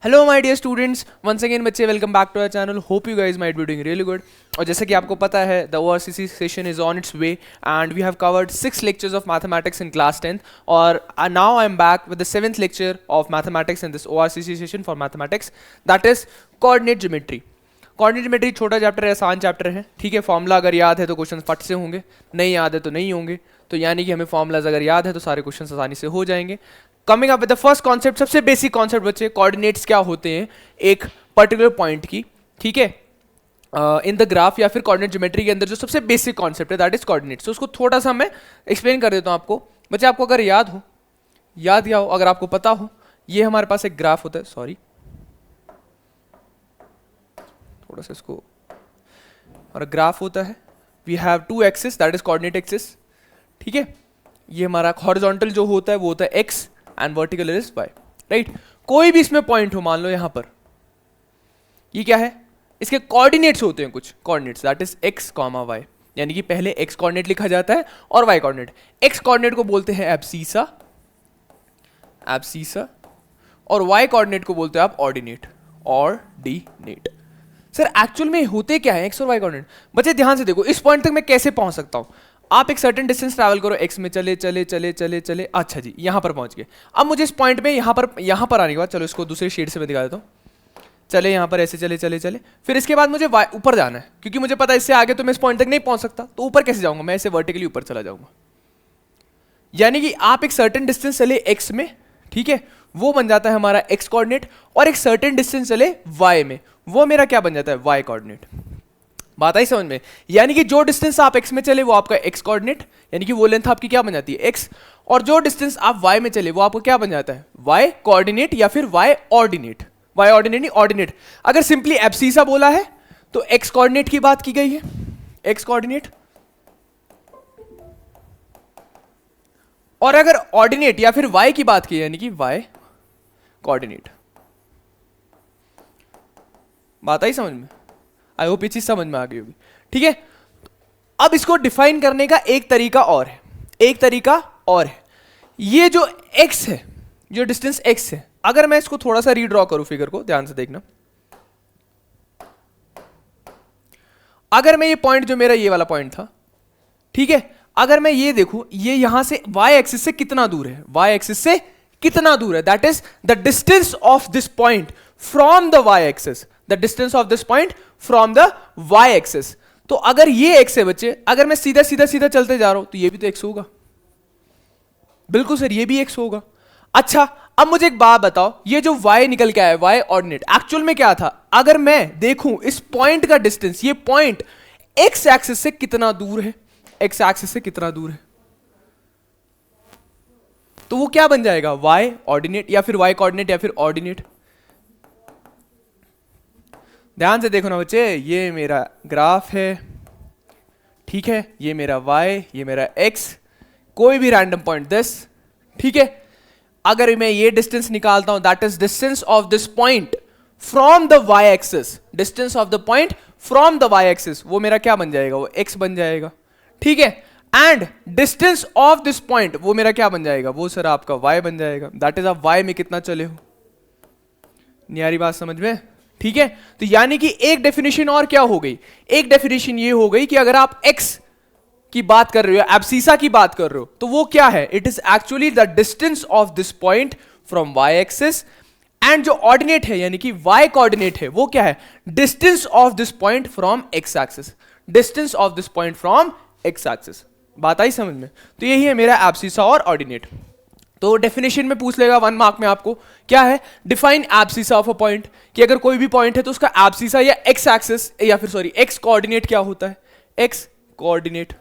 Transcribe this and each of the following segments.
Hello my dear students, once again बच्चे welcome back to our channel. Hope you guys might be doing really good. और जैसे कि आपको पता है the ORCC session is on its way and we have covered 6 lectures of mathematics in class 10th और now I am back with the 7th lecture of mathematics in this ORCC session for mathematics, that is coordinate geometry. Coordinate geometry छोटा chapter है, आसान chapter है, ठीक है। Formula अगर याद है तो क्वेश्चन फट से होंगे, नहीं याद है तो नहीं होंगे। तो यानी कि हमें फॉर्मूलाज अगर याद है तो सारे क्वेश्चन आसानी से हो जाएंगे। Coming up with the first concept, सबसे बेसिक कॉन्सेप्ट बच्चे, कोऑर्डिनेट्स क्या होते हैं एक पर्टिकुलर पॉइंट की, ठीक है, इन द ग्राफ या फिर कोऑर्डिनेट ज्योमेट्री के अंदर जो सबसे बेसिक कॉन्सेप्ट है दैट इज कोऑर्डिनेट्स। तो उसको थोड़ा सा मैं एक्सप्लेन कर देता हूं आपको बच्चे। आपको अगर याद हो अगर आपको पता हो, ये हमारे पास एक ग्राफ होता है, सॉरी थोड़ा सा इसको, और ग्राफ होता है, we have two axis that is coordinate axis, ठीक है। ये हमारा हॉरिजॉन्टल जो होता है वो होता है x and vertical is y, right. कोई भी इसमें पॉइंट हो, मान लो यहां पर, ये क्या है, इसके कोऑर्डिनेट्स होते हैं कुछ coordinates that is x comma y, यानी कि पहले एक्स कोऑर्डिनेट लिखा जाता है और वाई कोऑर्डिनेट। एक्स कोऑर्डिनेट को बोलते हैं एब्सीसा और वाई कोऑर्डिनेट को बोलते हैं आप ऑर्डिनेट, ऑर्डिनेट। सर एक्चुअल में होते क्या है एक्स और वाई कोऑर्डिनेट? बच्चे ध्यान से देखो, इस पॉइंट तक मैं कैसे पहुंच सकता हूं। आप एक सर्टेन डिस्टेंस ट्रैवल करो, एक्स में चले चले चले चले चले, अच्छा जी यहां पर पहुंच गए। अब मुझे इस पॉइंट में यहां पर आने के बाद, चलो इसको दूसरे शेड से मैं दिखा देता हूं, चले यहां पर ऐसे चले चले चले, फिर इसके बाद मुझे ऊपर जाना है, क्योंकि मुझे पता है इससे आगे तो मैं इस पॉइंट तक नहीं पहुंच सकता, तो ऊपर कैसे जाऊंगा, मैं ऐसे वर्टिकली ऊपर चला जाऊंगा। यानी कि आप एक सर्टेन डिस्टेंस चले एक्स में, ठीक है, वो बन जाता है हमारा एक्स कोऑर्डिनेट, और एक सर्टेन डिस्टेंस चले वाई में, वो मेरा क्या बन जाता है, वाई कोऑर्डिनेट। बात आई समझ में? यानी कि जो डिस्टेंस आप x में चले वो आपका x कोऑर्डिनेट, यानी कि वो लेंथ आपकी क्या बन जाती है x, और जो डिस्टेंस आप y में चले वो आपको क्या बन जाता है, y कोऑर्डिनेट या फिर y ऑर्डिनेट। y ऑर्डिनेट नहीं ऑर्डिनेट। अगर सिंपली एब्सीसा बोला है तो x कोऑर्डिनेट की बात की गई है, x कोऑर्डिनेट, और अगर ऑर्डिनेट या फिर y की बात की है यानी कि y कोऑर्डिनेट। बात आई समझ में? आई होप ये चीज समझ में आ गई होगी, ठीक है। अब इसको डिफाइन करने का एक तरीका और है, ये जो x है, जो डिस्टेंस x है, अगर मैं इसको थोड़ा सा रीड्रॉ करूं, फिगर को ध्यान से देखना। अगर मैं ये पॉइंट, जो मेरा ये वाला पॉइंट था, ठीक है, अगर मैं ये देखूं, ये यहां से y एक्सिस से कितना दूर है, y एक्सिस से कितना दूर है, that is the distance of this point from the y axis, the distance of this point from the y axis. तो अगर ये x है बच्चे, अगर मैं सीधा सीधा सीधा चलते जा रहा हूं तो ये भी तो x होगा, बिल्कुल सर ये भी x होगा। अच्छा अब मुझे एक बात बताओ, ये जो y निकल के आया y ऑर्डिनेट, एक्चुअल में क्या था? अगर मैं देखूं इस पॉइंट का डिस्टेंस, ये पॉइंट x एक्सिस से कितना दूर है, x एक्सिस से कितना दूर है, तो वो क्या बन जाएगा, y ऑर्डिनेट या फिर y कोऑर्डिनेट या फिर ऑर्डिनेट। ध्यान से देखो ना बच्चे, ये मेरा ग्राफ है, ठीक है, ये मेरा y, ये मेरा x, कोई भी रैंडम पॉइंट दिस, ठीक है। अगर मैं ये डिस्टेंस निकालता हूं, that is distance of this point from the y axis, distance of the point from the y axis, वो मेरा क्या बन जाएगा, वो x बन जाएगा, ठीक है। And distance of this point, वो मेरा क्या बन जाएगा, वो सर आपका y बन जाएगा, दैट इज आप y में कितना चले हो। न्यारी बात समझ में? ठीक है। तो यानी कि एक डेफिनेशन और क्या हो गई, एक डेफिनेशन ये हो गई कि अगर आप x की बात कर रहे हो, एब्सीसा की बात कर रहे हो, तो वो क्या है, it is actually the distance of this point from y axis, and जो ऑर्डिनेट है यानी कि y कोऑर्डिनेट है वो क्या है, distance of this point from x axis, distance of this point from x axis. बात आई समझ में? तो यही है मेरा एब्सीसा और ऑर्डिनेट। तो डेफिनेशन में पूछ लेगा 1 मार्क में आपको, क्या है, define abscissa of a point, कि अगर कोई भी पॉइंट है तो उसका एब्सीसा या x एक्सिस या फिर सॉरी x कोऑर्डिनेट क्या होता है, x कोऑर्डिनेट।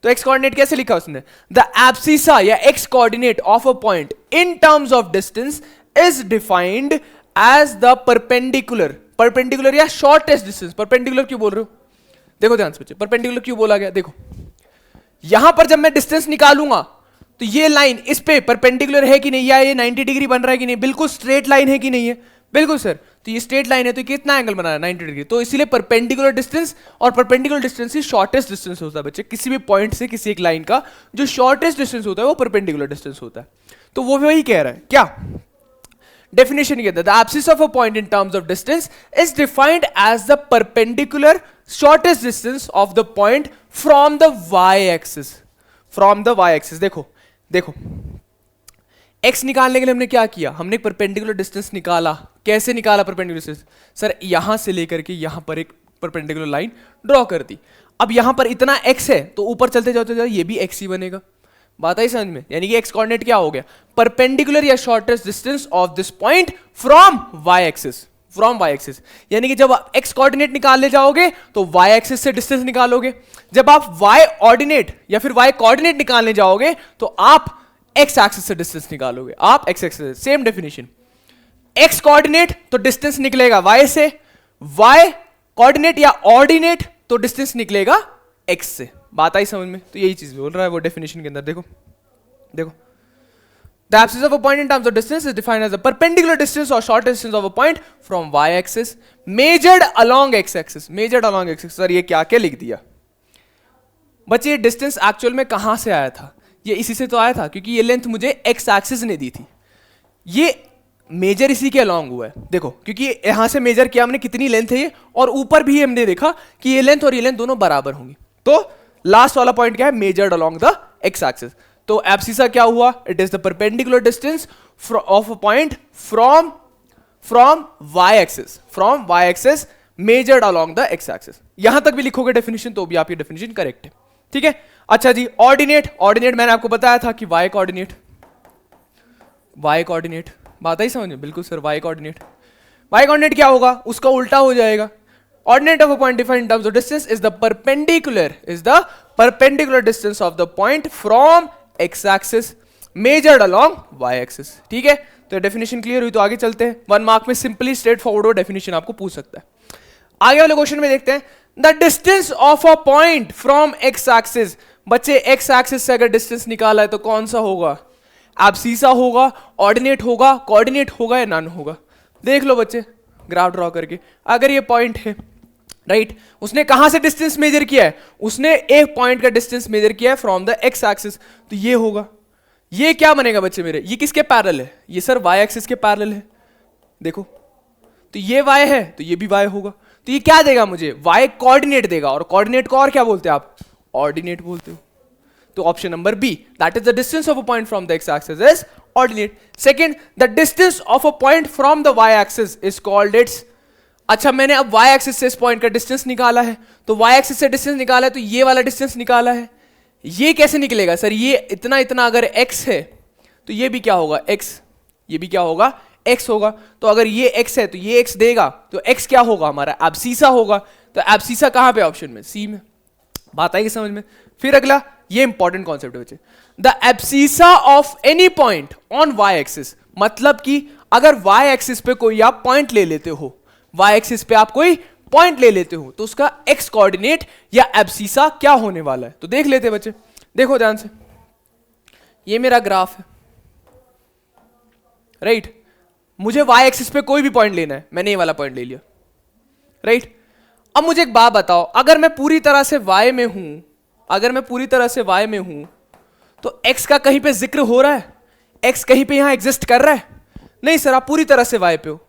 तो x कोऑर्डिनेट कैसे लिखा उसने, द एब्सीसा या x coordinate of a point in terms of distance is defined as the perpendicular या शॉर्टेस्ट डिस्टेंस। परपेंडिकुलर क्यों बोल रहे हो, देखो ध्यान से बच्चे, परपेंडिकुलर क्यों बोला गया, देखो यहां पर जब मैं डिस्टेंस निकालूंगा तो ये लाइन इस पे परपेंडिकुलर है कि नहीं, या ये 90 डिग्री बन रहा है कि नहीं, बिल्कुल स्ट्रेट लाइन है कि नहीं है, बिल्कुल सर। तो ये स्ट्रेट लाइन है तो कितना एंगल बना रहा है, 90 डिग्री। तो इसीलिए परपेंडिकुलर डिस्टेंस, और परपेंडिकुलर डिस्टेंस ही शॉर्टेस्ट डिस्टेंस होता है बच्चे, किसी भी पॉइंट से किसी एक लाइन का जो शॉर्टेस्ट डिस्टेंस होता है वो परपेंडिकुलर डिस्टेंस होता है। तो वो वही कह रहा है क्या, डेफिनेशन के अंदर the abscissa of a point in terms of distance is defined as the perpendicular shortest distance of the point from the y axis, from the y axis. देखो देखो x निकालने के लिए हमने क्या किया, हमने परपेंडिकुलर डिस्टेंस निकाला। कैसे निकाला परपेंडिकुलर डिस्टेंस? सर यहां से लेकर के यहां पर एक परपेंडिकुलर लाइन ड्रॉ कर दी। अब यहां पर इतना x है तो ऊपर चलते जाओ ये भी x ही बनेगा। बात आई समझ में? यानी कि x कोऑर्डिनेट क्या हो गया, परपेंडिकुलर या shortest distance of this point from y axis, from y axis. यानी कि जब आप x कोऑर्डिनेट निकालने जाओगे तो y एक्सिस से डिस्टेंस निकालोगे, जब आप y ऑर्डिनेट या फिर y कोऑर्डिनेट निकालने जाओगे तो आप x एक्सिस से डिस्टेंस निकालोगे, आप x axis. Same definition, x coordinate तो डिस्टेंस निकलेगा y से, y कोऑर्डिनेट या ऑर्डिनेट तो डिस्टेंस निकलेगा x से। बात आई समझ में? तो यही चीज बोल रहा है वो डेफिनेशन के अंदर। देखो देखो the abscissa of a point in terms of distance is defined as the perpendicular distance or short distance of a point from y axis measured along x axis, measured along x axis। Sir ये क्या क्या लिख दिया बच्चे? ये distance actual में कहां से आया था? ये इसी से तो आया था, क्योंकि ये लेंथ मुझे x एक्सिस ने दी थी। ये मेजर इसी के अलॉन्ग हुआ है। देखो क्योंकि यहां से मेजर किया हमने कितनी लेंथ है ये, और ऊपर भी हमने देखा कि ये लेंथ और ये लेंथ दोनों बराबर होंगी। तो लास्ट वाला पॉइंट क्या है, measured along the x axis. तो एब्सिसा क्या हुआ, it is the perpendicular distance of a point from y axis, from y axis measured along the x axis. यहां तक भी लिखोगे डेफिनेशन तो भी आपकी डेफिनेशन करेक्ट है। ठीक है, अच्छा जी, ऑर्डिनेट, ऑर्डिनेट मैंने आपको बताया था कि वाई कोऑर्डिनेट, वाई कोऑर्डिनेट, बात आई समझ में? बिल्कुल sir, y coordinate, y coordinate क्या होगा, उसका उल्टा हो जाएगा। Ordinate of a point defined in terms of distance is the perpendicular distance of the point from x axis measured along y axis। ठीक है, तो डेफिनेशन क्लियर हुई। तो आगे चलते हैं, 1 मार्क में सिंपली स्ट्रेट फॉरवर्ड डेफिनेशन आपको पूछ सकता है। आगे वाले क्वेश्चन में देखते हैं, the distance of a point from x axis। बच्चे x axis से अगर डिस्टेंस निकाला है तो कौन सा होगा, एब्सिसा होगा, ऑर्डिनेट होगा, कोऑर्डिनेट होगा या नॉन होगा? देख लो बच्चे ग्राफ ड्रॉ करके। अगर ये पॉइंट है राइट, उसने कहां से डिस्टेंस मेजर किया है, उसने एक पॉइंट का डिस्टेंस मेजर किया है फ्रॉम द एक्स एक्सिस, तो ये होगा। ये क्या बनेगा बच्चे मेरे, ये किसके पैरेलल है, ये सर वाई एक्सिस के पैरेलल है। देखो तो ये वाई है तो ये भी वाई होगा, तो ये क्या देगा मुझे, वाई कोऑर्डिनेट देगा। और कोऑर्डिनेट को और क्या बोलते हैं आप, ऑर्डिनेट बोलते हो। तो option number B, that is the distance of a point from the x axis is ordinate. Second, the distance of a point from the y axis is called its. अच्छा, मैंने अब y एक्सिस से इस point का distance निकाला है, तो y axis से डिस्टेंस निकाला है तो ये वाला डिस्टेंस निकाला है। ये कैसे निकलेगा सर, ये इतना इतना अगर x है तो ये भी क्या होगा x, ये भी क्या होगा x होगा। तो अगर ये x है तो ये x देगा, तो x क्या होगा हमारा, एब्सिसा होगा। तो एब्सिसा कहां पे, ऑप्शन में सी में। बात आएगी समझ में? फिर अगला, ये इंपॉर्टेंट कॉन्सेप्ट है बच्चे, the abscissa of any point on y axis. मतलब कि अगर y एक्सिस पे कोई आप पॉइंट ले लेते हो, y एक्सिस पे आप कोई पॉइंट ले लेते हो, तो उसका x कोऑर्डिनेट या एब्सिसा क्या होने वाला है। तो देख लेते हैं बच्चे, देखो ध्यान से, ये मेरा ग्राफ है राइट, मुझे y एक्सिस पे कोई भी पॉइंट लेना है, मैंने ये वाला पॉइंट ले लिया राइट। अब मुझे एक बात बताओ, अगर मैं पूरी तरह से y में हूं, अगर मैं पूरी तरह से y में हूं तो x का कहीं पे जिक्र हो रहा है, x कहीं पे यहां एग्जिस्ट कर रहा है? नहीं सर, आप पूरी तरह से y पे हो,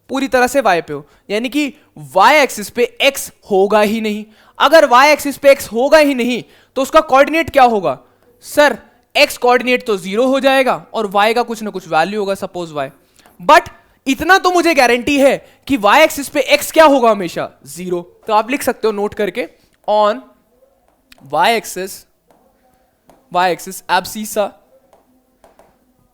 पूरी तरह से y पे हो, यानी कि y एक्सिस पे x होगा ही नहीं। अगर y एक्सिस पे x होगा ही नहीं तो उसका कोऑर्डिनेट क्या होगा सर, x कोऑर्डिनेट तो 0 हो जाएगा और y का कुछ ना कुछ वैल्यू होगा, सपोज y। बट इतना तो मुझे गारंटी है कि y एक्सिस पे x क्या होगा, हमेशा 0। तो आप लिख सकते हो नोट करके, on y axis abscissa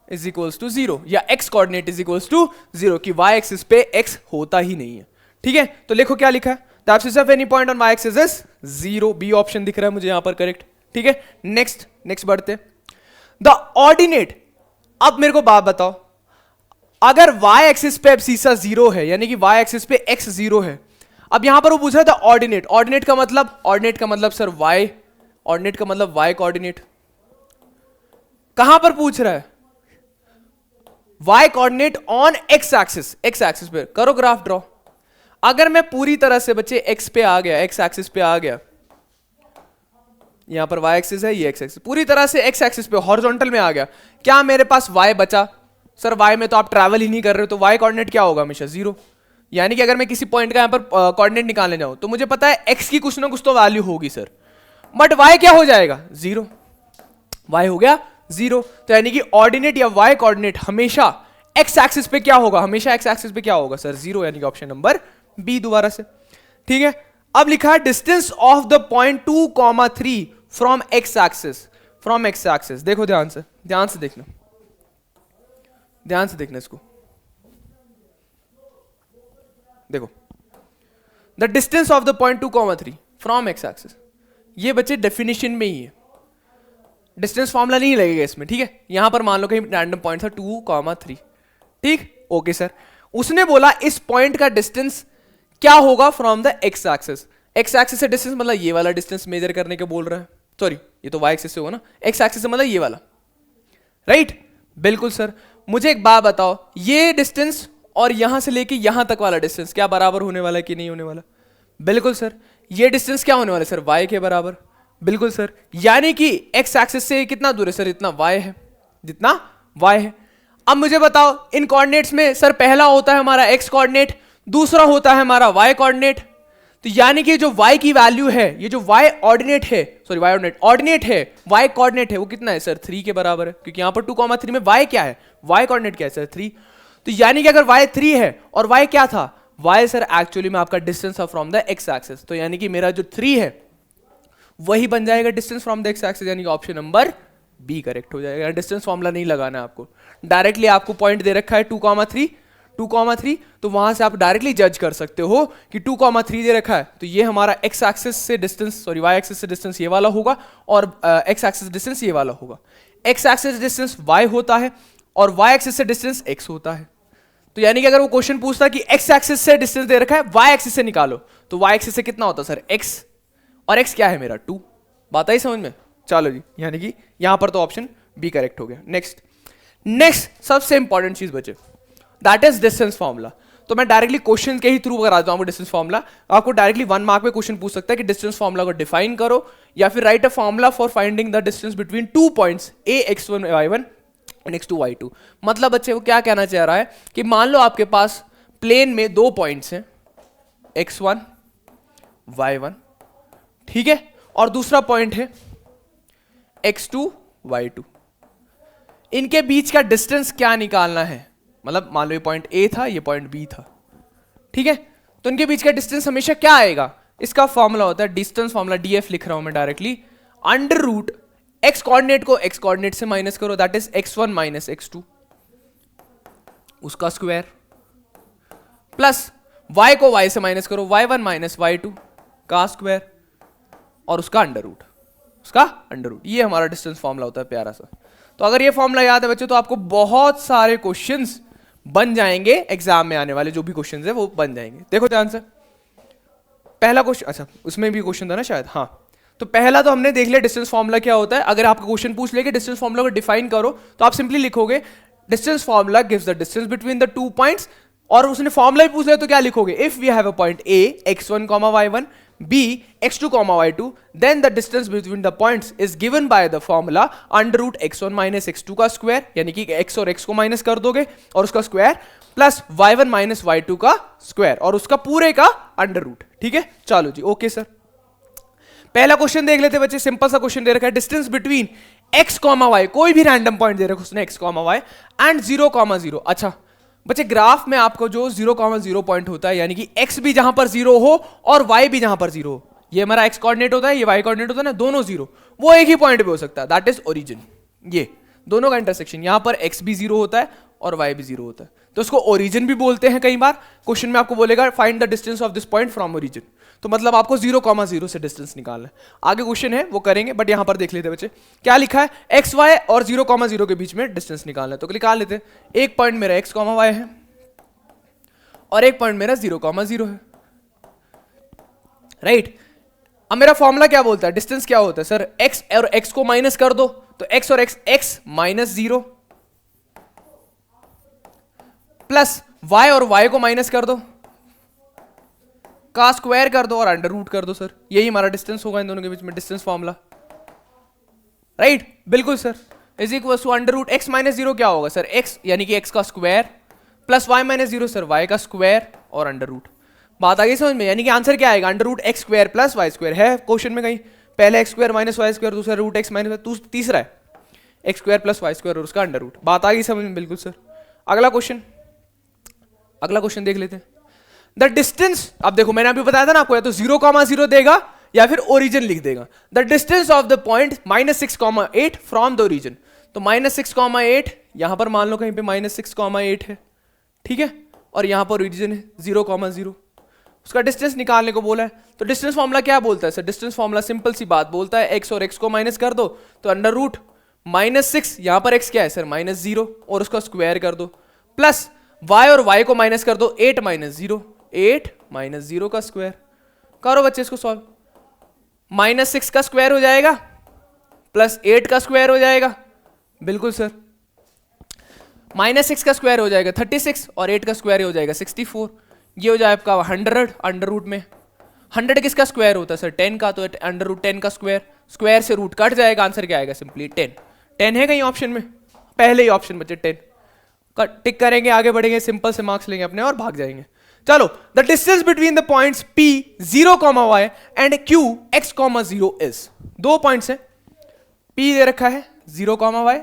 is equals to 0, या x coordinate is equals to 0, कि y एक्सिस पे x होता ही नहीं है। ठीक है, तो लिखो क्या लिखा है, the abscissa of any point on y axis is 0। B option दिख रहा है मुझे यहां पर करेक्ट। ठीक है, नेक्स्ट बढ़ते, द ऑर्डिनेट। अब मेरे को बात बताओ, अगर y एक्सिस पे एब्सिसा 0 है, यानी कि y एक्सिस पे x 0 है, अब यहां पर वो पूछ रहा था ऑर्डिनेट, ऑर्डिनेट का मतलब सर y, ऑर्डिनेट का मतलब y कोऑर्डिनेट। कहां पर पूछ रहा है, y coordinate on x axis, x axis पे करो ग्राफ ड्रॉ। अगर मैं पूरी तरह से बच्चे x पे आ गया, x एक्सिस पे आ गया, यहां पर y एक्सिस है, ये x एक्सिस, पूरी तरह से x एक्सिस पे हॉरिजॉन्टल में आ गया, क्या मेरे पास y बचा सर y में तो आप ट्रैवल ही नहीं कर रहे हो, तो y कोऑर्डिनेट क्या होगा? हमेशा 0। यानी कि अगर मैं किसी पॉइंट का यहाँ पर कोऑर्डिनेट निकालने जाऊं तो मुझे पता है x की कुछ ना कुछ तो वैल्यू होगी सर, बट y क्या हो जाएगा? 0। y हो गया 0। तो यानी कि ऑर्डिनेट या y कोऑर्डिनेट हमेशा x एक्सिस पे क्या होगा? हमेशा x एक्सिस पे क्या होगा सर? 0। यानी कि ऑप्शन नंबर बी दोबारा से। ठीक है, अब लिखा है distance of the point 2,3 from x axis. From x axis देखो ध्यान से, ध्यान से देखना, ध्यान से देखना इसको। देखो the distance of the point 2,3 from x axis, ये बच्चे डेफिनेशन में ही है, डिस्टेंस फॉर्मूला नहीं लगेगा इसमें। ठीक है, यहां पर मान लो कहीं रैंडम पॉइंट था 2,3। ठीक, ओके सर। उसने बोला इस पॉइंट का डिस्टेंस क्या होगा from the x axis. x axis से डिस्टेंस मतलब ये वाला डिस्टेंस मेजर करने के बोल रहा है, सॉरी ये तो y एक्सिस से होगा ना, x एक्सिस से मतलब ये वाला, राइट? बिल्कुल सर। मुझे एक बात बताओ, ये डिस्टेंस और यहां से लेके यहां तक वाला डिस्टेंस क्या बराबर होने वाला है कि नहीं होने वाला? बिल्कुल सर। ये डिस्टेंस क्या होने वाला है सर? y के बराबर। बिल्कुल सर। यानी कि x एक्सिस से कितना दूर है सर? इतना y है, जितना y है। अब मुझे बताओ इन कोऑर्डिनेट्स में सर पहला होता है हमारा x कोऑर्डिनेट, दूसरा होता है हमारा y कोऑर्डिनेट। तो यानी कि जो y की वैल्यू है, ये जो y ऑर्डिनेट है, सॉरी y ऑर्डिनेट ऑर्डिनेट है, y कोऑर्डिनेट है, वो कितना है सर? 3 के बराबर है, क्योंकि यहां पर 2,3 में y क्या है? y कोऑर्डिनेट क्या है सर? 3। तो यानी कि अगर y 3 है और y क्या था? y सर एक्चुअली में आपका distance from the x axis. तो यानी कि मेरा जो 3 है वही बन जाएगा distance from the x axis, यानी कि ऑप्शन नंबर बी करेक्ट हो जाएगा। डिस्टेंस फॉर्मूला नहीं लगाना है आपको, डायरेक्टली आपको पॉइंट दे रखा है 2,3, तो वहां से आप डायरेक्टली जज कर सकते हो कि 2,3 दे रखा है, तो ये हमारा x एक्सिस से डिस्टेंस, सॉरी y एक्सिस से डिस्टेंस ये वाला होगा, और x एक्सिस डिस्टेंस ये वाला होगा। x एक्सिस डिस्टेंस y होता है और y एक्सिस से डिस्टेंस x होता है। तो यानी कि अगर वो क्वेश्चन पूछता कि x एक्सिस से डिस्टेंस दे रखा है, y एक्सिस से निकालो, तो y एक्सिस से कितना होता सर? x, और x क्या है मेरा? 2। बात आई समझ में? चलो जी, यानी कि यहां पर तो ऑप्शन बी करेक्ट हो गया। नेक्स्ट सबसे इंपॉर्टेंट चीज बचे, दैट इज डिस्टेंस फॉर्मूला। तो मैं डायरेक्टली क्वेश्चन के ही थ्रू अगर आ जाऊं डिस्टेंस फॉर्मूला, आपको डायरेक्टली 1 मार्क में क्वेश्चन पूछ सकता है कि डिस्टेंस फॉर्मूला को डिफाइन करो, या फिर right a formula for finding the distance between 2 points a x1 y1 and x2 y2। मतलब बच्चे वो क्या कहना चाह रहा है कि मान लो आपके पास प्लेन में 2 पॉइंट्स हैं x1 y1, ठीक है, और दूसरा पॉइंट है x2 y2। इनके बीच का डिस्टेंस क्या निकालना है? मतलब मान लो ये पॉइंट A था, ये पॉइंट B था, ठीक है, तो इनके बीच का डिस्टेंस हमेशा क्या आएगा? इसका फॉर्मूला होता है डिस्टेंस फॉर्मूला, df लिख रहा हूं मैं directly, under root x coordinate को x कोऑर्डिनेट से माइनस करो, that is x1 minus x2, उसका स्क्वायर, प्लस y को y से माइनस करो, y1 माइनस y2 का स्क्वायर, और उसका अंडर रूट, उसका अंडर रूट। ये हमारा डिस्टेंस फॉर्मूला होता है प्यारा सा। तो अगर ये फॉर्मूला याद है बच्चों, तो आपको बहुत सारे क्वेश्चंस बन जाएंगे एग्जाम में आने वाले, जो भी क्वेश्चंस है वो बन जाएंगे। देखो ध्यान से, पहला क्वेश्चन, अच्छा उसमें भी क्वेश्चन था ना शायद, हाँ, तो पहला तो हमने देख लिया डिस्टेंस फॉर्मूला क्या होता है। अगर आपका क्वेश्चन पूछ ले कि डिस्टेंस फॉर्मूला को डिफाइन करो, तो आप सिंपली लिखोगे distance formula gives the distance between the 2 points, और उसने फॉर्मूला भी पूछ लिया तो क्या लिखोगे? If we have a point a x1, y1, b x2, y2, then the distance between the points is given by the formula under root x1 minus x2 का square, यानी कि x और x को माइनस कर दोगे और उसका square, plus y1 minus y2 का स्क्वायर और उसका पूरे का अंडर रूट। ठीक है, चलो जी, ओके सर। पहला क्वेश्चन देख लेते बच्चे, सिंपल सा क्वेश्चन दे रखा है डिस्टेंस बिटवीन x, y, कोई भी रैंडम पॉइंट दे रखा है उसने x, y एंड 0, 0। अच्छा बच्चे, ग्राफ में आपको जो 0, 0 पॉइंट होता है, यानी कि x भी जहां पर 0 हो और y भी जहां पर 0 हो, ये हमारा x कोऑर्डिनेट होता है, ये y कोऑर्डिनेट होता है ना, दोनों 0, वो एक ही पॉइंट पे हो सकता है, दैट इज ओरिजिन। ये दोनों का इंटरसेक्शन, यहां पर x भी 0 होता है और y भी 0 होता है, तो उसको ओरिजिन भी बोलते हैं। कई बार क्वेश्चन में आपको बोलेगा find the distance of this point from origin, तो मतलब आपको 0, 0 से डिस्टेंस निकालना है। आगे क्वेश्चन है वो करेंगे, बट यहां पर देख लेते हैं बच्चे क्या लिखा है, एक्स वाई और 0, 0 के बीच में डिस्टेंस निकालना है, तो निकाल लेते हैं। एक पॉइंट मेरा एक्स, वाई है और एक पॉइंट मेरा 0, 0 है, राइट। अब मेरा फॉर्मूला क्या बोलता है, डिस्टेंस क्या होता है सर, x और x को माइनस कर दो, तो x और x माइनस 0, प्लस y और y को माइनस कर दो, का स्क्वायर कर दो और अंडर रूट कर दो सर, यही हमारा डिस्टेंस होगा इन दोनों के बीच में, डिस्टेंस फॉर्मूला, राइट। बिल्कुल sir, is equal to under root x minus zero क्या होगा सर, एक्स यानी कि एक्स का square plus y minus zero sir y का स्क्वायर और अंडर रूट। बात आ गई समझ में, यानी कि आंसर क्या आएगा, under root x square plus y square है क्वेश्चन में कहीं, पहले x square minus y square, दूसरा रूट एक्स माइनस, तीसरा है x square plus y square और उसका अंडर रूट। बात आ गई समझ में, बिल्कुल सर। अगला क्वेश्चन देख लेते हैं। द डिस्टेंस, अब देखो मैंने अभी बताया था ना आपको, या तो 0,0 देगा या फिर ओरिजिन लिख देगा। The distance of the point -6,8 from the origin, तो -6,8 यहां पर मान लो कहीं पे -6,8 है, ठीक है, और यहां पर ओरिजिन है 0,0, उसका डिस्टेंस निकालने को बोला है। तो डिस्टेंस फॉर्मूला क्या बोलता है सर, डिस्टेंस फॉर्मूला सिंपल सी बात बोलता है, एक्स और एक्स को माइनस कर दो तो अंडर रूट -6, यहां पर एक्स क्या है सर -0 और उसका स्क्वायर कर दो, प्लस वाई और वाई को माइनस कर दो, 8 - 0 का स्क्वायर। करो बच्चे इसको सॉल्व, -6 का स्क्वायर हो जाएगा प्लस 8 का स्क्वायर हो जाएगा, बिल्कुल सर, -6 का स्क्वायर हो जाएगा 36 और 8 का स्क्वायर हो जाएगा 64, ये हो जाए आपका 100 अंडर रूट में। 100 किसका स्क्वायर होता है सर, 10 का, तो अंडर रूट 10 का स्क्वायर, स्क्वायर से रूट कट जाएगा, आंसर क्या आएगा सिंपली 10। 10 है कहीं ऑप्शन में, पहले ही ऑप्शन बच्चे 10 का टिक करेंगे, आगे बढ़ेंगे, सिंपल से मार्क्स लेंगे अपने और भाग जाएंगे। चलो, the distance between the points P 0,y and Q x,0 is, दो पॉइंट्स है, P दे रखा है 0,y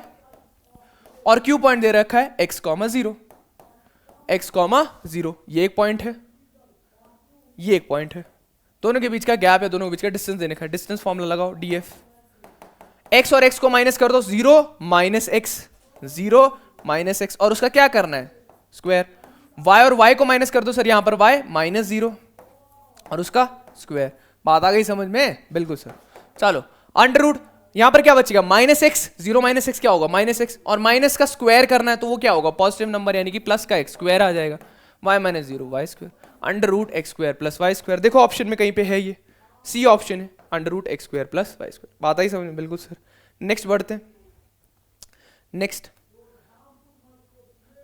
और Q पॉइंट दे रखा है x,0, ये एक पॉइंट है, ये एक पॉइंट है, दोनों के बीच का गैप है, दोनों के बीच का डिस्टेंस देने का, डिस्टेंस फॉर्मूला लगाओ df, x और x को माइनस कर दो, 0 - x और उसका क्या करना है स्क्वायर, y और y को माइनस कर दो सर, यहां पर y -0 और उसका स्क्वायर। बात आ गई समझ में, बिल्कुल सर। चलो, अंडर रूट यहां पर क्या बचेगा -x, 0 - x क्या होगा -x, और माइनस का स्क्वायर करना है तो वो क्या होगा पॉजिटिव नंबर यानी कि प्लस का x स्क्वायर आ जाएगा, y - 0 y square, under root x square plus y square. देखो ऑप्शन में कहीं पे है, ये सी ऑप्शन है, under root x square plus y square. बात आई समझ में, बिल्कुल सर। नेक्स्ट बढ़ते हैं,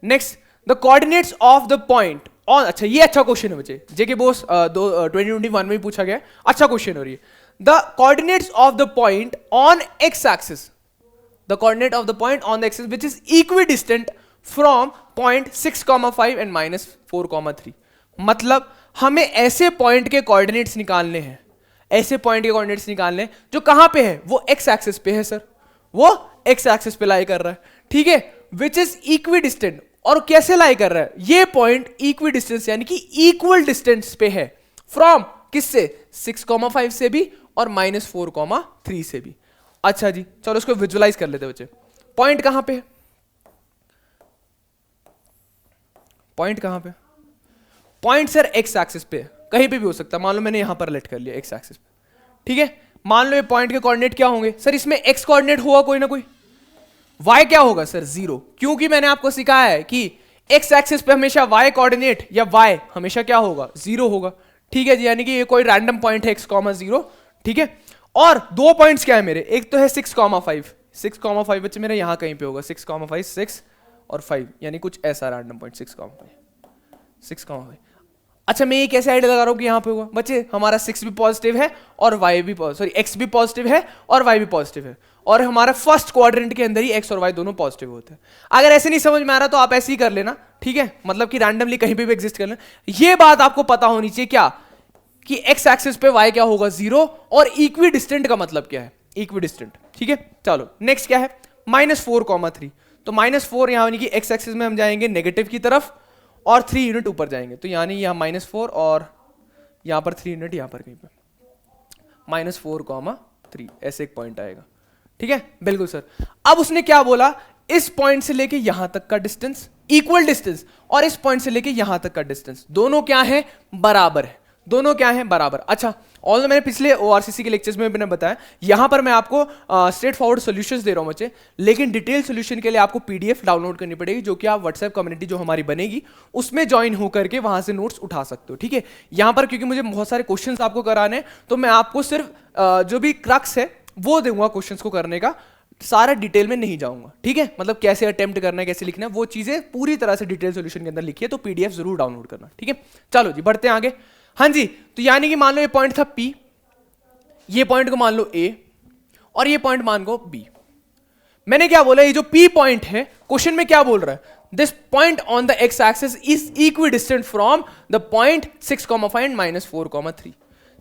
next the coordinates of the point on, अच्छा ये अच्छा क्वेश्चन है बच्चे, जेके बोस 2021 में भी पूछा गया, अच्छा क्वेश्चन हो रही है। The coordinates of the point on x axis, the coordinate of the point on the axis which is equidistant from point 6,5 and -4,3, मतलब हमें ऐसे पॉइंट के कोऑर्डिनेट्स निकालने हैं, ऐसे पॉइंट के कोऑर्डिनेट्स निकालने हैं जो कहां पे है, वो एक्स एक्सिस पे है सर, वो एक्स एक्सिस पे लाई कर रहा है, ठीक है, विच इज इक्विडिस्टेंट, और कैसे लाई कर रहा है, ये पॉइंट इक्विडिस्टेंस यानी कि इक्वल डिस्टेंस पे है फ्रॉम किससे, 6,5 से भी और -4,3 से भी। अच्छा जी, चलो इसको विजुअलाइज कर लेते बच्चे। पॉइंट कहां पे है, पॉइंट कहां पे, पॉइंट सर एक्स एक्सिस पे, कहीं पे भी हो सकता है, मान लो मैंने यहां पर लेट कर लिया एक्स एक्सिस पे, ठीक है, मान लो ये पॉइंट के कोऑर्डिनेट क्या होंगे सर, इसमें एक्स कोऑर्डिनेट होगा कोई ना कोई, y क्या होगा सर 0, क्योंकि मैंने आपको सिखाया है कि x एक्सिस पे हमेशा y कोऑर्डिनेट या y हमेशा क्या होगा 0 होगा, ठीक है जी, यानी कि ये कोई रैंडम पॉइंट है x,0, ठीक है। और दो पॉइंट्स क्या है मेरे, एक तो है 6,5 बच्चे मेरे यहां कहीं पे होगा, 6,5 6 और 5 यानी कुछ ऐसा रैंडम पॉइंट 6,5। अच्छा मैं ये कैसे आइडिया लगा रहा हूं कि यहां पे होगा बच्चे, हमारा 6 भी पॉजिटिव है और y भी सॉरी x भी पॉजिटिव है और y भी पॉजिटिव है, और हमारा फर्स्ट क्वाड्रेंट के अंदर ही x और y दोनों पॉजिटिव होते हैं। अगर ऐसे नहीं समझ में आ रहा तो आप ऐसे ही कर लेना, ठीक है, मतलब कि रैंडमली कहीं पे भी एग्जिस्ट कर लेना। ये बात आपको पता होनी चाहिए क्या, कि x एक्सिस पे y क्या होगा 0, और इक्विडिस्टेंट का मतलब क्या है, इक्विडिस्टेंट, ठीक है। चलो नेक्स्ट क्या है, -4,3, तो -4 यहां यानी कि x एक्सिस में हम जाएंगे नेगेटिव की तरफ और 3 यूनिट ऊपर जाएंगे, तो यानी यहां -4 और यहां पर 3 यूनिट यहां पर कहीं पे -4,3 ऐसे एक पॉइंट आएगा, ठीक है, बिल्कुल सर। अब उसने क्या बोला, इस पॉइंट से लेके यहां तक का डिस्टेंस इक्वल डिस्टेंस और इस पॉइंट से लेके यहां तक का डिस्टेंस दोनों क्या है, बराबर है, दोनों क्या है बराबर। अच्छा ऑल मैंने पिछले ओआरसीसी के लेक्चर्स में मैंने बताया, यहां पर मैं आपको स्ट्रेट फॉरवर्ड सॉल्यूशंस दे रहा हूं बच्चे, लेकिन डिटेल सॉल्यूशन के लिए आपको पीडीएफ डाउनलोड करनी पड़ेगी, जो कि आप व्हाट्सएप कम्युनिटी जो हमारी बनेगी उसमें ज्वाइन होकर के वहां से नोट्स उठा सकते हो, ठीक है। यहां पर क्योंकि मुझे बहुत सारे क्वेश्चंस आपको कराने हैं, तो मैं आपको सिर्फ जो भी क्रक्स है वो दूंगा क्वेश्चंस को करने का, सारा डिटेल में नहीं जाऊंगा, ठीक है, मतलब कैसे अटेम्प्ट करना है, कैसे लिखना है, वो चीजें पूरी तरह से डिटेल सॉल्यूशन के अंदर लिखी है, तो पीडीएफ जरूर डाउनलोड करना, ठीक है। चलो जी बढ़ते हैं आगे। हाँ जी, तो यानी कि मान लो ये पॉइंट था P, ये पॉइंट को मान लो A और ये पॉइंट मान लो B। मैंने क्या बोला, ये जो P पॉइंट है क्वेश्चन में क्या बोल रहा है, this point on the x axis is equi distant from the point 6,5 and -4,3,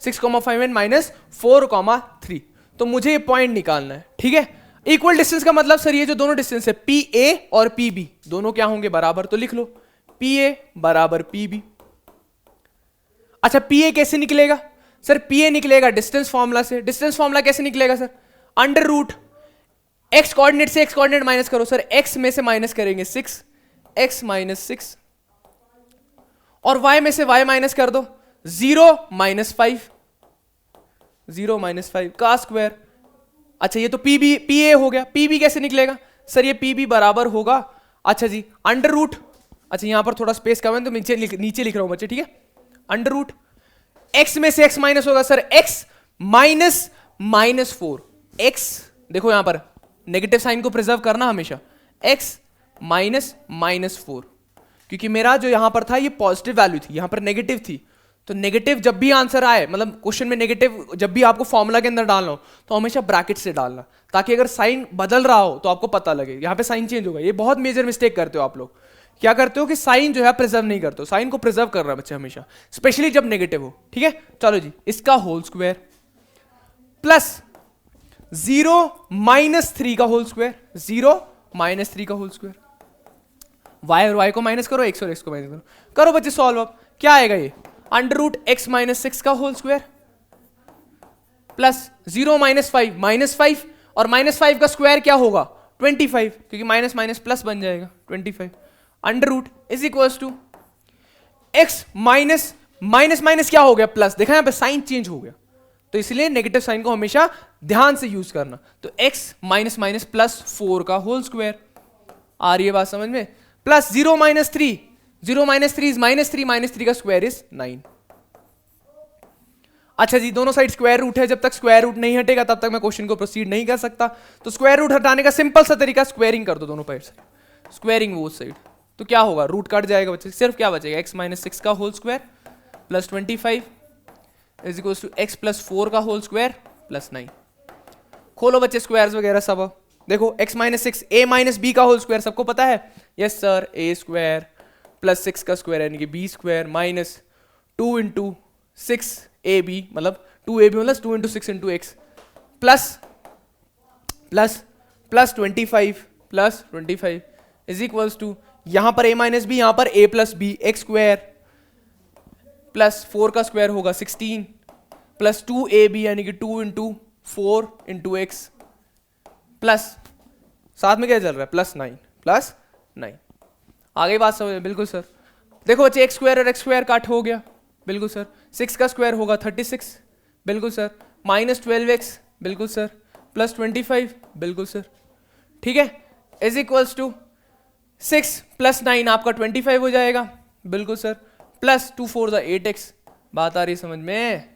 6,5 and -4,3। तो मुझे ये पॉइंट निकालना है, ठीक है। इक्वल डिस्टेंस का मतलब सर ये जो दोनों डिस्टेंस है PA और PB दोनों क्या होंगे, बराबर। तो लिख लो PA बराबर PB। अच्छा PA कैसे निकलेगा सर, PA निकलेगा डिस्टेंस फॉर्मूला से। डिस्टेंस फॉर्मूला कैसे निकलेगा sir, under root x coordinate से एक्स कोऑर्डिनेट माइनस करो सर, एक्स में से माइनस करेंगे 6, x माइनस 6, और y में से y माइनस कर दो 0 माइनस 5, 0 माइनस 5 का स्क्वायर। अच्छा ये तो PA हो गया। PB कैसे निकलेगा सर, ये PB बराबर होगा, अच्छा जी, अंडर रूट, अच्छा यहां पर थोड़ा स्पेस कम है तो नीचे लिख रहा हूं बच्चे, ठीक है। अंडर रूट x में से x माइनस होगा सर, x माइनस -4, x देखो यहां पर नेगेटिव साइन को प्रिजर्व करना हमेशा, x माइनस -4, क्योंकि मेरा जो यहां पर था ये पॉजिटिव वैल्यू थी, यहां पर नेगेटिव थी। तो नेगेटिव जब भी आंसर आए, मतलब क्वेश्चन में नेगेटिव जब भी आपको फॉर्मूला के अंदर डालना हो तो हमेशा ब्रैकेट से डालना, ताकि अगर साइन बदल रहा हो तो आपको पता लगे यहां पे साइन चेंज होगा। ये बहुत मेजर मिस्टेक करते हो आप लोग, क्या करते हो कि साइन जो है प्रिजर्व नहीं करते हो। साइन को प्रिजर्व करना बच्चे हमेशा, स्पेशली जब नेगेटिव हो, ठीक है। चलो जी, इसका होल स्क्वायर प्लस 0 माइनस 3 का होल स्क्वायर, 0 माइनस 3 का होल स्क्वायर, y और y को माइनस करो, x और x को माइनस करो, करो बच्चे सॉल्व। अब क्या आएगा ये, अंडर रूट x माइनस 6 का होल स्क्वायर प्लस 0 माइनस 5, -5, और -5 का स्क्वायर क्या होगा 25, क्योंकि माइनस माइनस प्लस बन जाएगा 25, under root is equals to x minus minus minus क्या हो गया प्लस, देखा यहां पे साइन चेंज हो गया, तो इसलिए नेगेटिव साइन को हमेशा ध्यान से यूज करना। तो x माइनस माइनस प्लस 4 का होल स्क्वायर, आ रही है बात समझ में, प्लस 0 माइनस 3, 0 माइनस 3 इज -3, -3 का स्क्वायर इज 9। अच्छा जी, दोनों साइड स्क्वायर रूट है, जब तक स्क्वायर रूट नहीं हटेगा तब तक मैं क्वेश्चन को प्रोसीड नहीं कर सकता। तो स्क्वायर रूट हटाने का सिंपल सा तरीका, स्क्वायरिंग कर दो दोनों साइड से, स्क्वायरिंग वो साइड, तो क्या होगा, रूट कट जाएगा बच्चे, सिर्फ क्या बचेगा, x माइनस 6 का whole square plus 25 is equal to x plus 4 का होल स्क्वायर प्लस 9। खोलो बच्चे स्क्वायर्स वगैरह सब, देखो x minus 6 a minus b का होल स्क्वायर सबको पता है, yes sir, a square plus 6 का स्क्वायर यानी कि b square minus 2 into 6 ab, मतलब 2ab मतलब 2 into 6 into x plus plus plus 25 is equals to, यहां पर a माइनस b, यहां पर a plus b, x square plus 4 का स्क्वायर होगा 16 प्लस 2ab यानी कि 2 इंटू 4 इंटू x प्लस साथ में क्या चल रहा है प्लस 9 आ गई बात समझ में, बिल्कुल सर। देखो बच्चे x स्क्वायर और x स्क्वायर काट हो गया, बिल्कुल सर, 6 का स्क्वायर होगा 36, बिल्कुल सर, माइनस 12x, बिल्कुल सर, प्लस 25, बिल्कुल सर, ठीक है, इज इक्वल्स टू 6 प्लस 9 आपका 25 हो जाएगा, बिल्कुल सर, प्लस 2 4 8x, बात आ रही है समझ में,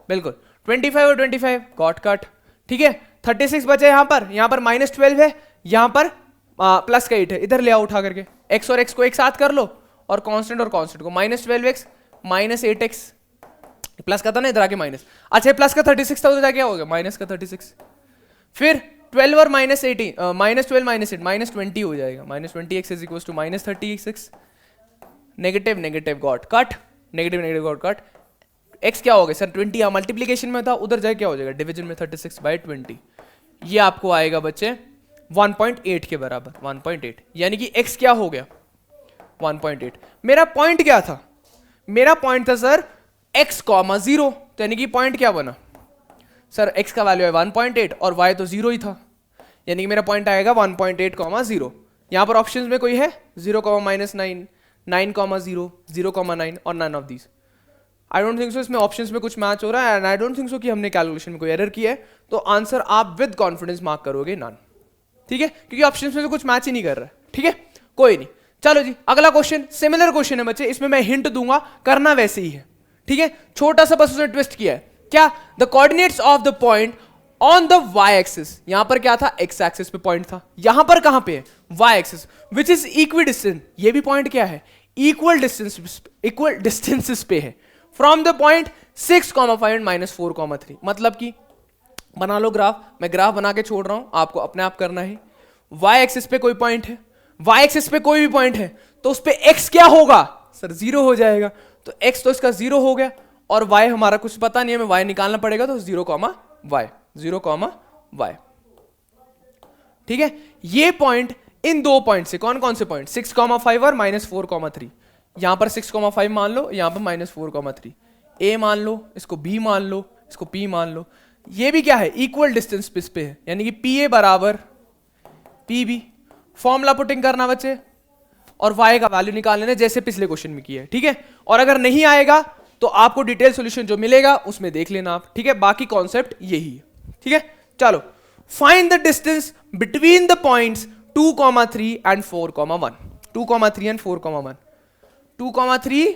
बिल्कुल, 25 और 25 गॉट कट, ठीक है। 36 बचा यहां पर -12 है, यहां पर प्लस का 8 है, इधर ले आओ उठा करके, x और x को एक साथ कर लो और कांस्टेंट को -12x -8x, प्लस का था ना इधर आके माइनस, अच्छा प्लस का 36 था उधर जाके क्या हो गया माइनस का 36, फिर 12 और -18 -12 -8 -20 हो जाएगा, -20x is equal to -36, negative negative got cut, negative negative got cut, x क्या हो गया सर 20, यहाँ मल्टीप्लीकेशन में था, उधर जाके क्या हो जाएगा डिवीजन में 36/20, ये आपको आएगा बच्चे 1.8 के बराबर, 1.8, यानी कि x क्या हो गया 1.8। मेरा पॉइंट क्या था, मेरा पॉइंट था सर x, 0, तो यानी कि पॉइंट क्या बना सर, x का वैल्यू है 1.8 और y तो 0 ही था, यानी कि मेरा पॉइंट आएगा 1.8, 0। यहां पर ऑप्शंस में कोई है 0, -9, 9, 0, 0, 9 और none of these, I don't think so इसमें ऑप्शंस में कुछ मैच हो रहा है, and I don't think so कि हमने कैलकुलेशन में कोई एरर किया है, तो आंसर आप विद कॉन्फिडेंस मार्क करोगे नन, ठीक है, क्योंकि ऑप्शंस में तो कुछ मैच ही नहीं कर रहा है, ठीक है, कोई नहीं। चलो जी, अगला क्वेश्चन सिमिलर क्वेश्चन है बच्चे, इसमें मैं हिंट दूंगा, करना वैसे ही है, ठीक है, छोटा सा बस उसने ट्विस्ट किया है, क्या, the coordinates of the point on the y axis, यहां पर क्या था x एक्सिस पे पॉइंट था, यहां पर कहां पे है y axis, which is equi distance, ये भी पॉइंट क्या है इक्वल डिस्टेंसेस पे है, फ्रॉम द पॉइंट 6,5 एंड -4,3, मतलब कि बना लो ग्राफ, मैं ग्राफ बना के छोड़ रहा हूं, आपको अपने आप करना है, y एक्सिस पे कोई पॉइंट है, y एक्सिस पे कोई भी पॉइंट है, तो उस पे x क्या होगा सर, 0 हो जाएगा। तो x तो इसका 0 हो गया, और y हमारा कुछ पता नहीं है, हमें y निकालना पड़ेगा, तो 0, y 0, y। ठीक है, ये पॉइंट इन दो पॉइंट से, कौन कौन से पॉइंट, 6,5 और -4,3। यहां पर 6,5 मान लो, यहां पर -4,3। a मान लो, इसको b मान लो, इसको p मान लो। ये भी क्या है, इक्वल डिस्टेंस पे है, यानी कि pa बराबर pb। फॉर्मूला पुटिंग करना बच्चे, और y का वैल्यू निकाल लेना जैसे पिछले क्वेश्चन में किया है। ठीक है, और अगर नहीं आएगा तो आपको डिटेल सॉल्यूशन जो मिलेगा उसमें देख लेना आप। ठीक है, बाकी कॉन्सेप्ट यही है। ठीक है, चलो, find the distance between the points 2,3 and 4,1। 2,3 and 4,1। 2,3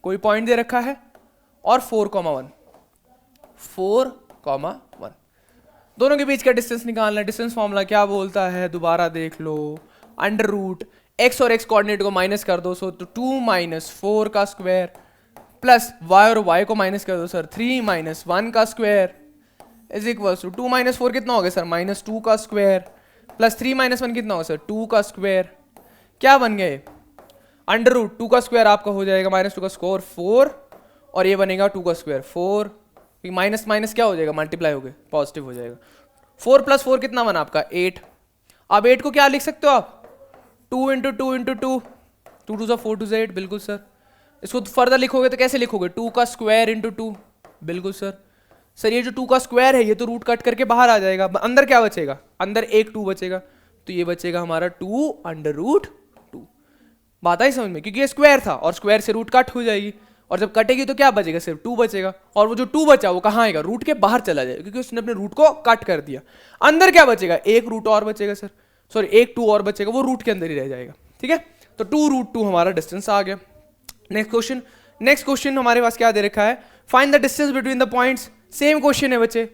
कोई पॉइंट दे रखा है, और 4,1 4,1, दोनों के बीच का डिस्टेंस निकालना है। डिस्टेंस फॉर्मूला क्या बोलता है, दोबारा देख लो, अंडर रूट x और x कोऑर्डिनेट को माइनस कर दो, सो तो 2 - 4 का स्क्वायर, प्लस y और y को माइनस कर दो सर, 3 - 1 का स्क्वायर इज इक्वल टू 2 - 4 कितना हो गया सर, -2 का स्क्वायर, प्लस 3 - 1 कितना होगा सर, 2 का स्क्वायर। क्या बन गए, अंडर रूट 2 का स्क्वायर आपका हो जाएगा -2 का स्क्वायर 4, और ये बनेगा 2 का स्क्वायर 4, माइनस माइनस क्या हो जाएगा, मल्टीप्लाई हो गए, पॉजिटिव हो जाएगा। 4 + 4 कितना बना आपका, 8। अब 8 को क्या लिख सकते हो आप, 2 × 2 × 2, 2 × 2 = 4, 2 × 8, बिल्कुल सर। इसको फर्दर लिखोगे तो कैसे लिखोगे, 2 का स्क्वायर × 2, बिल्कुल सर। सर ये जो 2 का स्क्वायर है ये तो रूट कट करके बाहर आ जाएगा, अंदर क्या बचेगा, अंदर एक 2 बचेगा, तो ये बचेगा हमारा 2 √2। बात आई समझ में, क्योंकि ये स्क्वायर था और स्क्वायर से रूट कट हो जाएगी, और जब कटेगी तो क्या बचेगा, सिर्फ 2 बचेगा, और वो जो 2 बचा वो कहाँ आएगा, रूट के बाहर चला जाएगा, क्योंकि उसने अपने रूट को कट कर दिया। अंदर क्या बचेगा, एक रूट और बचेगा सर, सॉरी एक 2 और बचेगा, वो रूट के अंदर ही रह जाएगा। ठीक है, तो 2 √2 हमारा डिस्टेंस आ गया। नेक्स्ट क्वेश्चन हमारे पास क्या दे रखा है, find the distance between the points. Same question है बच्चे,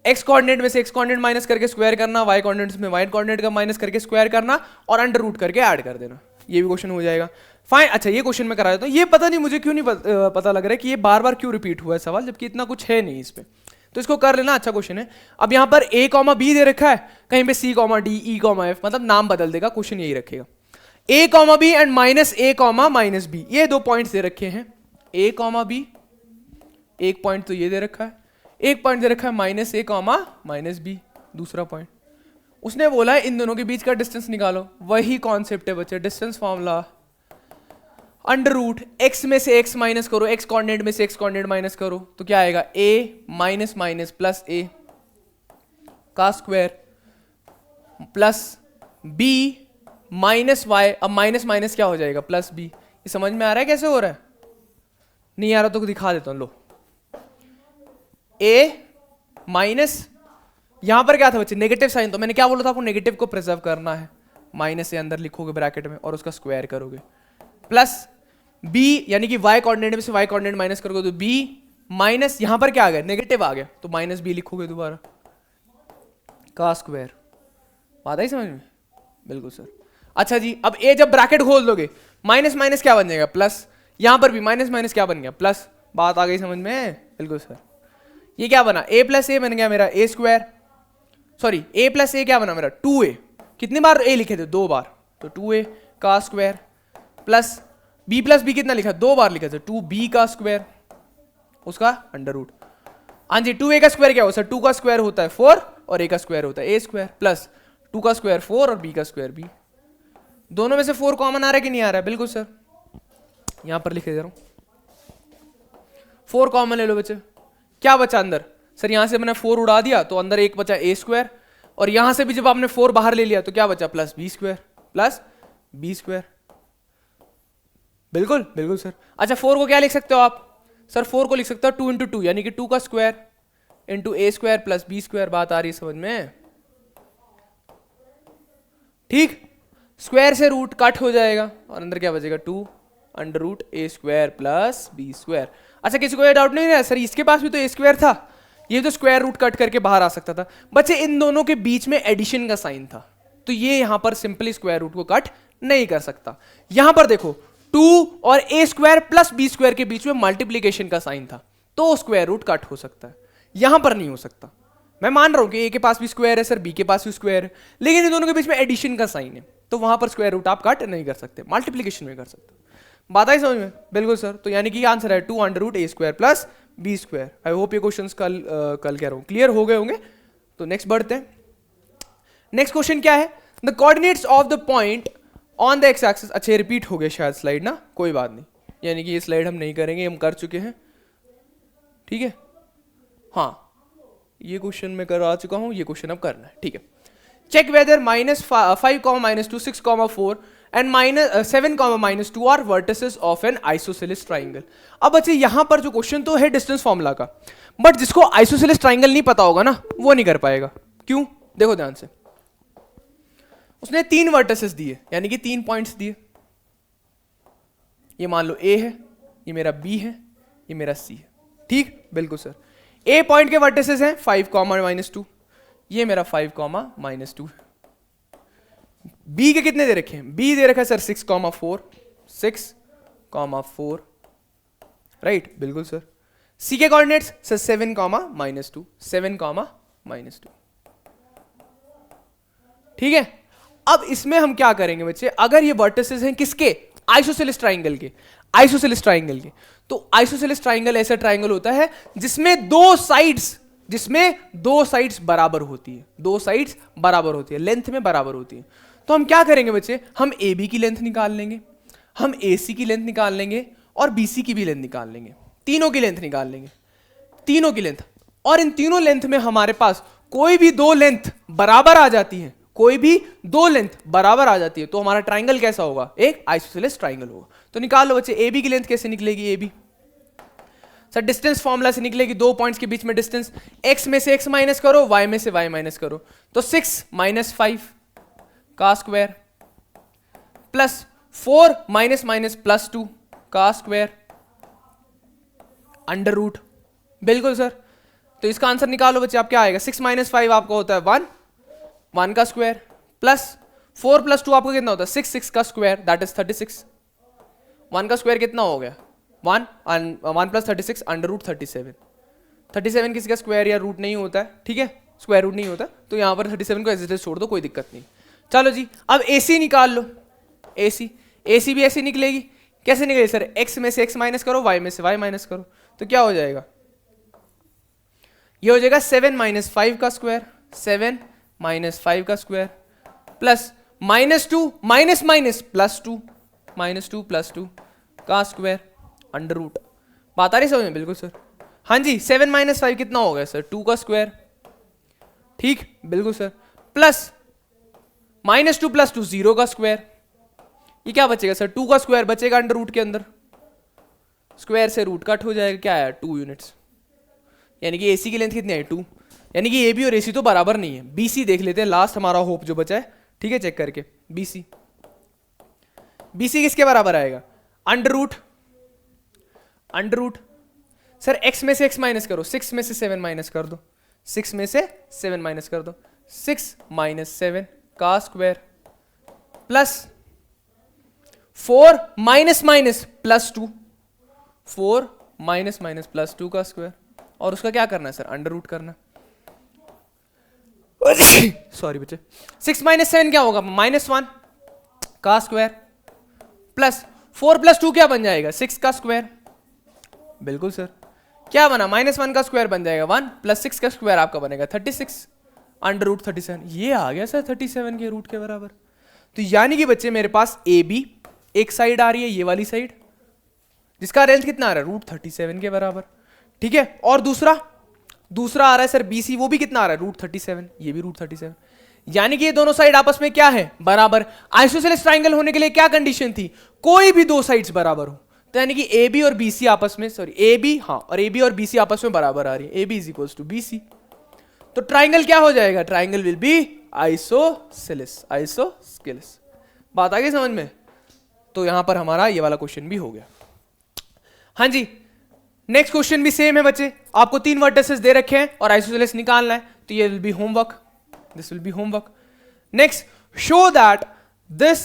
x कोऑर्डिनेट में से x कोऑर्डिनेट माइनस करके स्क्वायर करना, y कोऑर्डिनेट में y कोऑर्डिनेट का माइनस करके स्क्वायर करना, और अंडर रूट करके ऐड कर देना। ये भी क्वेश्चन हो जाएगा। फाइन, अच्छा ये क्वेश्चन मैं करा देता हूँ। ये पता नहीं मुझे क्यों नहीं पता लग रहा है कि ये बार बार क्यों रिपीट हुआ है सवाल, जबकि इतना कुछ है नहीं इस पे, तो इसको कर लेना, अच्छा क्वेश्चन है। अब यहाँ पर a, b दे रखा है, कहीं पे c, d, e, f, मतलब नाम बदल देगा, क्वेश्चन यही रखेगा। a, b and -a, -b, ये दो पॉइंट्स दे रखे हैं, a, b, एक पॉइंट तो ये दे रखा है, एक पॉइंट दे रखा है -a, -b, दूसरा पॉइंट। उसने बोला है इन दोनों के बीच का डिस्टेंस निकालो, वही कॉन्सेप्ट है बच्चे, distance formula, under root x में से x माइनस करो, x कोऑर्डिनेट में से x कोऑर्डिनेट माइनस करो, तो क्या आएगा, a - a का स्क्वायर प्लस b -y, अब माइनस क्या हो जाएगा, +b। ये समझ में आ रहा है कैसे हो रहा है, नहीं आ रहा तो दिखा देता हूं, लो a माइनस, यहां पर क्या था बच्चे, नेगेटिव साइन, तो मैंने क्या बोला था आपको, नेगेटिव को प्रिजर्व करना है, माइनस से अंदर लिखोगे ब्रैकेट में और उसका स्क्वायर करोगे, प्लस b यानी कि y कोऑर्डिनेट में से y कोऑर्डिनेट माइनस करोगे तो b माइनस, यहां पर क्या आ गया, नेगेटिव आ गया, तो -b लिखोगे दोबारा का स्क्वायर। बात आई समझ में, बिल्कुल सर। अच्छा जी, अब a जब ब्रैकेट खोल दोगे, माइनस क्या बन जाएगा, प्लस, यहां पर भी माइनस क्या बन गया, प्लस। बात आ गई समझ में, बिल्कुल सर। ये क्या बना, a + a बन गया मेरा a square, sorry a + a क्या बना मेरा 2a, कितनी बार a लिखे थे, 2 बार, तो 2a का स्क्वायर, प्लस b + b कितना लिखा, 2 बार लिखा था, 2b का स्क्वायर, उसका अंडर रूट। हाँ जी, 2a का स्क्वायर क्या होता है, 2 का स्क्वायर होता है 4 और a का स्क्वायर होता है a स्क्वायर, प्लस 2 का स्क्वायर 4 और b का स्क्वायर b। दोनों में से 4 कॉमन आ रहा है कि नहीं आ रहा है, बिल्कुल सर, यहां पर लिखे दे रहा हूं, 4 कॉमन ले लो बच्चे। क्या बचा अंदर, सर यहां से मैंने 4 उड़ा दिया तो अंदर एक बचा a स्क्वायर, और यहां से भी जब आपने 4 बाहर ले लिया तो क्या बचा, +b स्क्वायर, बिल्कुल सर। अच्छा 4 को क्या लिख सकते हो आप, सर 4 को लिख सकते हो 2 × 2, यानी कि 2 का square into a square plus b square. बात आ रही है समझ में, ठीक, स्क्वायर से रूट कट हो जाएगा और अंदर क्या बचेगा, 2 √a square plus b square. अच्छा किसी को ये डाउट नहीं है, सर इसके पास भी तो a स्क्वायर था, ये तो स्क्वायर रूट कट करके बाहर आ सकता था। बच्चे इन दोनों के बीच में एडिशन का साइन था, तो ये यहां पर सिंपली स्क्वायर रूट को कट नहीं कर सकता। यहां पर देखो 2 और a square plus b square के बीच में मल्टीप्लीकेशन का साइन था, तो स्क्वायर रूट कट हो सकता है, यहां पर नहीं हो सकता। मैं मान रहा हूं कि ए के पास भी स्क्वायर है सर, बी के पास भी स्क्वायर है, लेकिन इन दोनों के बीच में एडिशन का साइन है, तो वहां पर स्क्वायर रूट आप कट नहीं कर सकते, मल्टीप्लीकेशन में कर सकते हो। बात आई समझ में? बिल्कुल सर। तो यानी कि आंसर है 2 under root A square plus B square. I hope ये क्वेश्चंस कल कह रहा हूं क्लियर हो गए होंगे। तो नेक्स्ट बढ़ते हैं। नेक्स्ट क्वेश्चन क्या है? The coordinates of the point on the x axis. अच्छा ये रिपीट हो गया शायद स्लाइड ना, कोई बात नहीं, यानी कि ये स्लाइड हम नहीं करेंगे, हम कर चुके हैं, ठीक है। हाँ ये क्वेश्चन मैं करा चुका हूं, ये क्वेश्चन अब करना है, ठीक है। Check whether -5, -2, 6, 4 and -7, -2 are vertices of an isosceles triangle. अब बच्चे यहां पर जो क्वेश्चन तो है डिस्टेंस फॉर्मूला का, बट जिसको आइसोसेलेस ट्राइंगल नहीं पता होगा ना वो नहीं कर पाएगा। क्यों? देखो ध्यान से, उसने 3 वर्टिसेस दिए, यानी कि 3 पॉइंट्स दिए। ये मान लो ए है, ये मेरा बी है, ये मेरा सी है, ठीक। बिल्कुल सर। ए पॉइंट के वर्टिसेस हैं 5, -2, ये मेरा 5, -2। बी के कितने दे रखे हैं? बी दे रखा है सर 6, 4, राइट। बिल्कुल सर। सी के कोऑर्डिनेट्स सर 7, -2, 7, -2, ठीक है। अब इसमें हम क्या करेंगे बच्चे, अगर ये वर्टिसेस हैं किसके? आइसोसेलेस ट्राइंगल के। आइसोसेलेस ट्राइंगल के, तो आइसोसेलेस ट्राइंगल ऐसा ट्राइंगल होता है जिसमें दो साइड्स बराबर होती है, दो साइड्स बराबर होती है, लेंथ में बराबर होती है। तो हम क्या करेंगे बच्चे, हम ए बी की लेंथ निकाल लेंगे, हम ए सी की लेंथ निकाल लेंगे और बी सी की भी लेंथ निकाल लेंगे, तीनों की लेंथ निकाल लेंगे, तीनों की लेंथ। और इन तीनों लेंथ में हमारे पास कोई भी दो लेंथ बराबर आ जाती है, कोई भी दो लेंथ बराबर आ जाती है, तो हमारा ट्राइंगल कैसा होगा? एक आइसोसेलेस ट्राइंगल होगा। तो निकाल लो बच्चे, ए बी की लेंथ कैसे निकलेगी? A B sir distance formula से निकलेगी, दो पॉइंट्स के बीच में डिस्टेंस, x में से x माइनस करो, y में से y माइनस करो, तो 6 - 5 का स्क्वायर प्लस 4 - +2 का स्क्वायर अंडर रूट। बिल्कुल सर। तो इसका आंसर निकालो बच्चे, आप क्या आएगा? 6 - 5 आपका होता है 1 का स्क्वायर प्लस 4 + 2 आपका कितना होता है? 6 का स्क्वायर, दैट इज 36। 1 का स्क्वायर कितना हो गया? 1 + 36 अंडर रूट 37। 37 किसी का स्क्वायर या रूट नहीं होता है, ठीक है, स्क्वायर रूट नहीं होता, तो यहां पर 37 को एज छोड़ दो, कोई दिक्कत नहीं। चलो जी, अब AC निकाल लो। AC भी ऐसी निकलेगी, कैसे निकलेगी सर? x में से x माइनस करो, y में से y माइनस करो, तो क्या हो जाएगा? ये हो जाएगा 7 - 5 का स्क्वायर, 7 - 5 का स्क्वायर प्लस -2 +2 -2 का स्क्वायर अंडर रूट। बात आ रही समझ में? बिल्कुल सर। हाँ जी, 7 - 5 कितना हो गया सर? 2 का स्क्वायर, ठीक। बिल्कुल सर। प्लस -2 + 2 0 का स्क्वायर। ये क्या बचेगा सर? 2 का स्क्वायर बचेगा अंडर रूट के अंदर, स्क्वायर से रूट कट हो जाएगा, क्या आया? 2 यूनिट्स। यानी कि AC की लेंथ कितनी आई? 2। यानी कि AB और AC तो बराबर नहीं है। BC देख लेते हैं, लास्ट हमारा होप जो बचा है, ठीक है, चेक करके। BC किसके बराबर आएगा? अंडर रूट सर x में से x माइनस करो, 6 में से 7 माइनस कर दो, 6 में से 7 माइनस कर दो, 6 - 7 का स्क्वायर प्लस 4 -2 4 -2 का स्क्वायर, और उसका क्या करना है सर? अंडर रूट करना। सॉरी बच्चे। 6 - 7 क्या होगा? -1 का स्क्वायर प्लस 4 + 2 क्या बन जाएगा? 6 का स्क्वायर। बिल्कुल सर। क्या बना? -1 का स्क्वायर बन जाएगा 1 प्लस 6 का स्क्वायर आपका बनेगा 36 अंडर रूट 37। ये आ गया सर 37 के रूट के बराबर। तो यानी कि बच्चे मेरे पास AB एक साइड आ रही है, ये वाली साइड, जिसका रेंज कितना आ रहा है? रूट 37 के बराबर, ठीक है। और दूसरा आ रहा है सर BC, वो भी कितना आ रहा है? रूट 37, ये भी रूट 37। यानी कि ये दोनों साइड आपस में क्या है? बराबर। आइसोसेलेस ट्राइंगल होने के लिए क्या कंडीशन थी? कोई भी दो साइड्स बराबर हो। तो यानी कि AB और BC आपस में, AB और BC आपस में बराबर आ रही है, AB = BC। तो ट्राइंगल क्या हो जाएगा? Triangle will be isosceles. बात आ गई समझ में? तो यहां पर हमारा ये वाला क्वेश्चन भी हो गया। हाँ जी, नेक्स्ट क्वेश्चन भी सेम है बच्चे, आपको 3 वर्टिसेस दे रखे हैं और आइसोसेलेस निकालना है, तो ये will be homework, this will be homework. Next, show that this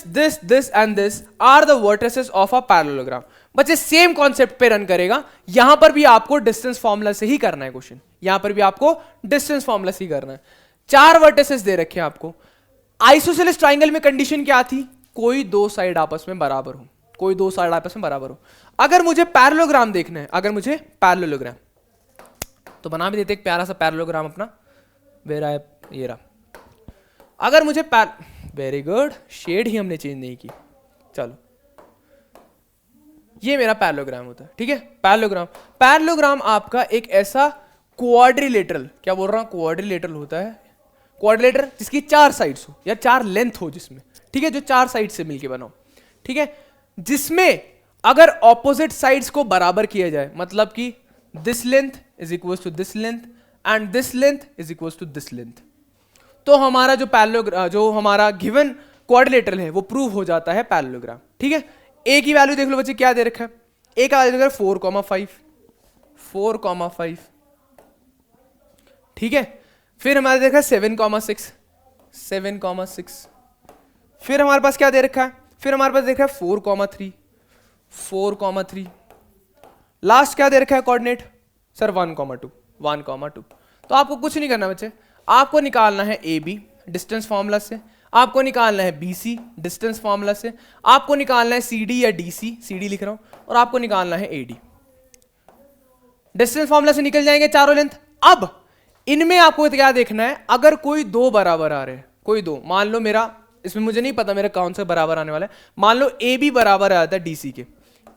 and this are the vertices of a parallelogram। बच्चे सेम कॉन्सेप्ट पे रन करेगा, यहां पर भी आपको डिस्टेंस फॉर्मूला से ही करना है क्वेश्चन, यहां पर भी आपको डिस्टेंस फॉर्मूला सी करना है। 4 वर्टिसेस दे रखे हैं आपको। आइसोसेलेस ट्राइंगल में कंडीशन क्या थी? कोई दो साइड आपस में बराबर हो, कोई दो साइड आपस में बराबर हो। अगर मुझे पैरेललोग्राम देखना है, अगर मुझे पैरेललोग्राम, तो बना भी देते एक प्यारा सा पैरेललोग्राम अपना, वेरा है ये रहा। अगर मुझे वेरी गुड, शेड ही हमने चेंज नहीं की, चलो ये मेरा पैरेललोग्राम होता है, ठीक है। पैरेललोग्राम आपका एक ऐसा क्वाड्रिलेटरल, क्या बोल रहा हूं, क्वाड्रिलेटरल होता है, क्वाड्रिलेटर जिसकी 4 साइड्स हो या 4 लेंथ हो जिसमें, ठीक है, जो 4 साइड से मिलके बना हो, ठीक है, जिसमें अगर ऑपोजिट साइड्स को बराबर किया जाए, मतलब कि this length is equal to this length and this length is equal to this length, तो हमारा जो हमारा गिवन क्वाड्रिलेटरल है वो प्रूव हो जाता है पैरेललोग्राम, ठीक है। ए की वैल्यू देख लो बच्चे, क्या दे रखा है, ए का वैल्यू देख रहा है 4,5, ठीक है। फिर हमारे देखा है 7,6, फिर हमारे पास क्या दे रखा है, फिर हमारे पास देखा है 4,3, लास्ट क्या दे रखा है कोऑर्डिनेट सर 1,2। तो आपको कुछ नहीं करना बच्चे, आपको निकालना है ए बी डिस्टेंस फॉर्मूला से, आपको निकालना है बी सी डिस्टेंस फॉर्मूला से, आपको निकालना है सी डी या डी सी, सी डी लिख रहा हूं, और आपको निकालना है ए डी। डिस्टेंस फॉर्मूला से निकल जाएंगे चारों लेंथ। अब इनमें आपको क्या देखना है, अगर कोई दो बराबर आ रहे हैं, कोई दो, मान लो मेरा, इसमें मुझे नहीं पता मेरा कौन सा बराबर आने वाला है, मान लो ए बी बराबर आ जाता है डीसी के,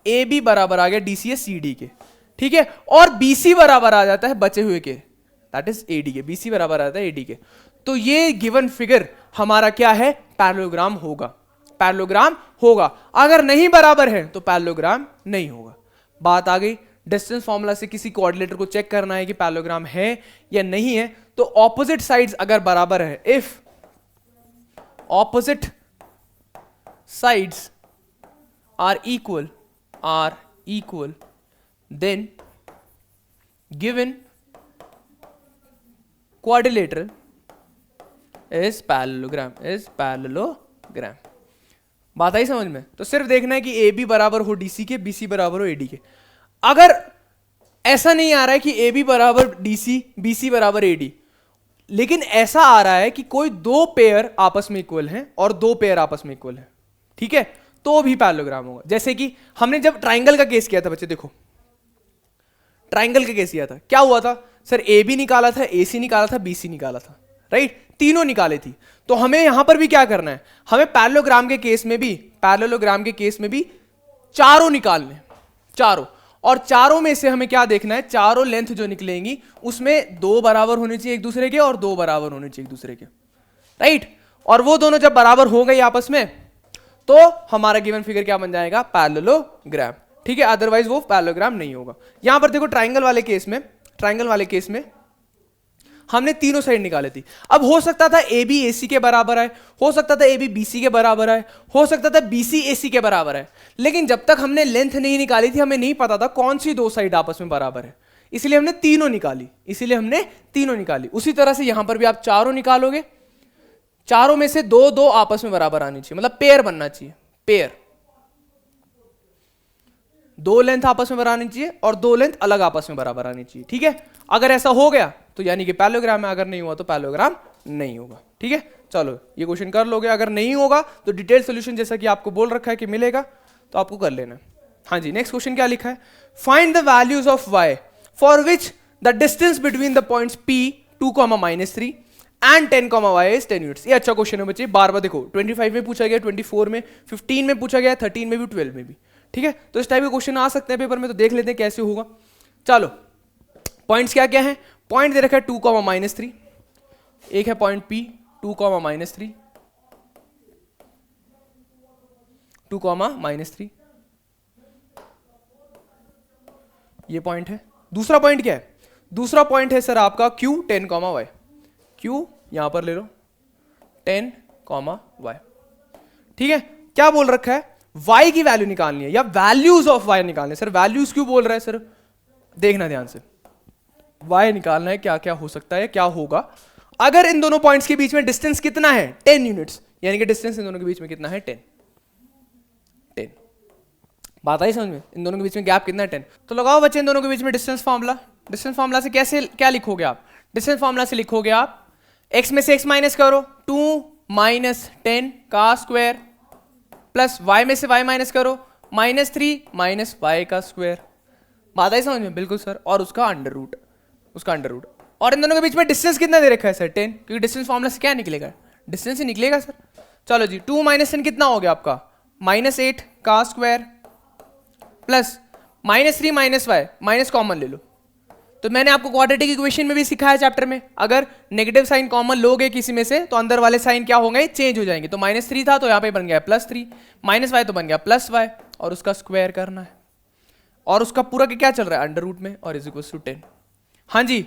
ए बी बराबर आ गया डीसी है सी डी के, ठीक है, और बीसी बराबर आ जाता है बचे हुए के, दैट इज एडी के, बीसी बराबर आ जाता है एडी के, तो ये गिवन फिगर हमारा क्या है, पैरेललोग्राम होगा। अगर नहीं बराबर है तो पैरेललोग्राम नहीं होगा। बात आ गई। डिस्टेंस फॉर्मूला से किसी कोऑर्डिनेटर को चेक करना है कि पैरेललोग्राम है या नहीं है, तो ऑपोजिट साइड्स अगर बराबर है, if opposite sides are equal then given quadrilateral is parallelogram। बात आई समझ में? तो सिर्फ देखना है कि ए बी बराबर हो डीसी के, बीसी बराबर हो एडी के। अगर ऐसा नहीं आ रहा है कि ए बी बराबर डीसी, बीसी बराबर एडी, लेकिन ऐसा आ रहा है कि कोई दो पेयर आपस में इक्वल हैं और दो पेयर आपस में इक्वल हैं, ठीक है, तो भी पैरेललोग्राम होगा। जैसे कि हमने जब ट्राइंगल का केस किया था बच्चे, देखो ट्राइंगल का केस किया था, क्या हुआ था सर, ए बी निकाला था, ए सी निकाला था, बी सी निकाला था, राइट, तीनों निकाले थी। तो हमें यहां पर भी क्या करना है, हमें पैरेललोग्राम के केस में भी चारों निकालने, चारों, और चारों में से हमें क्या देखना है, चारों लेंथ जो निकलेंगी उसमें दो बराबर होने चाहिए एक दूसरे के और दो बराबर होने चाहिए एक दूसरे के, राइट, और वो दोनों जब बराबर हो गई आपस में तो हमारा गिवन फिगर क्या बन जाएगा, पैरेललोग्राम, ठीक है, अदरवाइज वो पैरेललोग्राम नहीं होगा। यहां पर देखो ट्राइंगल वाले केस में हमने तीनों साइड निकाली थी। अब हो सकता था ए बी ए सी के बराबर आए, हो सकता था ए बी बी सी के बराबर आए, हो सकता था बी सी ए सी के बराबर आए, लेकिन जब तक हमने लेंथ नहीं निकाली थी हमें नहीं पता था कौन सी दो साइड आपस में बराबर है, इसलिए हमने तीनों निकाली। उसी तरह से यहां पर भी आप चारों निकालोगे, चारों में से दो दो आपस में बराबर आनी चाहिए, मतलब पेयर बनना चाहिए, पेयर, दो लेंथ आपस में बराबर आनी चाहिए और दो लेंथ अलग आपस में बराबर आनी चाहिए, ठीक है। अगर ऐसा हो गया तो यानी कि पैरेललोग्राम है, अगर नहीं हुआ तो पैरेललोग्राम नहीं होगा, ठीक है। चलो ये क्वेश्चन कर लोगे, अगर नहीं होगा तो डिटेल सोल्यूशन जैसा कि आपको बोल रखा है कि मिलेगा तो आपको कर लेना। हाँ जी, नेक्स्ट क्वेश्चन क्या लिखा है, find the values of y for which the distance between the points p 2,-3 and 10, y is 10 units. ये अच्छा क्वेश्चन है बच्चे, बार बार देखो 25 में पूछा गया, 24 में, 15 में पूछा गया, 13 में भी, 12 में भी, ठीक है। तो इस टाइप के क्वेश्चन आ सकते हैं पेपर में, तो देख लेते हैं कैसे होगा। चलो पॉइंट्स क्या क्या है, पॉइंट दे रखा है 2,-3, एक है पॉइंट P 2,-3, 2,-3, ये पॉइंट है। दूसरा पॉइंट क्या है, दूसरा पॉइंट है सर आपका Q 10, y, Q यहां पर ले लो 10, y, ठीक है। क्या बोल रखा है, y की वैल्यू निकालनी है या वैल्यूज ऑफ y निकालने। सर वैल्यूज क्यों बोल रहा है सर, देखना ध्यान से, y निकालना है, क्या क्या हो सकता है, क्या होगा अगर इन दोनों पॉइंट्स के बीच में डिस्टेंस कितना है, 10 यूनिट्स, यानी कि डिस्टेंस इन दोनों के बीच में कितना है, 10। बात आई समझ में, इन दोनों के बीच में गैप कितना है, 10। तो लगाओ बच्चे इन दोनों के बीच में डिस्टेंस फॉर्मूला, डिस्टेंस फॉर्मूला से कैसे क्या लिखोगे आप? डिस्टेंस फॉर्मूला से लिखोगे आप x में से x माइनस करो 2 माइनस 10 का स्क्वायर प्लस y में से y माइनस करो -3 माइनस y का स्क्वायर। बात आई समझ में? बिल्कुल सर। और उसका अंडर रूट, और इन दोनों के बीच में डिस्टेंस कितना दे रखा है सर? 10, क्योंकि डिस्टेंस फॉर्मूला से क्या निकलेगा? डिस्टेंस ही निकलेगा सर। चलो जी, 2 माइनस 10 कितना हो गया आपका? -8 का square plus -3 minus y, minus common ले लो। तो मैंने आपको क्वाड्रेटिक इक्वेशन में भी सिखाया चैप्टर में, अगर नेगेटिव साइन कॉमन लोगे किसी में से तो अंदर वाले साइन क्या होंगे? चेंज हो जाएंगे। तो -3 था तो यहाँ पे बन गया +3, -y तो बन गया +y, और उसका स्क्वायर करना है, और उसका पूरा क्या चल रहा है? अंडर रूट में, और = 10। हाँ जी,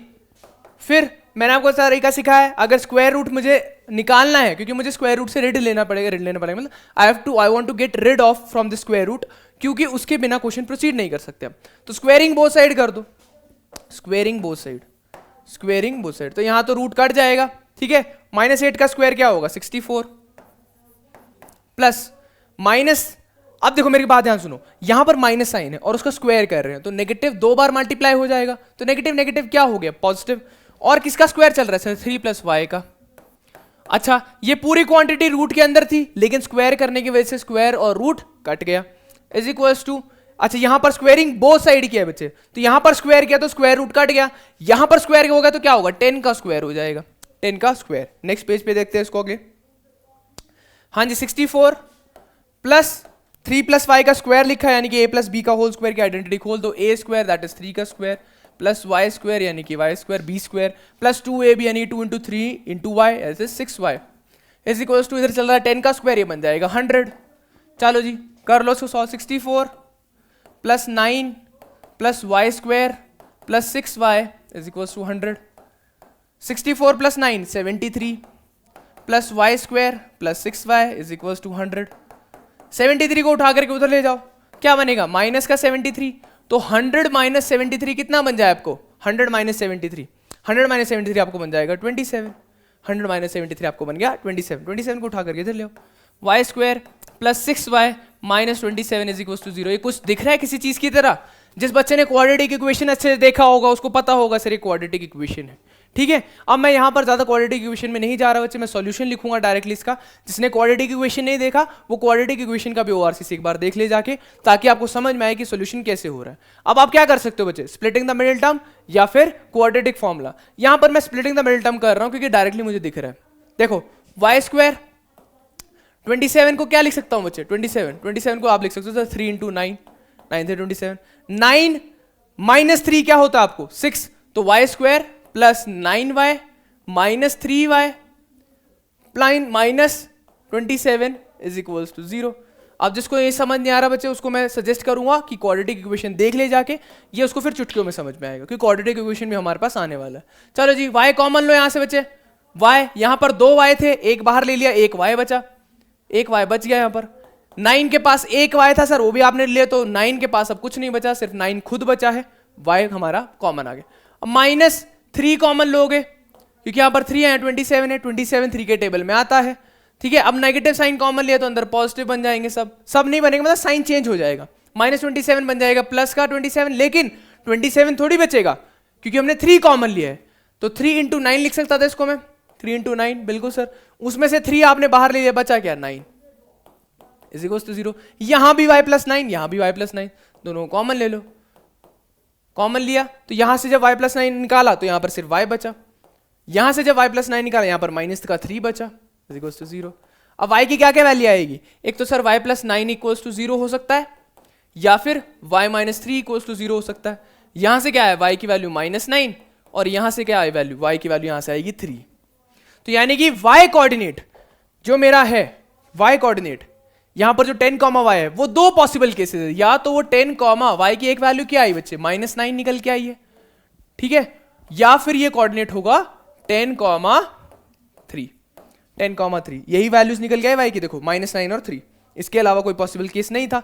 फिर मैंने आपको तरीका सिखाया है, अगर स्क्वायर रूट मुझे निकालना है, क्योंकि मुझे स्क्वायर रूट से ऋण लेना पड़ेगा, मतलब I want to get rid of from the square root, क्योंकि उसके बिना क्वेश्चन प्रोसीड नहीं कर सकते हम। तो स्क्वायरिंग बोथ साइड कर दो, स्क्वायरिंग बोथ साइड, तो यहां तो रूट कट जाएगा, ठीक है। -8 का स्क्वायर क्या होगा? 64 प्लस माइनस, अब देखो मेरी बात ध्यान सुनो, यहां पर माइनस साइन है और उसका स्क्वायर कर रहे हैं, तो नेगेटिव 2 बार मल्टीप्लाई हो जाएगा, तो नेगेटिव नेगेटिव क्या हो गया? पॉजिटिव। और किसका स्क्वायर चल रहा है सर? 3 + y का। अच्छा, ये पूरी क्वांटिटी रूट के अंदर थी, लेकिन स्क्वायर करने की वजह से स्क्वायर और रूट कट गया, = अच्छा यहां पर स्क्वायरिंग बोथ साइड किया है बच्चे, तो यहां पर स्क्वायर किया तो स्क्वायर रूट कट गया, यहां पर स्क्वायर होगा तो क्या होगा? 10 का स्क्वायर हो जाएगा, 10 का स्क्वायर। नेक्स्ट पेज पे देखते हैं इसको आगे। हाँ जी, 64 प्लस 3 + y का स्क्वायर लिखा है, यानी कि a + b का होल स्क्वायर की आइडेंटिटी खोल दो, a² दैट इज 3 का स्क्वायर प्लस y² यानी कि y² b² प्लस 2ab यानी 2 × 3 × y ऐसे 6y = इधर चल रहा है 10 का स्क्वायर, ये बन जाएगा 100। चलो जी कर लो इसको solve. 64 + 9 + y² + 6y = 100। 64 + 9 73 + y² + 6y = 100। 73 को उठा करके उधर ले जाओ, क्या बनेगा? माइनस का 73, तो 100 - 73 कितना बन जाए आपको? 100 - 73, 100 - 73 आपको बन जाएगा 27। 100 - 73 आपको बन गया 27। 27 को उठा करके इधर ले आओ, y² + 6y - 27 = 0। ये कुछ दिख रहा है किसी चीज की तरह? जिस बच्चे ने क्वाड्रेटिक इक्वेशन अच्छे से देखा होगा उसको पता होगा सर ये क्वाड्रेटिक इक्वेशन है, ठीक है। अब मैं यहां पर ज्यादा क्वाड्रेटिक इक्वेशन में नहीं जा रहा बच्चे, मैं सॉल्यूशन लिखूंगा डायरेक्टली इसका। जिसने क्वाड्रेटिक इक्वेशन नहीं देखा वो क्वाड्रेटिक इक्वेशन का भी ORCC एक बार देख ले जाके, ताकि आपको समझ में आए कि सॉल्यूशन कैसे हो रहा है। अब आप क्या कर सकते हो बच्चे? स्प्लिटिंग द मिडिल टर्म या फिर क्वाड्रेटिक फॉर्मूला। यहां पर मैं स्प्लिटिंग द मिडिल टर्म कर रहा हूं क्योंकि डायरेक्टली मुझे दिख रहा है। देखो y², 27 को क्या लिख सकता हूं बच्चे? 27 को आप लिख सकते हो 3 × 9, 9 से 27। 9 - 3 क्या होता है आपको? 6, तो y² + 9y - 3y -27 = 0। अब जिसको ये समझ नहीं आ रहा बच्चे उसको मैं सजेस्ट करूंगा कि क्वाड्रेटिक इक्वेशन देख ले जाके, ये उसको फिर चुटकियों में समझ में आएगा, क्योंकि क्वाड्रेटिक इक्वेशन भी हमारे पास आने वाला है। चलो जी y कॉमन लो यहां से बच्चे, y यहां पर 2 y थे, एक बाहर ले लिया, एक y बचा, एक y बच गया। यहां पर 9 के पास एक y था सर, वो भी आपने लिया, तो 9 के पास अब कुछ नहीं बचा, सिर्फ 9 खुद बचा है, y हमारा कॉमन आ गया। अब -3 कॉमन लोगे क्योंकि यहां पर 3 है, 27 है, 27 3 के टेबल में आता है, ठीक है। अब नेगेटिव साइन कॉमन लिया तो अंदर पॉजिटिव बन जाएंगे, सब नहीं बनेंगे, मतलब साइन चेंज हो जाएगा। -27 बन जाएगा प्लस का 27, लेकिन 27 थोड़ी बचेगा क्योंकि हमने 3 कॉमन लिया है, तो 3 × 9 लिख सकता था इसको मैं, 3 × 9, बिल्कुल सर। उसमें से 3 आपने बाहर ले लिया, बचा क्या? 9 = 0। यहां भी y + 9, यहां भी y + 9, दोनों कॉमन ले लो। कॉमन लिया तो यहां से जब y + 9 निकाला तो यहां पर सिर्फ y बचा, यहां से जब y + 9 निकाला यहां पर -3 बचा, = 0। अब y की क्या क्या वैल्यू आएगी? एक तो सर y + 9 = 0 हो सकता है, या फिर y - 3 = 0 हो सकता है। यहां से क्या है? y की वैल्यू -9, और यहां से क्या है वैल्यू? y की वैल्यू यहां से आएगी 3। तो यानी कि y कोऑर्डिनेट जो मेरा है, y कोऑर्डिनेट यहां पर जो 10, y है, वो 2 पॉसिबल केसेस है, या तो वो 10, y की एक वैल्यू क्या आई बच्चे? -9 निकल के आई है, ठीक है, या फिर ये कोऑर्डिनेट होगा 10, 3, 10, 3, यही वैल्यूज निकल गए y की, देखो -9 और 3, इसके अलावा कोई पॉसिबल केस नहीं था।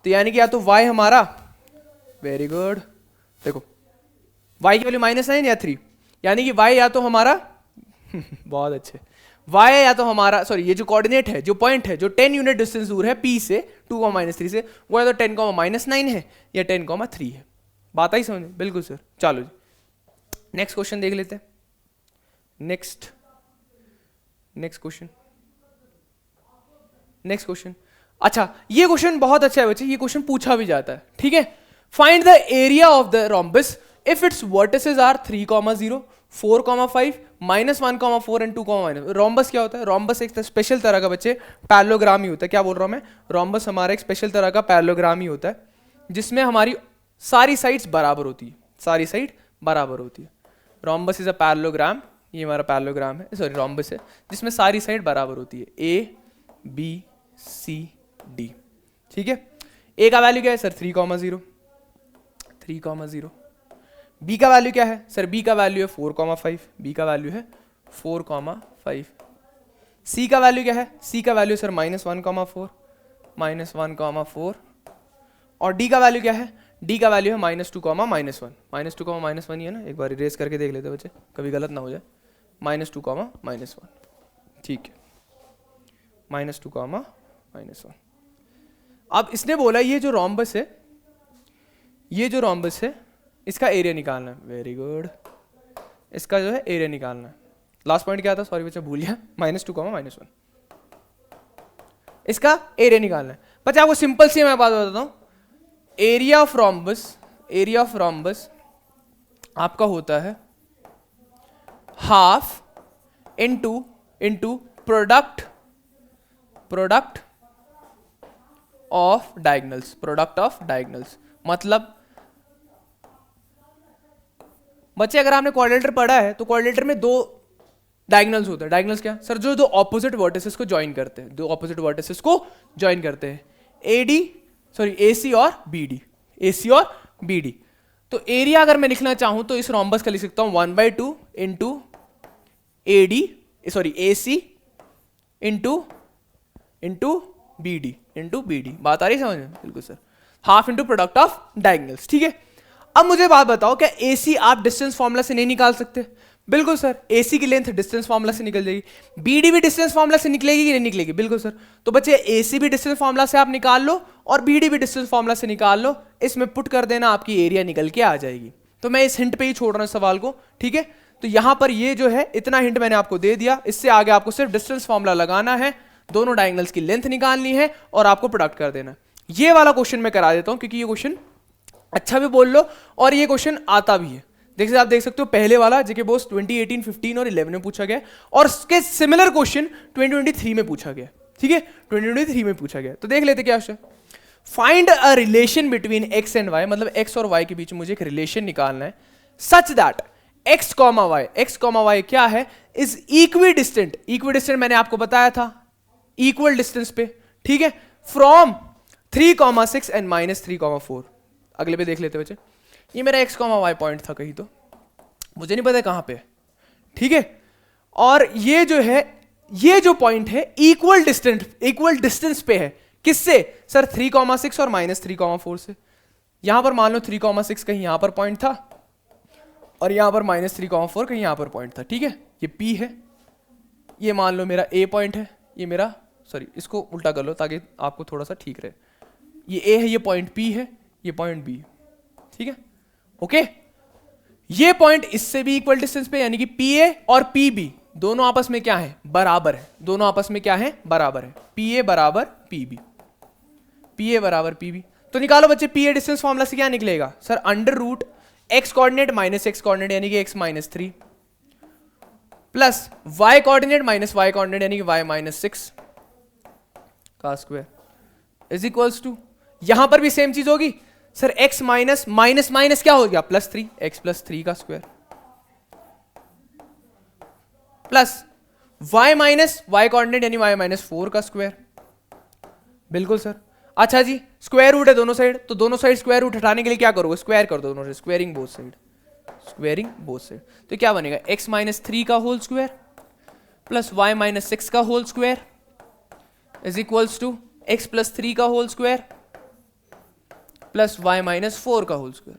तो यानी कि या तो y हमारा, वेरी गुड, देखो y की वैल्यू -9 या 3, यानी कि y या तो हमारा बहुत अच्छे, y या तो हमारा, सॉरी ये जो कोऑर्डिनेट है, जो पॉइंट है, जो 10 यूनिट डिस्टेंस दूर है p से 2, -3 से, वो या तो 10, -9 है या 10, 3 है। बात आई समझ? बिल्कुल सर। चलो जी नेक्स्ट क्वेश्चन देख लेते हैं। Next question. अच्छा, ये क्वेश्चन बहुत अच्छा है बच्चे, ये क्वेश्चन पूछा भी जाता है, ठीक है। Find the area of the rhombus if it's vertices are 3, 0, 4, 5, -1, 4 and 2, -। Rhombus क्या होता है? रोम्बस एक स्पेशल तरह का बच्चे पैरेललोग्राम ही होता है। क्या बोल रहा हूं मैं? रोम्बस हमारा एक स्पेशल तरह का पैरेललोग्राम ही होता है जिसमें हमारी सारी साइड्स बराबर होती है, सारी साइड बराबर होती है। रोम्बस इज अ पैरेललोग्राम, ये हमारा पैरेललोग्राम है, सॉरी रोम्बस है, जिसमें सारी साइड बराबर होती है, A B C D, ठीक है। A का वैल्यू क्या है सर? 3, 0, 3, 0। B का वैल्यू क्या है सर? B का वैल्यू है 4, 5, B का वैल्यू है 4, 5। C का वैल्यू क्या है? C का वैल्यू सर -1, -4, -1, 4। और D का वैल्यू क्या है? D का वैल्यू है -2, -1। -2, -1 ही है ना, एक बार इरेज करके देख लेते बच्चे, कभी गलत ना हो जाए। -2, -1, ठीक है, -2, -1। अब इसने बोला ये जो रोम्बस है, ये जो रोम्बस है इसका एरिया निकालना है। वेरी गुड, इसका जो है एरिया निकालना है। लास्ट पॉइंट क्या था? सॉरी बच्चा भूल गया। -2, -1, इसका एरिया निकालना है। बच्चा आपको सिंपल सी मैं बात बताता हूं, एरिया ऑफ रोम्बस आपका होता है half into product of diagonals. मतलब बच्चे अगर आपने क्वाड्रेटर पढ़ा है तो क्वाड्रेटर में 2 डायगोनल्स होते हैं। डायगोनल्स क्या सर? जो 2 ऑपोजिट वर्टिसेस को ज्वाइन करते हैं, 2 ऑपोजिट वर्टिसेस को ज्वाइन करते हैं, AC और BD। तो एरिया अगर मैं लिखना चाहूं तो इस रोम्बस का लिख सकता हूं 1/2 इंटू AC इंटू BD। बात आ रही समझ में? बिल्कुल sir, half into product of diagonals, ठीक है। अब मुझे बात बताओ, क्या AC आप डिस्टेंस फॉर्मूला से नहीं निकाल सकते? बिल्कुल सर, AC की लेंथ डिस्टेंस फॉर्मूला से निकल जाएगी। BD भी डिस्टेंस फॉर्मूला से निकलेगी कि नहीं निकलेगी? बिल्कुल सर। तो बच्चे AC भी डिस्टेंस फॉर्मूला से आप निकाल लो और BD भी डिस्टेंस फॉर्मूला से निकाल लो, इसमें पुट कर देना, आपकी एरिया निकल के आ जाएगी। तो मैं इस हिंट पे ही छोड़ रहा हूं सवाल को, ठीक है। तो यहां पर ये जो है इतना हिंट मैंने आपको दे दिया, इससे आगे आपको सिर्फ डिस्टेंस फॉर्मूला लगाना है, दोनों डायगोनल्स की लेंथ निकालनी है और आपको प्रोडक्ट कर देना। ये वाला क्वेश्चन मैं करा देता हूं क्योंकि ये क्वेश्चन अच्छा भी बोल लो और ये क्वेश्चन आता भी है। देखिए आप देख सकते हो, पहले वाला जेके बोस 2018, 15 और 11 में पूछा गया और उसके सिमिलर क्वेश्चन 2023 में पूछा गया, ठीक है, 2023 में पूछा गया। तो देख लेते क्या है। Find a relation between x and y, मतलब एक्स और वाई के बीच मुझे एक रिलेशन निकालना है such that x comma y क्या है? इज इक्विडिस्टेंट मैंने आपको बताया था, इक्वल डिस्टेंस पे, ठीक है, फ्रॉम 3, 6 एंड -3, 4। अगले पे देख लेते बच्चे, ये मेरा x, y पॉइंट था कहीं, तो मुझे नहीं पता कहां पे है, ठीक है। और ये जो है, ये जो पॉइंट है इक्वल डिस्टेंस पे है, किससे सर? 3, 6 और -3, 4 से। यहां पर मान लो 3, 6 कहीं यहां पर पॉइंट था और यहां पर -3, 4 कहीं यहां पर पॉइंट था, ठीक है। ये P है, ये मान लो मेरा A पॉइंट है, ये मेरा, सॉरी इसको उल्टा कर लो ताकि आपको थोड़ा सा ठीक रहे। ये A है, ये पॉइंट P है, ये पॉइंट B, ठीक है, ओके। ये पॉइंट इससे भी इक्वल डिस्टेंस पे, यानी कि PA और PB दोनों आपस में क्या है? बराबर है। दोनों आपस में क्या है? बराबर है। PA बराबर PB। तो निकालो बच्चे, PA डिस्टेंस फॉर्मूला से क्या निकलेगा sir? √ x coordinate -x coordinate यानी कि x -3 plus y coordinate -y coordinate यानी कि y -6 का स्क्वायर इज इक्वल्स टू, यहां पर भी सेम चीज होगी सर, x माइनस क्या हो गया? +3, x +3 का स्क्वायर प्लस y कोऑर्डिनेट यानी y -4 का स्क्वायर। बिल्कुल सर। अच्छा जी, स्क्वायर रूट है दोनों साइड, तो दोनों साइड स्क्वायर रूट हटाने के लिए क्या करोगे? स्क्वायर कर दो दोनों साइड, स्क्वायरिंग बोथ साइड। तो क्या बनेगा? x -3 का होल स्क्वायर प्लस y -6 का whole square is equals to x +3 का होल स्क्वायर प्लस y -4 का होल स्क्वायर,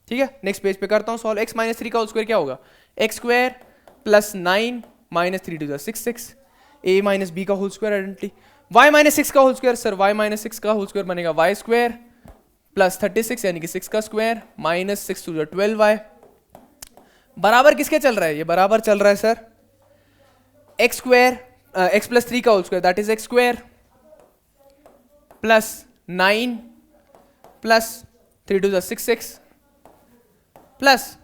ठीक है। नेक्स्ट पेज पे करता हूं सॉल्व। x -3 का होल स्क्वायर क्या होगा? x square plus 9 -3 2 6 a minus b का होल स्क्वायर आइडेंटिटी, y -6 का होल स्क्वायर सर, y -6 का होल स्क्वायर बनेगा y स्क्वायर प्लस 36 यानी कि 6 का स्क्वायर -6 2 12y बराबर किसके चल रहा है? ये बराबर चल रहा है sir x square x plus 3 का whole square, that is x square plus 9 प्लस 3 to the 6 plus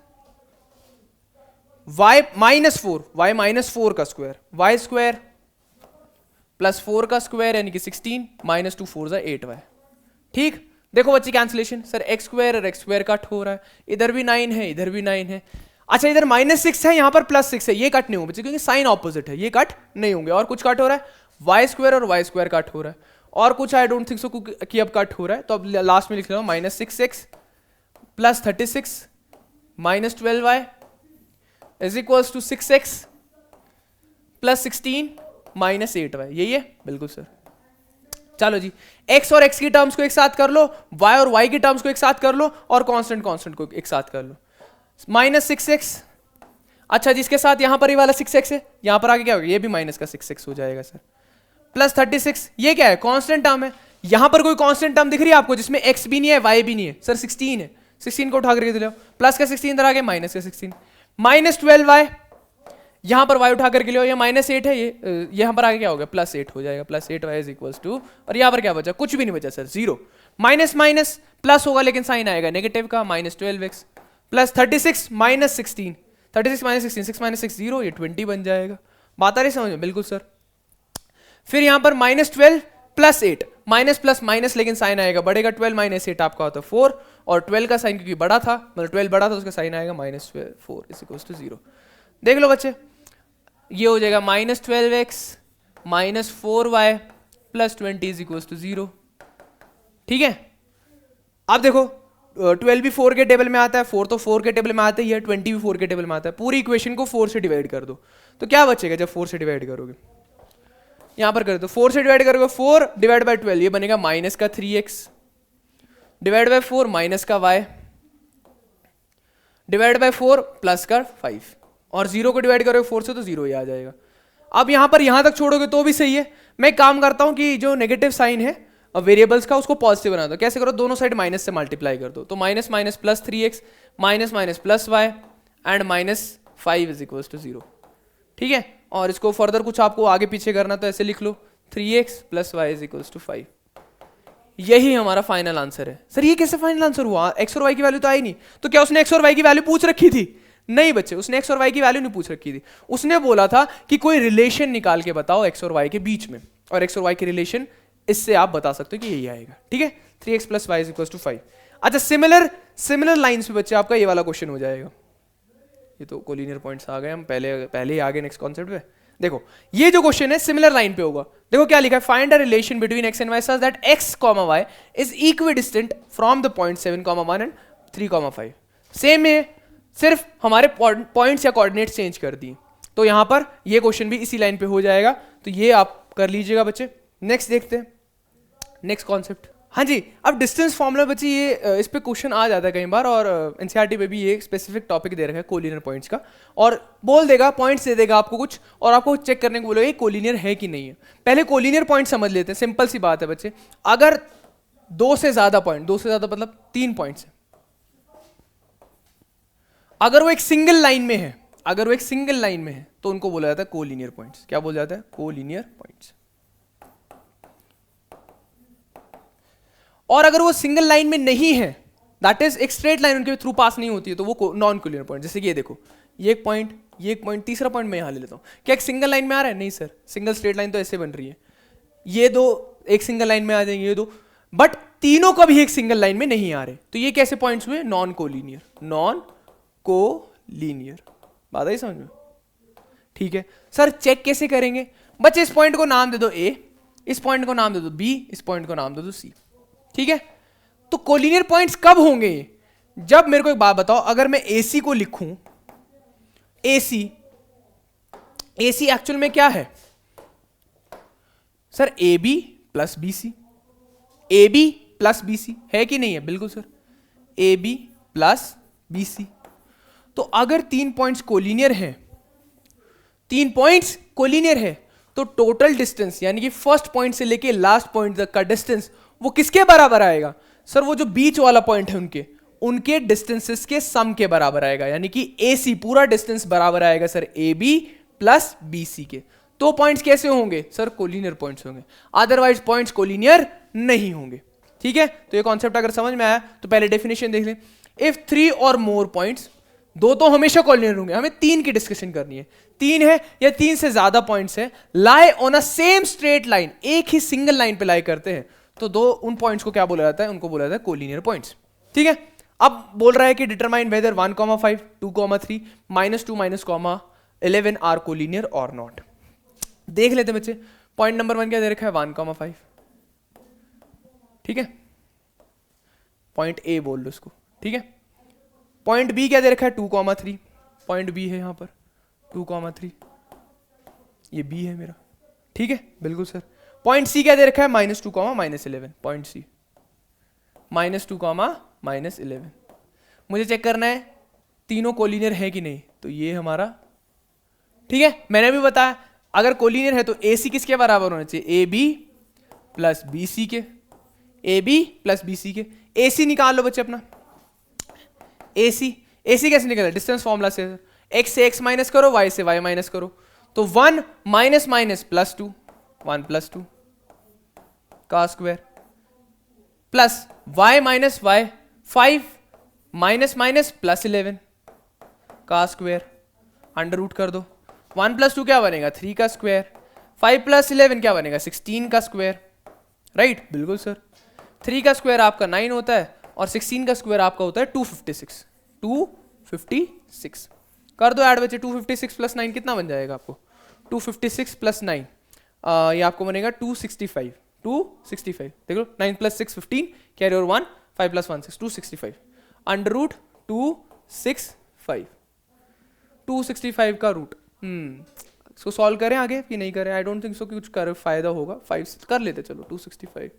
y minus 4 का स्क्वायर, y स्क्वायर प्लस 4 का स्क्वायर यानी कि 16 माइनस 2 4 8y। ठीक, देखो बच्चे कैंसिलेशन, सर एक्स स्क्वायर और एक्स स्क्वायर कट हो रहा है, इधर भी 9 है इधर भी 9 है। अच्छा इधर -6 है, यहां पर +6 है, ये कट नहीं होंगे बच्चे क्योंकि साइन ऑपोजिट है, ये कट नहीं होंगे। और कुछ कट हो रहा है, वाई स्क्वायर और वाई स्क्वायर कट हो रहा है, और कुछ आई डोंट थिंक सो कि अब कट हो रहा है, तो अब लास्ट में लिख रहा हूं -6x plus 36 minus 12y is equals to 6x plus 16 minus 8y। यही है बिल्कुल सर। चलो जी, x और x की टर्म्स को एक साथ कर लो, y और y की टर्म्स को एक साथ कर लो, और कांस्टेंट को एक साथ कर लो। -6x, अच्छा जिसके साथ यहां पर ये वाला 6x है, यहां पर आगे क्या होगा, ये भी माइनस का 6x हो जाएगा सर, प्लस 36, ये क्या है कांस्टेंट टर्म है। यहां पर कोई कांस्टेंट टर्म दिख रही है आपको जिसमें x भी नहीं है y भी नहीं है? सर 16 है, 16 को उठा करके ले, प्लस का 16 इधर आ गया, माइनस का 16, माइनस 12y, यहां पर y उठा करके लो, ये -8 है, ये यहां पर आगे क्या होगा, +8 हो जाएगा, plus 8y is equals to, और यहां पर क्या बचा, कुछ भी नहीं बचा सर, 0, माइनस माइनस प्लस होगा लेकिन साइन आएगा नेगेटिव का, -12x plus 36 minus 16, 36 minus 16, 6 minus 6 0, ये 20 बन जाएगा। बात आ रही समझ में? बिल्कुल सर। फिर यहां पर -12 प्लस 8, माइनस प्लस माइनस लेकिन साइन आएगा, बढ़ेगा 12 माइनस 8 आपका होता है 4, और 12 का साइन क्योंकि बड़ा था, मतलब 12 बड़ा था, उसका साइन आएगा -4 इज इक्वल्स टू 0। देख लो बच्चे, ये हो जाएगा -12x minus 4y plus 20 is equals to 0। ठीक है, अब देखो 12 भी 4 के टेबल में आता है, 4 तो 4 के टेबल में आता है, 20 भी 4 के टेबल में आता है, पूरी इक्वेशन को 4 से डिवाइड कर दो, तो क्या बचेगा जब 4 से डिवाइड करोगे, यहां पर कर दो, 4 से डिवाइड करोगे, 4 डिवाइड बाय 12, ये बनेगा माइनस का 3x डिवाइड बाय 4 माइनस का y डिवाइड बाय 4 प्लस का 5, और 0 को डिवाइड करोगे 4 से तो 0 ही आ जाएगा। अब यहां पर यहां तक छोड़ोगे तो भी सही है। मैं एक काम करता हूं कि जो नेगेटिव साइन है वेरिएबल्स का उसको पॉजिटिव बना दो। कैसे करो, दोनों साइड माइनस से मल्टीप्लाई कर दो, तो minus minus plus 3x minus minus plus y and -5 is equals to 0। ठीक है, और इसको फर्दर कुछ आपको आगे पीछे करना तो ऐसे लिख लो, 3x plus y is equals to 5। यही हमारा फाइनल आंसर है। सर ये कैसे फाइनल आंसर हुआ, x और y की वैल्यू तो आई नहीं, तो क्या उसने x और y की वैल्यू पूछ रखी थी? नहीं बच्चे, उसने x और y की वैल्यू नहीं पूछ रखी थी, उसने बोला था कि कोई रिलेशन निकाल के बताओ x और y के बीच में, और x और y के रिलेशन इससे आप बता सकते हो कि यही आएगा। ठीक है, 3x plus y is equals to 5। अच्छा सिमिलर लाइंस पे बच्चे आपका ये वाला क्वेश्चन हो जाएगा। ये तो कोलिनियर पॉइंट्स आ गए, हम पहले ही आ गए नेक्स्ट कॉन्सेप्ट पे। देखो ये जो क्वेश्चन है सिमिलर लाइन पे होगा। देखो क्या लिखा है, find a relation between x and y such that x, y is equidistant from the point 7, 1 and 3, 5। Same है, सिर्फ हमारे पॉइंट्स या कोऑर्डिनेट्स चेंज कर दिए। तो यहां पर ये क्वेश्चन भी इसी लाइन पे हो जाएगा, तो ये आप कर लीजिएगा बच्चे। नेक्स्ट देखते हैं, नेक्स्ट कॉन्सेप्ट। हाँ जी, अब डिस्टेंस फॉर्मूला बच्चे ये इस पे क्वेश्चन आ जाता है कई बार, और एनसीईआरटी पे भी ये स्पेसिफिक टॉपिक दे रखा है कोलिनियर पॉइंट्स का, और बोल देगा पॉइंट्स दे देगा आपको कुछ, और आपको चेक करने को बोलेगा ये कोलिनियर है कि नहीं है। पहले कोलिनियर पॉइंट समझ लेते हैं, सिंपल सी बात है बच्चे। अगर 2 से ज्यादा पॉइंट, 2 से ज्यादा मतलब 3 पॉइंट्स है, अगर वो एक सिंगल लाइन में है, अगर वो एक सिंगल लाइन में है तो उनको बोला जाता है कोलिनियर पॉइंट्स। क्या बोला जाता है? Collinear points. और अगर वो सिंगल लाइन में नहीं है, दैट इज एक स्ट्रेट लाइन उनके थ्रू पास नहीं होती है, तो वो नॉन कोलिनियर पॉइंट। जैसे कि ये देखो, ये एक पॉइंट, ये एक पॉइंट, तीसरा पॉइंट मैं यहां ले लेता हूं। क्या एक सिंगल लाइन में आ रहा है? नहीं सर, सिंगल स्ट्रेट लाइन तो ऐसे बन रही है। ये दो एक सिंगल लाइन में आ जाएंगे, ये दो, बट तीनों कभी एक सिंगल लाइन में नहीं आ रहे, तो ये कैसे पॉइंट्स हुए? Non collinear. नॉन कोलिनियर, बात आई समझ में? ठीक है सर, चेक कैसे करेंगे बच्चे? इस पॉइंट को नाम दे दो A, इस पॉइंट को नाम दे दो B, इस पॉइंट को नाम दे दो C। ठीक है, तो कोलिनियर पॉइंट्स कब होंगे? जब मेरे को एक बात बताओ, अगर मैं AC को लिखूं, AC एक्चुअल में क्या है sir? AB plus BC, AB plus BC है कि नहीं है? बिल्कुल सर, AB प्लस BC। तो अगर 3 पॉइंट्स कोलिनियर हैं, 3 पॉइंट्स कोलिनियर है, तो टोटल डिस्टेंस यानी कि फर्स्ट पॉइंट से लेके लास्ट पॉइंट तक का डिस्टेंस वो किसके बराबर आएगा? सर वो जो बीच वाला पॉइंट है उनके, उनके डिस्टेंसेस के सम के बराबर आएगा, यानी कि AC पूरा डिस्टेंस बराबर आएगा सर AB प्लस BC के। तो पॉइंट्स कैसे होंगे सर? कोलिनियर पॉइंट्स होंगे, अदरवाइज पॉइंट्स कोलिनियर नहीं होंगे। ठीक है, तो ये कॉन्सेप्ट अगर समझ में आया तो पहले डेफिनेशन देख लें। इफ 3 और मोर पॉइंट्स, दो तो हमेशा कोलिनियर होंगे, हमें 3 की डिस्कशन करनी है। 3 है या 3 से ज्यादा पॉइंट्स है, lie on a same straight line, एक ही सिंगल लाइन पे लाई करते हैं, तो दो उन पॉइंट्स को क्या बोला जाता है? उनको बोला जाता है कोलिनियर पॉइंट्स। ठीक है, अब बोल रहा है कि डिटरमाइन वेदर 1,5, 2,3, -2, -11 आर कोलिनियर और नॉट। देख लेते हैं बच्चे, पॉइंट नंबर 1 क्या दे रखा है? 1,5। ठीक है, पॉइंट ए बोल लो उसको। ठीक है, पॉइंट बी क्या दे रखा है? 2,3। पॉइंट बी है यहां पर 2,3, ये बी है मेरा। ठीक है, बिल्कुल सर। पॉइंट सी क्या दे रखा है? -2, -11। Point C -2, -11। मुझे चेक करना है तीनों कोलिनियर है कि नहीं, तो ये हमारा। ठीक है, मैंने भी बताया अगर कोलिनियर है तो AC किसके बराबर होना चाहिए? AB प्लस BC के, AB प्लस BC के। AC निकाल लो बच्चे अपना, AC कैसे निकला? डिस्टेंस फॉर्मूला से, x से x माइनस करो, y से y माइनस करो, तो 1 माइनस माइनस प्लस 2, 1 + 2 का square, plus y minus y, 5 minus minus plus 11 का स्क्वायर, अंडर रूट कर दो। 1 + 2 क्या बनेगा? 3 का स्क्वायर, 5 + 11 क्या बनेगा? 16 का स्क्वायर। राइट, बिल्कुल सर। 3 का स्क्वायर आपका 9 होता है और 16 का स्क्वायर आपका होता है 256। 256 कर दो ऐड बच्चे। 256 + 9 कितना बन जाएगा आपको? 256 + 9 ये आपको बनेगा 265। 265 देख लो, 9 + 6 15, कैरी ओवर 1, 5 + 1 6, 265 अंडर रूट 265। 265 का रूट। इसको सॉल्व करें आगे कि नहीं करें? आई डोंट थिंक सो कि कुछ कर फायदा होगा। 5 से कर लेते चलो। 265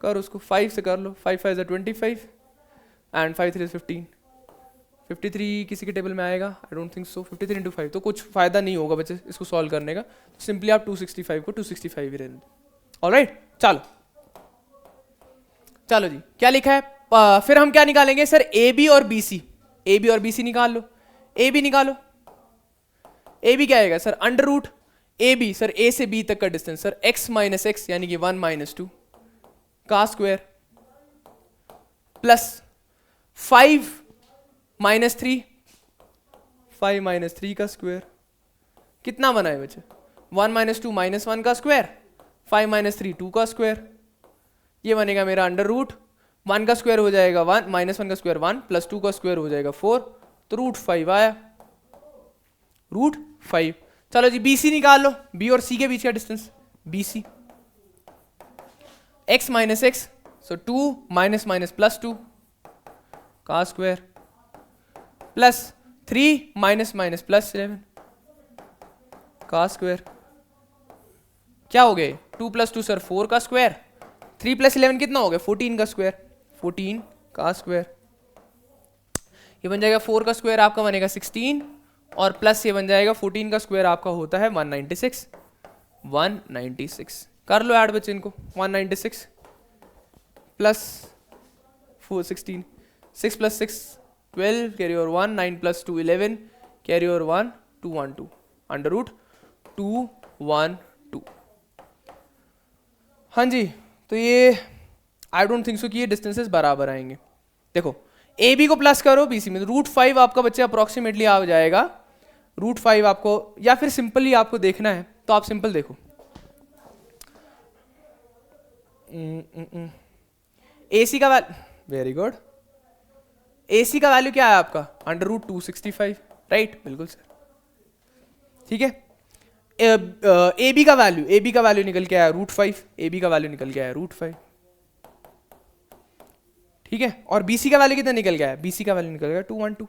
कर, उसको 5 से कर लो। 5 5 = 25 एंड 5 3 = 15। 53 किसी के टेबल में आएगा? आई डोंट थिंक सो। 53 × 5 तो कुछ फायदा नहीं होगा बच्चे इसको सॉल्व करने का, तो सिंपली आप 265 को 265 ही रहने दो। ऑलराइट, चलो जी, क्या लिखा है? फिर हम क्या निकालेंगे सर? AB और BC। AB और BC निकाल लो। AB निकालो। AB क्या आएगा sir? Under root AB sir A से B तक का डिस्टेंस सर, x - x यानी कि 1 - 2 का स्क्वायर, प्लस 5 - 3, 5 - 3 का स्क्वायर। कितना बना है बच्चे? 1 - 2 -1 का स्क्वायर, 5 - 3 2 का स्क्वायर। ये बनेगा मेरा अंडर रूट 1 का स्क्वायर हो जाएगा 1, -1 का स्क्वायर 1, प्लस 2 का स्क्वायर हो जाएगा 4, तो √5 आया। √5। चलो जी, BC निकाल लो। B और C के बीच का डिस्टेंस BC, x - x सो 2 - +2 का स्क्वायर, प्लस 3 - +11 का स्क्वायर। क्या हो गए? 2 + 2 सर 4 का स्क्वायर, 3 + 11 कितना हो गया? 14 का स्क्वायर, 14 का स्क्वायर। ये बन जाएगा 4 का स्क्वायर आपका बनेगा 16 और प्लस ये बन जाएगा 14 का स्क्वायर आपका होता है 196। 196 कर लो ऐड बच्चे इनको। 196 plus 4 16, 6 + 6 12, carry over 1, 9 + 2 11, carry over 1 212 under root 212। हाँ जी, तो ये आई डोंट थिंक सो कि ये डिस्टेंसेस बराबर आएंगे। देखो AB को प्लस करो BC में, √5 आपका बच्चे अप्रोक्सीमेटली आ जाएगा। √5 आपको, या फिर सिंपली आपको देखना है तो आप सिंपल देखो। AC का वैल्यू, वेरी गुड, AC का वैल्यू क्या है आपका? Under root 265। राइट, बिल्कुल सर। ठीक है, AB का वैल्यू निकल के आया √5। AB का वैल्यू निकल के आया √5। ठीक है, और BC का वैल्यू कितना निकल गया है? BC का वैल्यू निकल गया 212।